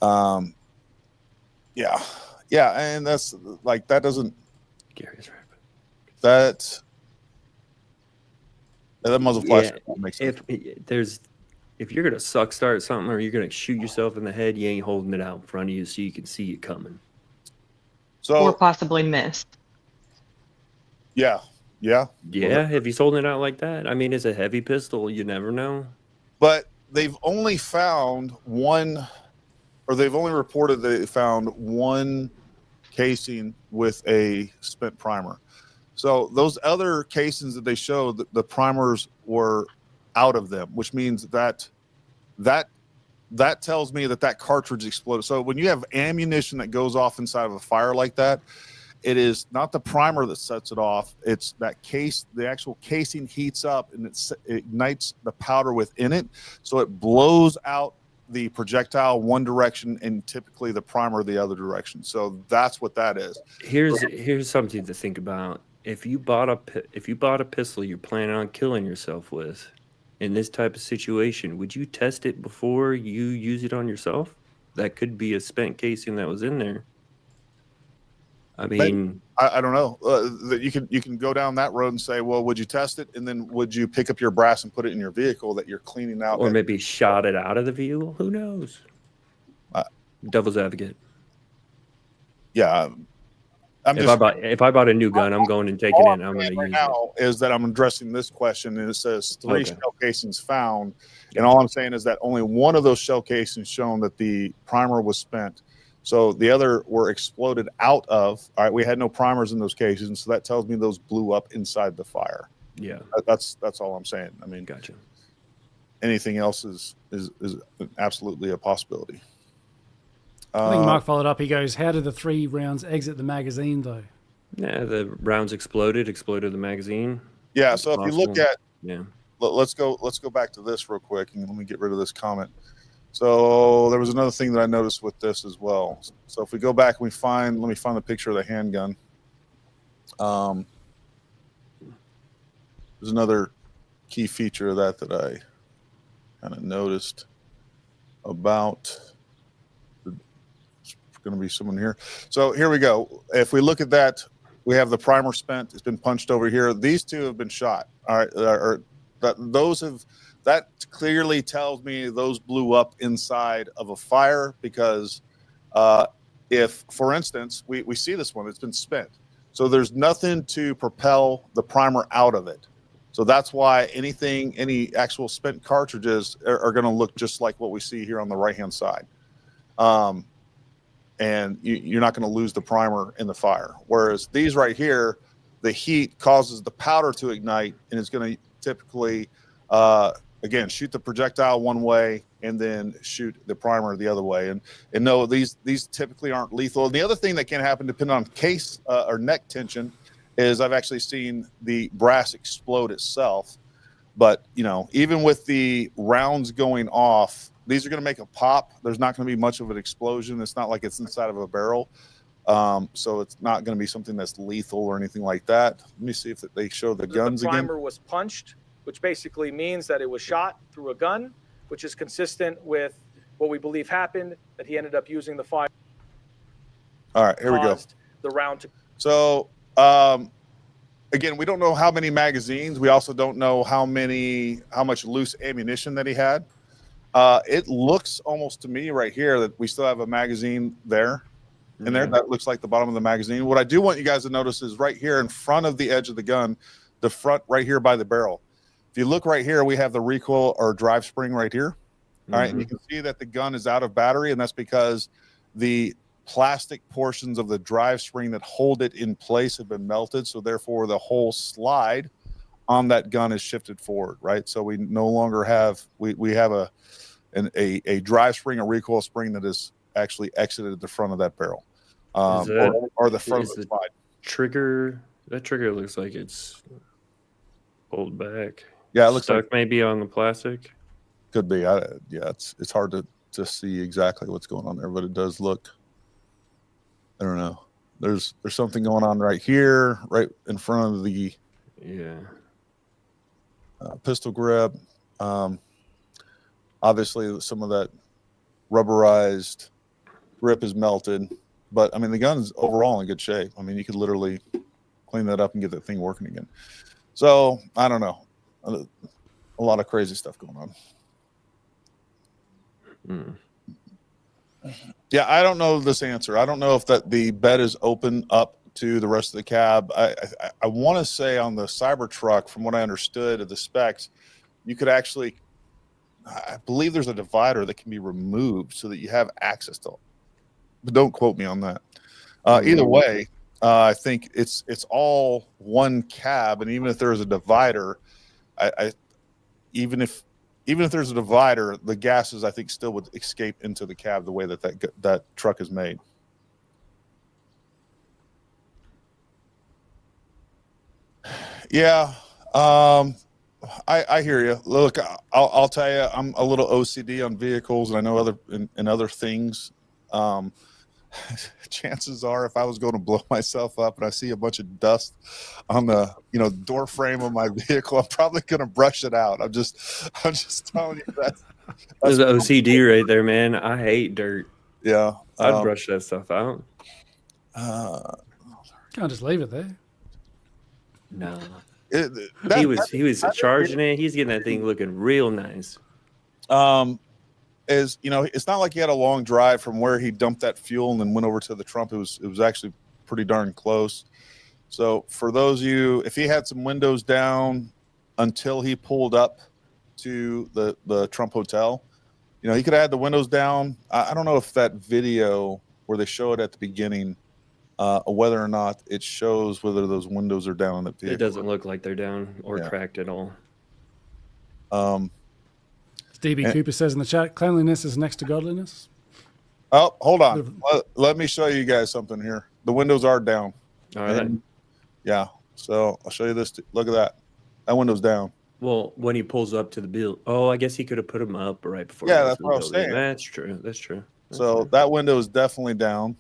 And that's like, that doesn't,
Gary's right.
That muzzle flash makes sense.
If you're gonna suck start something or you're gonna shoot yourself in the head, you ain't holding it out in front of you so you can see it coming.
Or possibly miss.
Yeah.
If he's holding it out like that, I mean, it's a heavy pistol. You never know.
But they've only found one, or they've only reported they found one casing with a spent primer. So those other casings that they showed, the primers were out of them, which means that tells me that cartridge exploded. So when you have ammunition that goes off inside of a fire like that, it is not the primer that sets it off. It's that case, the actual casing heats up and it ignites the powder within it. So it blows out the projectile one direction and typically the primer the other direction. So that's what that is.
Here's something to think about. If you bought a pistol you're planning on killing yourself with, in this type of situation, would you test it before you use it on yourself? That could be a spent casing that was in there. I mean,
I don't know. That you can go down that road and say, well, would you test it, and then would you pick up your brass and put it in your vehicle that you're cleaning out,
or maybe shot it out of the vehicle? Who knows? Devil's advocate.
Yeah,
if I bought a new gun, I'm going and taking it. And I'm going to use
it. Is that I'm addressing this question, and it says 3 shell casings found, and all I'm saying is that only one of those shell casings shown that the primer was spent. So the other were exploded out of. All right, we had no primers in those casings, so that tells me those blew up inside the fire.
Yeah,
that's all I'm saying. I mean,
gotcha.
Anything else is absolutely a possibility.
I think Mark followed up. He goes, "How did the 3 rounds exit the magazine, though?"
Yeah, the rounds exploded the magazine.
Yeah. So if you look at, let's go back to this real quick, and let me get rid of this comment. So there was another thing that I noticed with this as well. So if we go back and let me find the picture of the handgun. There's another key feature of that I kind of noticed about. There's going to be someone here. So here we go. If we look at that, we have the primer spent. It's been punched over here. These 2 have been shot. All right, that clearly tells me those blew up inside of a fire because if, for instance, we see this one, it's been spent. So there's nothing to propel the primer out of it. So that's why any actual spent cartridges are going to look just like what we see here on the right-hand side. and you're not going to lose the primer in the fire. Whereas these right here, the heat causes the powder to ignite, and it's going to typically, again, shoot the projectile one way and then shoot the primer the other way. And no, these typically aren't lethal. And the other thing that can happen, depending on case or neck tension, is I've actually seen the brass explode itself. But, you know, even with the rounds going off, these are going to make a pop. There's not going to be much of an explosion. It's not like it's inside of a barrel. So it's not going to be something that's lethal or anything like that. Let me see if they show the guns again.
The primer was punched, which basically means that it was shot through a gun, which is consistent with what we believe happened, that he ended up using the fire.
All right, here we go.
The round to.
So, again, we don't know how many magazines. We also don't know how much loose ammunition that he had. It looks almost to me right here that we still have a magazine there. And there, that looks like the bottom of the magazine. What I do want you guys to notice is right here in front of the edge of the gun, the front right here by the barrel. If you look right here, we have the recoil or drive spring right here. All right, and you can see that the gun is out of battery, and that's because the plastic portions of the drive spring that hold it in place have been melted. So therefore, the whole slide on that gun is shifted forward, right? So we no longer have we have a drive spring, a recoil spring that is actually exited at the front of that barrel. Or the front of the slide.
Trigger, that trigger looks like it's pulled back.
Yeah, it looks
stuck
like
maybe on the plastic.
Could be. Yeah, it's hard to see exactly what's going on there, but it does look. I don't know. There's something going on right here, right in front of the pistol grip. Obviously, some of that rubberized grip is melted. But I mean, the gun's overall in good shape. I mean, you could literally clean that up and get that thing working again. So I don't know, a lot of crazy stuff going on. Yeah, I don't know this answer. I don't know if the bed is open up to the rest of the cab. I want to say on the Cybertruck, from what I understood of the specs, you could actually, I believe there's a divider that can be removed so that you have access to it. But don't quote me on that. Either way, I think it's all one cab, and even if there's a divider, even if there's a divider, the gases I think still would escape into the cab the way that truck is made. Yeah, I hear you. Look, I'll tell you, I'm a little OCD on vehicles, and I know other things. Chances are, if I was going to blow myself up and I see a bunch of dust on the door frame of my vehicle, I'm probably going to brush it out. I'm just telling you that.
That's OCD right there, man. I hate dirt.
Yeah,
I'd brush that stuff out.
Can't just leave it there.
No, he was charging it. He's getting that thing looking real nice.
It's not like he had a long drive from where he dumped that fuel and then went over to the Trump. It was actually pretty darn close. So for those of you, if he had some windows down until he pulled up to the Trump Hotel, he could have had the windows down. I don't know if that video where they show it at the beginning, whether or not it shows whether those windows are down in the vehicle.
It doesn't look like they're down or cracked at all.
DB Cooper says in the chat, cleanliness is next to godliness.
Oh, hold on. Let me show you guys something here. The windows are down.
All right.
Yeah. So I'll show you this. Look at that. That window's down.
Well, when he pulls up to the build, I guess he could have put them up right before.
Yeah, that's what I was saying.
That's true.
So that window is definitely down.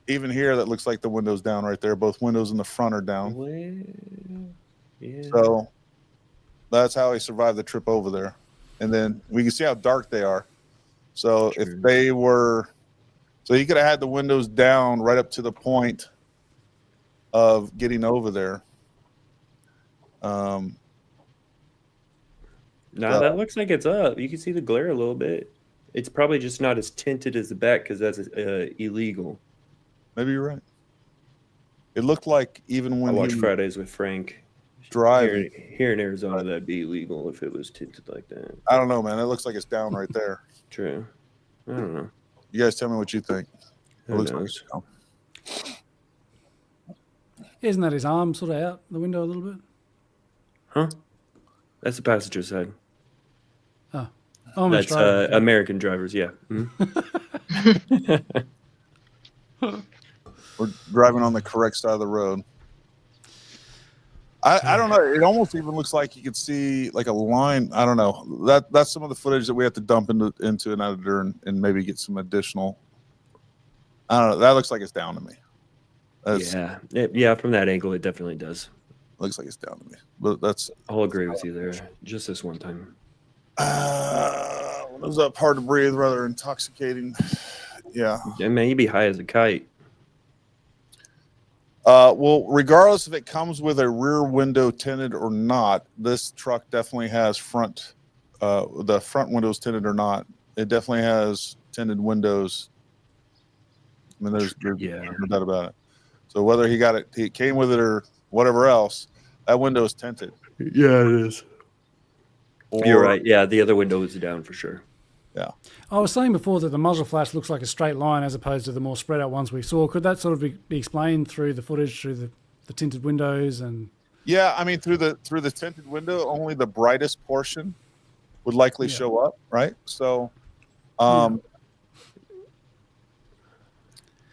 Even here, that looks like the window's down right there. Both windows in the front are down.
Well, yeah.
So that's how he survived the trip over there. And then we can see how dark they are. So if they were, so he could have had the windows down right up to the point of getting over there.
No, that looks like it's up. You can see the glare a little bit. It's probably just not as tinted as the back because that's illegal.
Maybe you're right. It looked like even when
I watched Fridays with Frank.
Driving
here in Arizona, that'd be illegal if it was tinted like that.
I don't know, man. It looks like it's down right there.
True. I don't know.
You guys tell me what you think. It
Who
looks
knows?
like,
Isn't that his arm sort of out the window a little bit?
Huh? That's the passenger side.
Oh, I'm
That's
Australian.
American drivers. Yeah.
we're driving on the correct side of the road. I don't know. It almost even looks like you could see like a line. I don't know. That's some of the footage that we have to dump into an editor and maybe get some additional. I don't know. That looks like it's down to me.
Yeah. From that angle, it definitely does.
Looks like it's down to me. But that's.
I'll agree with you there. Just this one time.
When it was up, hard to breathe, rather intoxicating. Yeah.
Man, you'd be high as a kite.
Well, regardless if it comes with a rear window tinted or not, this truck definitely has the front windows tinted or not. It definitely has tinted windows. I mean, there's no doubt about it. So whether he came with it or whatever else, that window is tinted.
Yeah, it is. You're right. Yeah, the other window is down for sure.
Yeah.
I was saying before that the muzzle flash looks like a straight line as opposed to the more spread out ones we saw. Could that sort of be explained through the footage, through the tinted windows and?
Yeah, I mean through the tinted window, only the brightest portion would likely show up, right? So,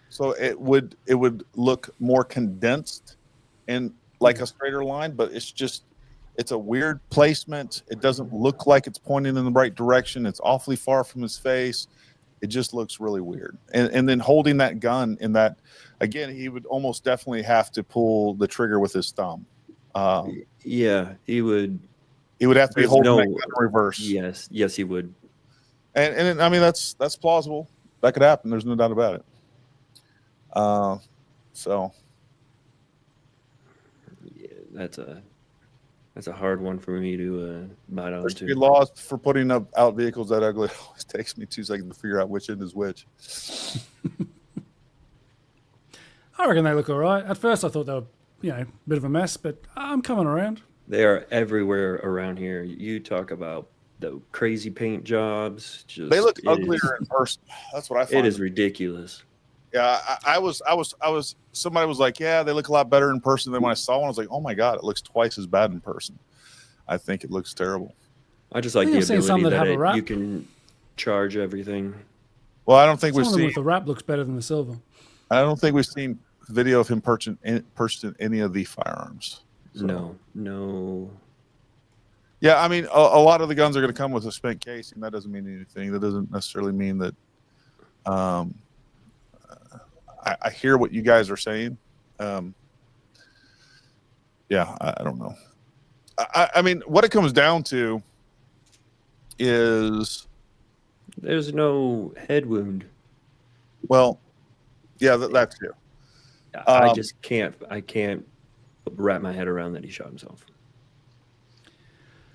so it would look more condensed and like a straighter line, but it's a weird placement. It doesn't look like it's pointing in the right direction. It's awfully far from his face. It just looks really weird. And then holding that gun in that, again, he would almost definitely have to pull the trigger with his thumb.
Yeah, he would.
He would have to be holding that gun in reverse.
Yes, he would.
And I mean that's plausible. That could happen. There's no doubt about it. So.
Yeah, that's a hard one for me to bite on.
There should be laws for putting out vehicles that ugly. It always takes me 2 seconds to figure out which end is which.
I reckon they look all right. At first I thought they were, a bit of a mess, but I'm coming around.
They are everywhere around here. You talk about the crazy paint jobs.
They look uglier in person. That's what I find.
It is ridiculous.
Yeah, I was. Somebody was like, "Yeah, they look a lot better in person." Than when I saw one, I was like, "Oh my god, it looks twice as bad in person." I think it looks terrible.
I just like the ability that you can charge everything.
Well, I don't think
we've seen. The wrap looks better than the silver.
I don't think we've seen video of him purchasing any of the firearms. So.
No.
Yeah, I mean, a lot of the guns are going to come with a spent casing. That doesn't mean anything. That doesn't necessarily mean that. I hear what you guys are saying. I don't know. I mean, what it comes down to is
there's no head wound.
Well, yeah, that's true.
I just can't. I can't wrap my head around that he shot himself,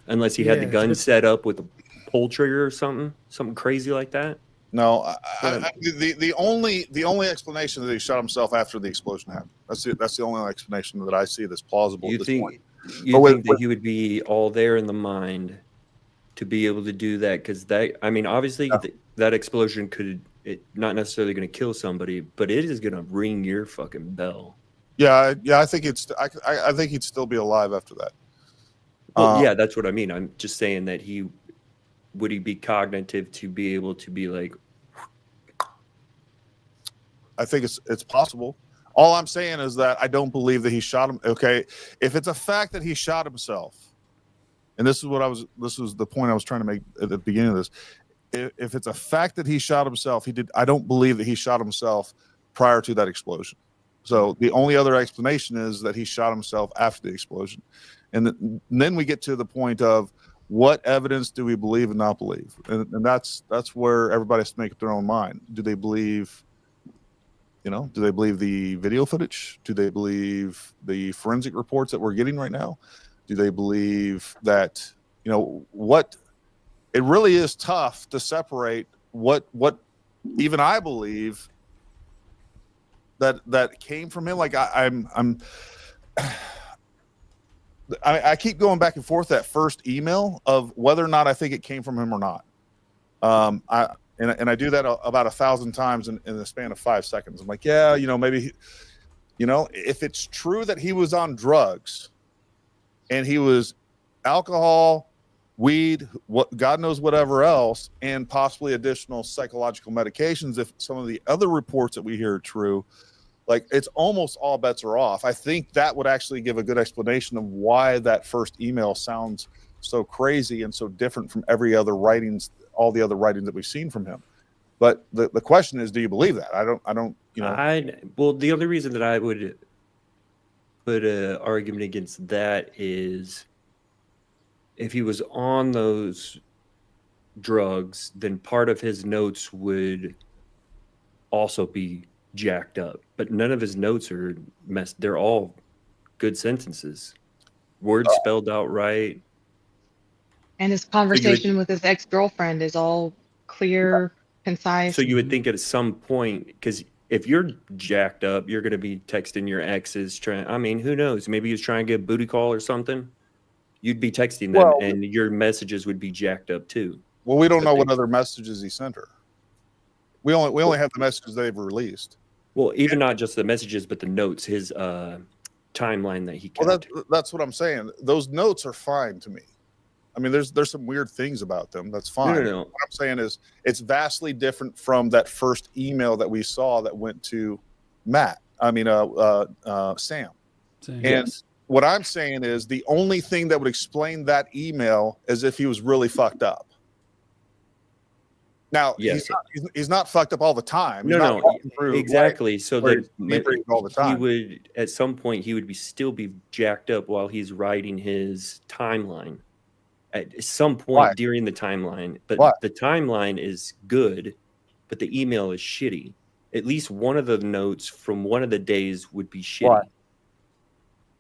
unless he had the gun set up with a pull trigger or something crazy like that.
No, the only explanation that he shot himself after the explosion happened. That's the only explanation that I see that's plausible.
You
at this
think
point.
that he would be all there in the mind to be able to do that? Because obviously that explosion not necessarily going to kill somebody, but it is going to ring your fucking bell.
Yeah. I think I think he'd still be alive after that.
Well, yeah, that's what I mean. I'm just saying that would he be cognitive to be able to be like?
I think it's possible. All I'm saying is that I don't believe that he shot him. Okay, if it's a fact that he shot himself, and this was the point I was trying to make at the beginning of this. If it's a fact that he shot himself, I don't believe that he shot himself prior to that explosion. So the only other explanation is that he shot himself after the explosion, and then we get to the point of what evidence do we believe and not believe, and that's where everybody has to make up their own mind. Do they believe? Do they believe the video footage? Do they believe the forensic reports that we're getting right now? Do they believe that, what it really is tough to separate what even I believe that came from him. Like I keep going back and forth that first email of whether or not I think it came from him or not. and I do that about 1,000 times in the span of 5 seconds. I'm like, yeah, maybe, if it's true that he was on drugs and he was alcohol, weed, what God knows whatever else, and possibly additional psychological medications, if some of the other reports that we hear are true, like it's almost all bets are off. I think that would actually give a good explanation of why that first email sounds so crazy and so different from all the other writings that we've seen from him. But the question is, do you believe that? I don't.
Well, the only reason that I would put an argument against that is if he was on those drugs, then part of his notes would also be jacked up. But none of his notes are messed. They're all good sentences, words spelled out right.
And his conversation with his ex-girlfriend is all clear, concise.
So you would think at some point, because if you're jacked up, you're going to be texting your exes who knows? Maybe he was trying to get a booty call or something. You'd be texting them, and your messages would be jacked up too.
Well, we don't know what other messages he sent her. We only have the messages they've released.
Well, even not just the messages, but the notes, his timeline that he kept.
Well, that's what I'm saying. Those notes are fine to me. I mean, there's some weird things about them. That's fine.
No.
What I'm saying is it's vastly different from that first email that we saw that went to Sam. And what I'm saying is the only thing that would explain that email is if he was really fucked up. Now, he's not fucked up all the time.
No, exactly. So that
all the time.
He would, at some point, he would still be jacked up while he's writing his timeline. At some point during the timeline, but the timeline is good, but the email is shitty. At least one of the notes from one of the days would be shitty. Why?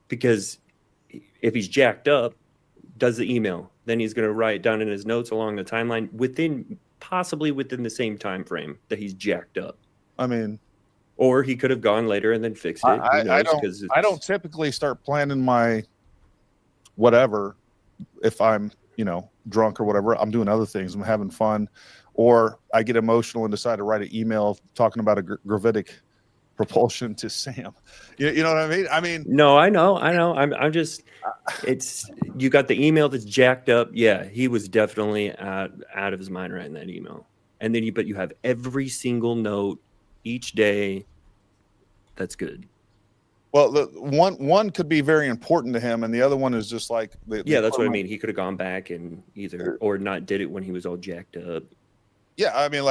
Because if he's jacked up, does the email, then he's going to write down in his notes along the timeline possibly within the same time frame that he's jacked up.
I mean,
or he could have gone later and then fixed it.
I don't typically start planning my whatever if I'm drunk or whatever. I'm doing other things. I'm having fun, or I get emotional and decide to write an email talking about a gravitic propulsion to Sam. You know what I mean?
No, I know. I'm just, you got the email that's jacked up. Yeah, he was definitely out of his mind writing that email. And then you have every single note each day. That's good.
Well, the one could be very important to him, and the other one is just like
that's what I mean. He could have gone back and or not did it when he was all jacked up.
Yeah, I mean,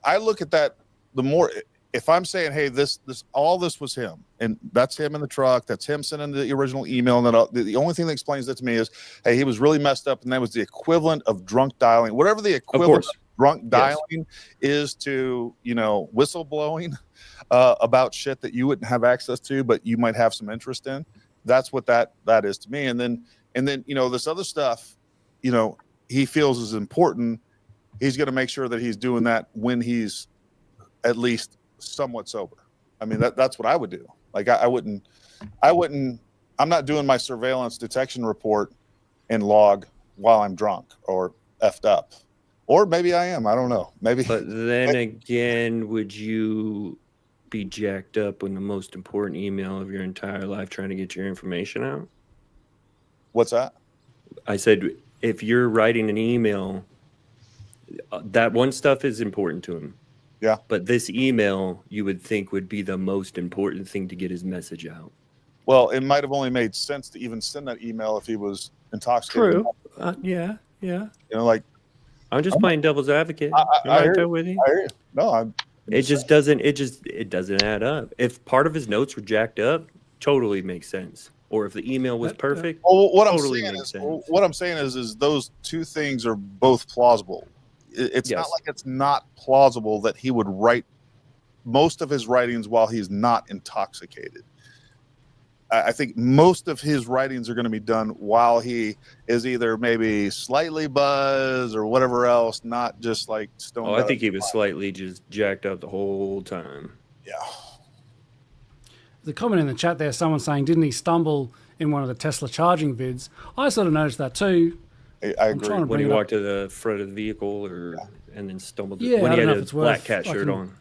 I look at that the more. If I'm saying, hey, this was him, and that's him in the truck, that's him sending the original email, and then the only thing that explains that to me is, hey, he was really messed up, and that was the equivalent of drunk dialing, whatever the equivalent of drunk dialing is to whistleblowing about shit that you wouldn't have access to, but you might have some interest in. That's what that is to me. And then this other stuff, he feels is important. He's going to make sure that he's doing that when he's at least somewhat sober. I mean, that's what I would do. Like I'm not doing my surveillance detection report and log while I'm drunk or effed up, or maybe I am. I don't know. Maybe.
But then again, would you be jacked up when the most important email of your entire life trying to get your information out?
What's that?
I said, if you're writing an email, that one stuff is important to him.
Yeah.
But this email, you would think would be the most important thing to get his message out.
Well, it might have only made sense to even send that email if he was intoxicated.
True. Yeah.
I'm
just playing devil's advocate.
I hear
with you.
I hear you. No,
it doesn't add up. If part of his notes were jacked up, totally makes sense. Or if the email was perfect,
what
totally
makes sense. What I'm saying is those two things are both plausible. It's not like it's not plausible that he would write most of his writings while he's not intoxicated. I think most of his writings are going to be done while he is either maybe slightly buzzed or whatever else, not just like stoned.
I think he was slightly just jacked up the whole time.
Yeah.
The comment in the chat there, someone saying, didn't he stumble in one of the Tesla charging vids? I sort of noticed that too.
I agree.
When he walked to the front of the vehicle, or and then stumbled
Yeah,
when
I
he
don't
had
know
a
if it's
black
worth-
cat
I
shirt
can-
on.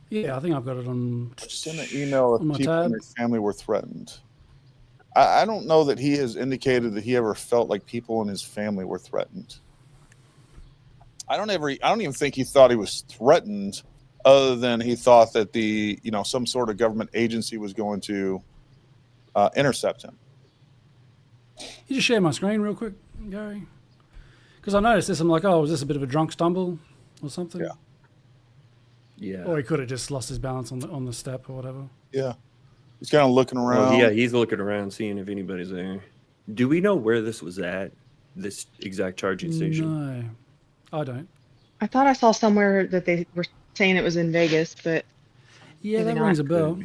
Yeah, I think I've got it on.
Just send an email if
on my
people in
tab.
your family were threatened. I don't know that he has indicated that he ever felt like people in his family were threatened. I don't even think he thought he was threatened, other than he thought that some sort of government agency was going to intercept him.
You just share my screen real quick, Gary, because I noticed this. I'm like, oh, was this a bit of a drunk stumble or something?
Yeah.
Yeah.
Or he could have just lost his balance on the step or whatever.
Yeah. He's kind of looking around.
Oh, yeah, he's looking around, seeing if anybody's there. Do we know where this was at? This exact charging station?
No, I don't.
I thought I saw somewhere that they were saying it was in Vegas, but
Yeah,
maybe
that
not.
rings a bell.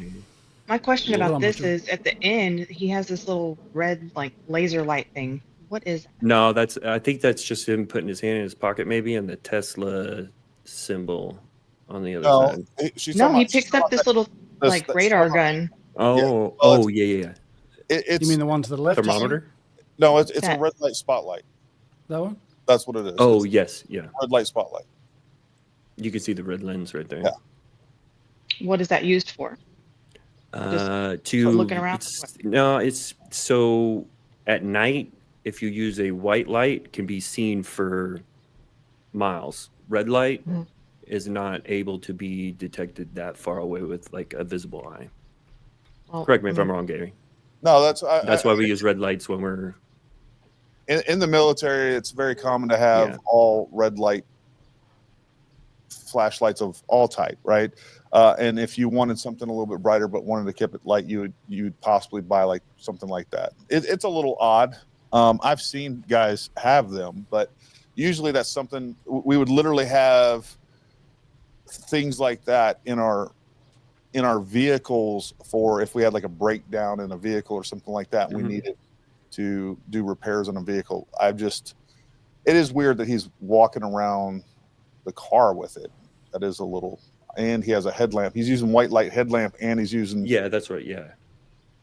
My question
Well,
about
I'm
this
not sure.
is at the end, he has this little red like laser light thing. What is that?
No, I think that's just him putting his hand in his pocket, maybe, and the Tesla symbol on the other side.
No, he picks up this little like radar gun.
Oh, yeah.
It's,
You mean the one to the left?
Thermometer?
No, it's a
That.
red light spotlight.
That one?
That's what it is.
Oh,
It's
yes, yeah.
red light spotlight.
You can see the red lens right there.
Yeah.
What is that used for?
To
looking around?
it's so at night, if you use a white light, can be seen for miles. Red light
Mhm.
is not able to be detected that far away with like a visible eye.
Well,
Correct me if I'm wrong, Gary.
No, that's
why we use red lights when we're
in the military. It's very common to have all red light flashlights of all type, right? And if you wanted something a little bit brighter but wanted to keep it light, you'd possibly buy like something like that. It's a little odd. I've seen guys have them, but usually that's something we would literally have things like that in our vehicles for if we had like a breakdown in a vehicle or something like that. We needed to do repairs on a vehicle. It is weird that he's walking around the car with it. That is a little, and he has a headlamp. He's using white light headlamp, and he's using.
Yeah, that's right. Yeah.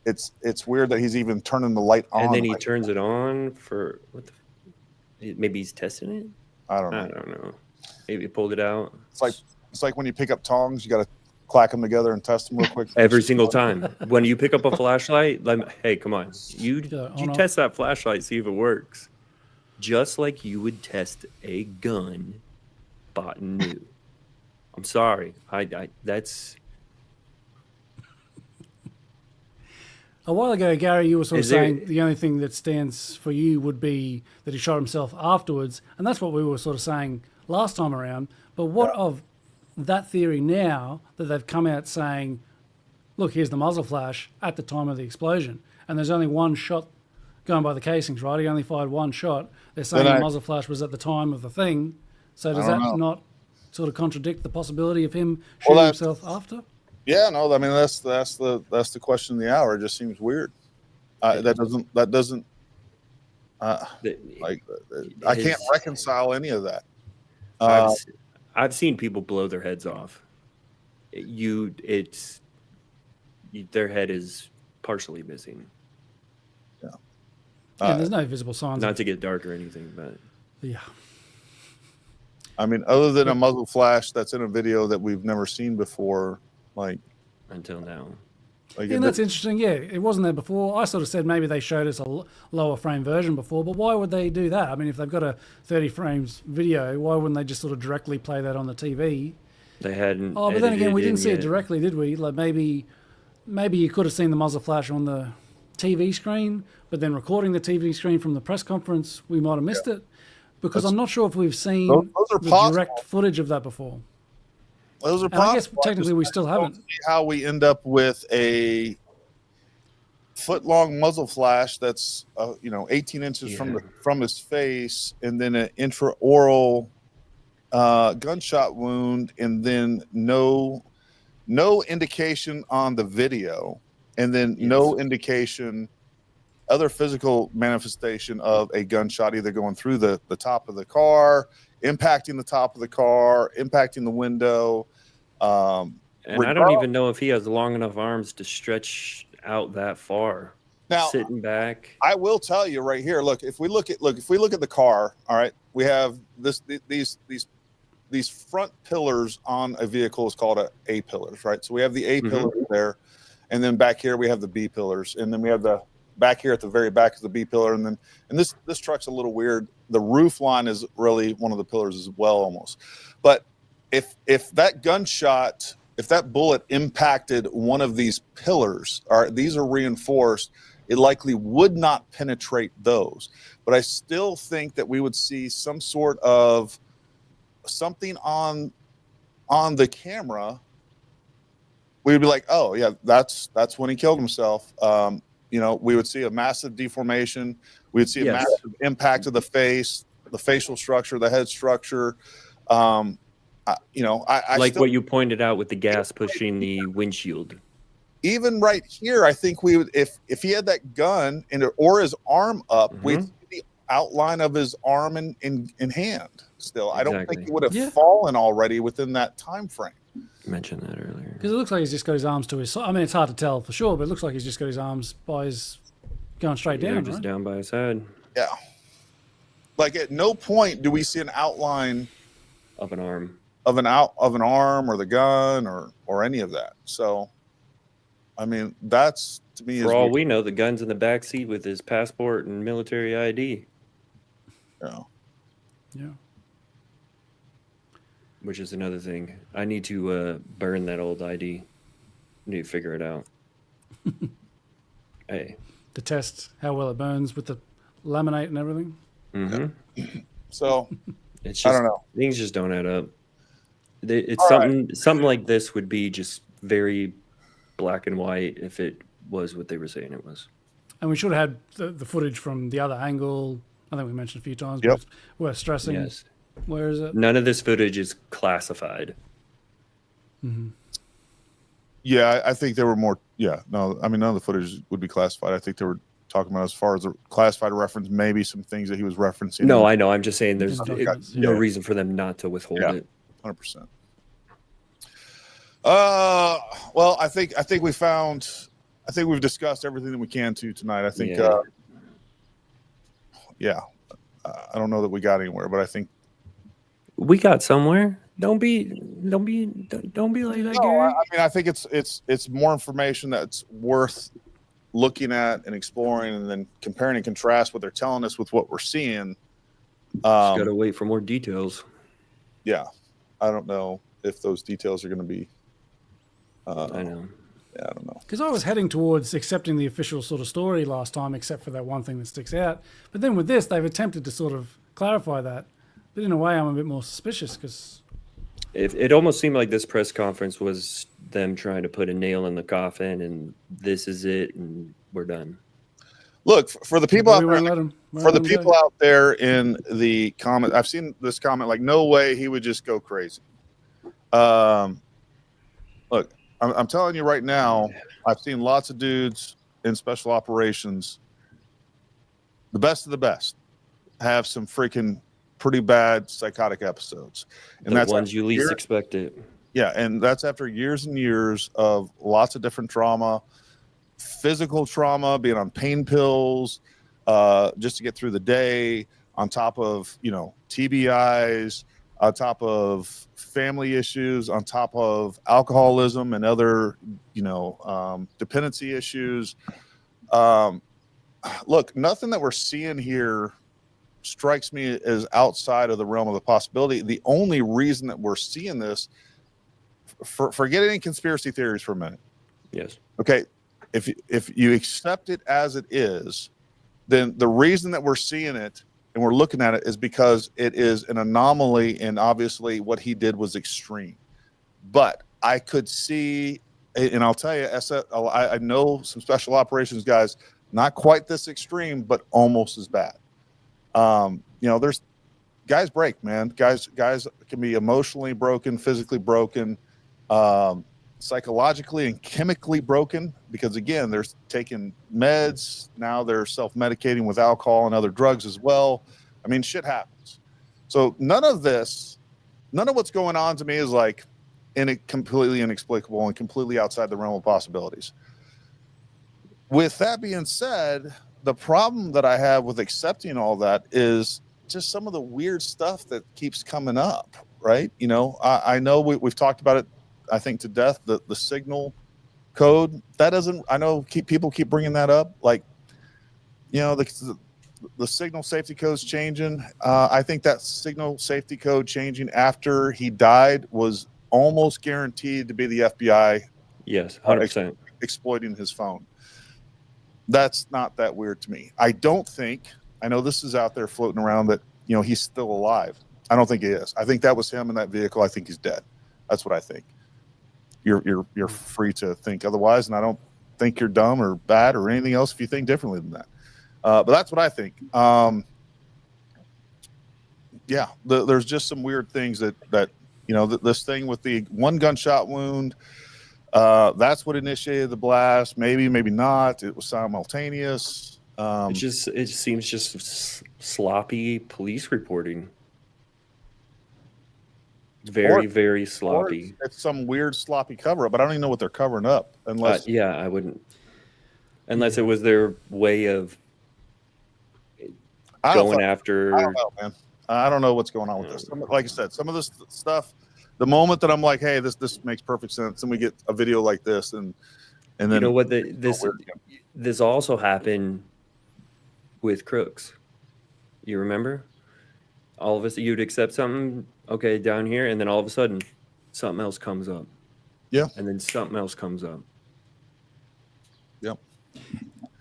It's weird that he's even turning the light on.
And then he turns it on for what? Maybe he's testing it.
I don't know.
I don't know. Maybe he pulled it out.
It's like when you pick up tongs, you got to clack them together and test them real quick.
Every single time. When you pick up a flashlight, hey, come on. You test that flashlight, see if it works. Just like you would test a gun bought new. I'm sorry. That's
A while ago, Gary, you were sort of
Is there-
saying the only thing that stands for you would be that he shot himself afterwards, and that's what we were sort of saying last time around. But what of that theory now that they've come out saying, look, here's the muzzle flash at the time of the explosion, and there's only one shot going by the casings, right? He only fired one shot. They're saying the muzzle flash was at the time of the thing. So does that not sort of contradict the possibility of him shooting himself after?
Yeah, no, I mean that's the question of the hour. It just seems weird. That doesn't I can't reconcile any of that.
I've seen people blow their heads off. Their head is partially missing.
Yeah.
Yeah, there's no visible signs.
Not to get dark or anything, but
yeah.
I mean, other than a muzzle flash that's in a video that we've never seen before, like
until now.
Yeah, that's interesting. Yeah, it wasn't there before. I sort of said maybe they showed us a lower frame version before, but why would they do that? I mean, if they've got a 30 frames video, why wouldn't they just sort of directly play that on the TV?
They hadn't.
Oh, but then again, we didn't see it directly, did we? Like maybe you could have seen the muzzle flash on the TV screen, but then recording the TV screen from the press conference, we might have missed it. Because I'm not sure if we've seen the direct footage of that before.
Those are
possible. I guess technically we still haven't.
See how we end up with a foot-long muzzle flash that's 18 inches from his face, and then an intraoral gunshot wound, and then no indication on the video, and then no indication. Other physical manifestation of a gunshot either going through the top of the car, impacting the top of the car, impacting the window.
And I don't even know if he has long enough arms to stretch out that far.
Now,
sitting back.
I will tell you right here. Look, if we look at the car, all right, we have these front pillars on a vehicle is called A pillars, right? So we have the A pillars there, and then back here we have the B pillars, and then we have the back here at the very back of the B pillar, and this truck's a little weird. The roof line is really one of the pillars as well, almost. But if that gunshot, if that bullet impacted one of these pillars, these are reinforced, it likely would not penetrate those. But I still think that we would see some sort of something on the camera. We'd be like, oh yeah, that's when he killed himself. We would see a massive deformation. We would see a massive impact of the face, the facial structure, the head structure. I
like what you pointed out with the gas pushing the windshield.
Even right here, I think we would, if he had that gun or his arm up, we'd see the outline of his arm and hand still. I don't think he would have fallen already within that time frame.
Mentioned that earlier.
Because it looks like he's just got his arms to his side. I mean, it's hard to tell for sure, but it looks like he's just got his arms going straight down.
Just down by his head.
Yeah. Like at no point do we see an outline
of an arm,
of an arm or the gun or any of that. So, I mean, that's to me.
For all we know, the gun's in the back seat with his passport and military ID.
Yeah.
Yeah.
Which is another thing. I need to burn that old ID. Need to figure it out. Hey.
To test how well it burns with the laminate and everything.
Mm-hmm.
So
it's just,
I don't know.
Things just don't add up. It's something like this would be just very black and white if it was what they were saying it was.
And we should have had the footage from the other angle. I think we mentioned a few times. But it's worth stressing.
Yes.
Where is it?
None of this footage is classified.
Mm-hmm.
Yeah, I think there were more. Yeah, no, I mean, none of the footage would be classified. I think they were talking about as far as the classified reference, maybe some things that he was referencing.
No, I know. I'm just saying there's no reason for them not to withhold it.
100%. Well, I think we've discussed everything that we can tonight. I think, I don't know that we got anywhere, but I think
we got somewhere. Don't be like that, Gary.
I mean, I think it's more information that's worth looking at and exploring, and then comparing and contrast what they're telling us with what we're seeing.
Just gotta wait for more details.
Yeah, I don't know if those details are going to be.
I know.
Yeah, I don't know.
Because I was heading towards accepting the official sort of story last time, except for that one thing that sticks out. But then with this, they've attempted to sort of clarify that. But in a way, I'm a bit more suspicious because
it almost seemed like this press conference was them trying to put a nail in the coffin, and this is it, and we're done.
Look, for the people out there in the comment, I've seen this comment like, no way he would just go crazy. Look, I'm telling you right now, I've seen lots of dudes in special operations, the best of the best, have some freaking pretty bad psychotic episodes. And
that's ones you least expect it.
Yeah, and that's after years and years of lots of different trauma, physical trauma, being on pain pills, just to get through the day, on top of, TBIs, on top of family issues, on top of alcoholism and other, dependency issues. Look, nothing that we're seeing here strikes me as outside of the realm of the possibility. The only reason that we're seeing this, forget any conspiracy theories for a minute.
Yes.
Okay. If you accept it as it is, then the reason that we're seeing it and we're looking at it is because it is an anomaly, and obviously what he did was extreme. But I could see, and I'll tell you, I know some special operations guys, not quite this extreme, but almost as bad. There's guys break, man. Guys can be emotionally broken, physically broken, psychologically and chemically broken, because again, they're taking meds. Now they're self-medicating with alcohol and other drugs as well. I mean, shit happens. So none of what's going on to me is like completely inexplicable and completely outside the realm of possibilities. With that being said, the problem that I have with accepting all that is just some of the weird stuff that keeps coming up, right? You know, I know we've talked about it, I think, to death, the signal code. That doesn't, I know people keep bringing that up. Like, you know, the signal safety code's changing. I think that signal safety code changing after he died was almost guaranteed to be the FBI.
Yes, 100%.
Exploiting his phone. That's not that weird to me. I don't think, I know this is out there floating around that, you know, he's still alive. I don't think he is. I think that was him in that vehicle. I think he's dead. That's what I think. You're free to think otherwise, and I don't think you're dumb or bad or anything else if you think differently than that. But that's what I think. Yeah, there's just some weird things that you know, this thing with the one gunshot wound, that's what initiated the blast. Maybe not. It was simultaneous.
It seems just sloppy police reporting. Very sloppy.
It's some weird sloppy cover up, but I don't even know what they're covering up unless.
Yeah, I wouldn't. Unless it was their way of going after.
I don't know, man. I don't know what's going on with this. Like I said, some of this stuff, the moment that I'm like, hey, this makes perfect sense, and we get a video like this, and then
you know what, this also happened with crooks. You remember? All of us, you'd accept something, okay, down here, and then all of a sudden, something else comes up.
Yeah.
And then something else comes up.
Yep.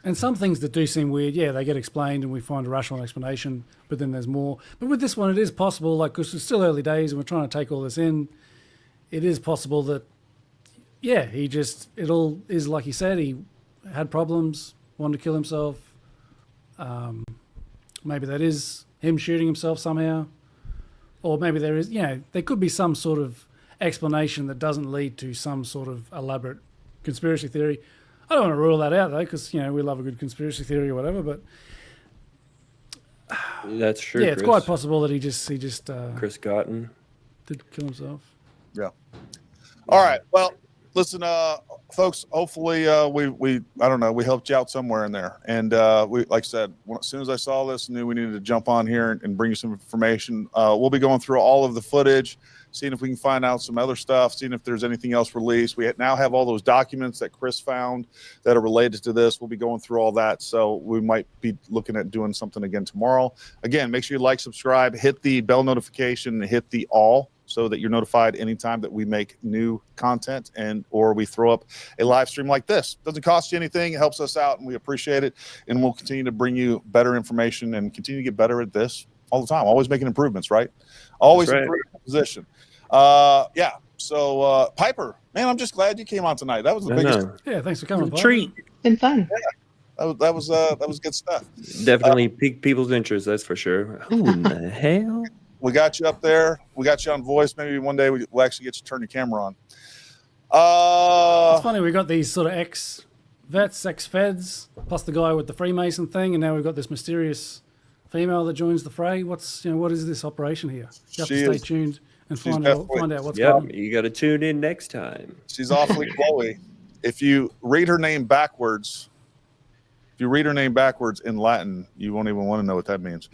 And some things that do seem weird, yeah, they get explained and we find a rational explanation, but then there's more. But with this one, it is possible, like, because it's still early days and we're trying to take all this in, it is possible that, yeah, it all is like he said, he had problems, wanted to kill himself. Maybe that is him shooting himself somehow. Or maybe there is, you know, there could be some sort of explanation that doesn't lead to some sort of elaborate conspiracy theory. I don't want to rule that out, though, because, you know, we love a good conspiracy theory or whatever, but...
That's true,
yeah, it's quite possible that he just
Chris Gotten
did kill himself.
Yeah. All right. Well, listen, folks, hopefully we I don't know, we helped you out somewhere in there. And we, like I said, as soon as I saw this, I knew we needed to jump on here and bring you some information. We'll be going through all of the footage, seeing if we can find out some other stuff, seeing if there's anything else released. We now have all those documents that Chris found that are related to this. We'll be going through all that. So we might be looking at doing something again tomorrow. Again, make sure you like, subscribe, hit the bell notification, hit the all, so that you're notified anytime that we make new content or we throw up a live stream like this. Doesn't cost you anything. It helps us out, and we appreciate it. And we'll continue to bring you better information and continue to get better at this all the time. Always making improvements, right? Always improving the position. Yeah. So Piper, man, I'm just glad you came on tonight. That was the biggest.
Yeah, thanks for coming.
It was a treat.
Been fun.
Yeah. That was good stuff.
Definitely piqued people's interest, that's for sure. Who in the hell?
We got you up there. We got you on voice. Maybe one day we'll actually get you to turn your camera on.
It's funny, we got these sort of ex-vets, ex-feds, plus the guy with the Freemason thing, and now we've got this mysterious female that joins the fray. What is this operation here? You have to stay tuned and find out what's going on.
You got to tune in next time.
She's awfully Chloe. If you read her name backwards, in Latin, you won't even want to know what that means.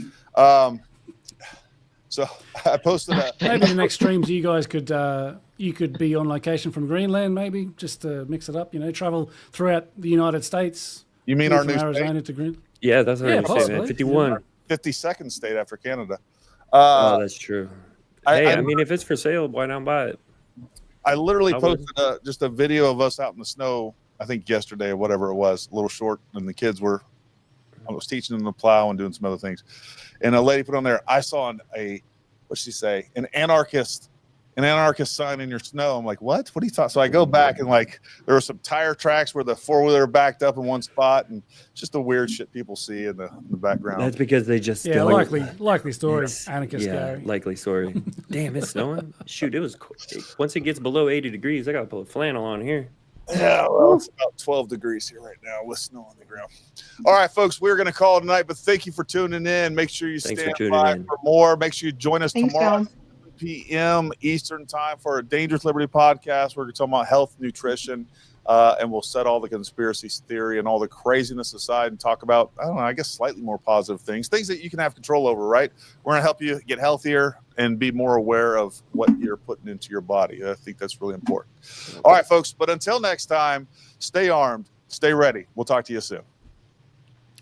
So I posted that.
Maybe the next streams you guys could be on location from Greenland, maybe just to mix it up. You know, travel throughout the United States.
You mean our new
Arizona
state?
to Greenland?
Yeah, that's what I was saying. 51,
52nd state after Canada.
Oh, that's true. Hey, I mean, if it's for sale, why not buy it?
I literally posted just a video of us out in the snow. I think yesterday or whatever it was, a little short, and the kids were. I was teaching them to plow and doing some other things. And a lady put on there, I saw what'd she say? An anarchist sign in your snow. I'm like, what? What are you talking? So I go back and like, there were some tire tracks where the 4-wheeler backed up in one spot, and just the weird shit people see in the background.
That's because they just
likely story. Anarchist Gary.
Likely story. Damn, it's snowing. Shoot, it was once it gets below 80 degrees, I gotta put a flannel on here.
Yeah, well, it's about 12 degrees here right now with snow on the ground. All right, folks, we're going to call it tonight, but thank you for tuning in. Make sure you stand by for more. Make sure you join us tomorrow at 7 p.m. Eastern time for a Dangerous Liberty podcast. We're going to talk about health, nutrition, and we'll set all the conspiracy theory and all the craziness aside and talk about, I don't know, I guess slightly more positive things that you can have control over, right? We're going to help you get healthier and be more aware of what you're putting into your body. I think that's really important. All right, folks, but until next time, stay armed, stay ready. We'll talk to you soon.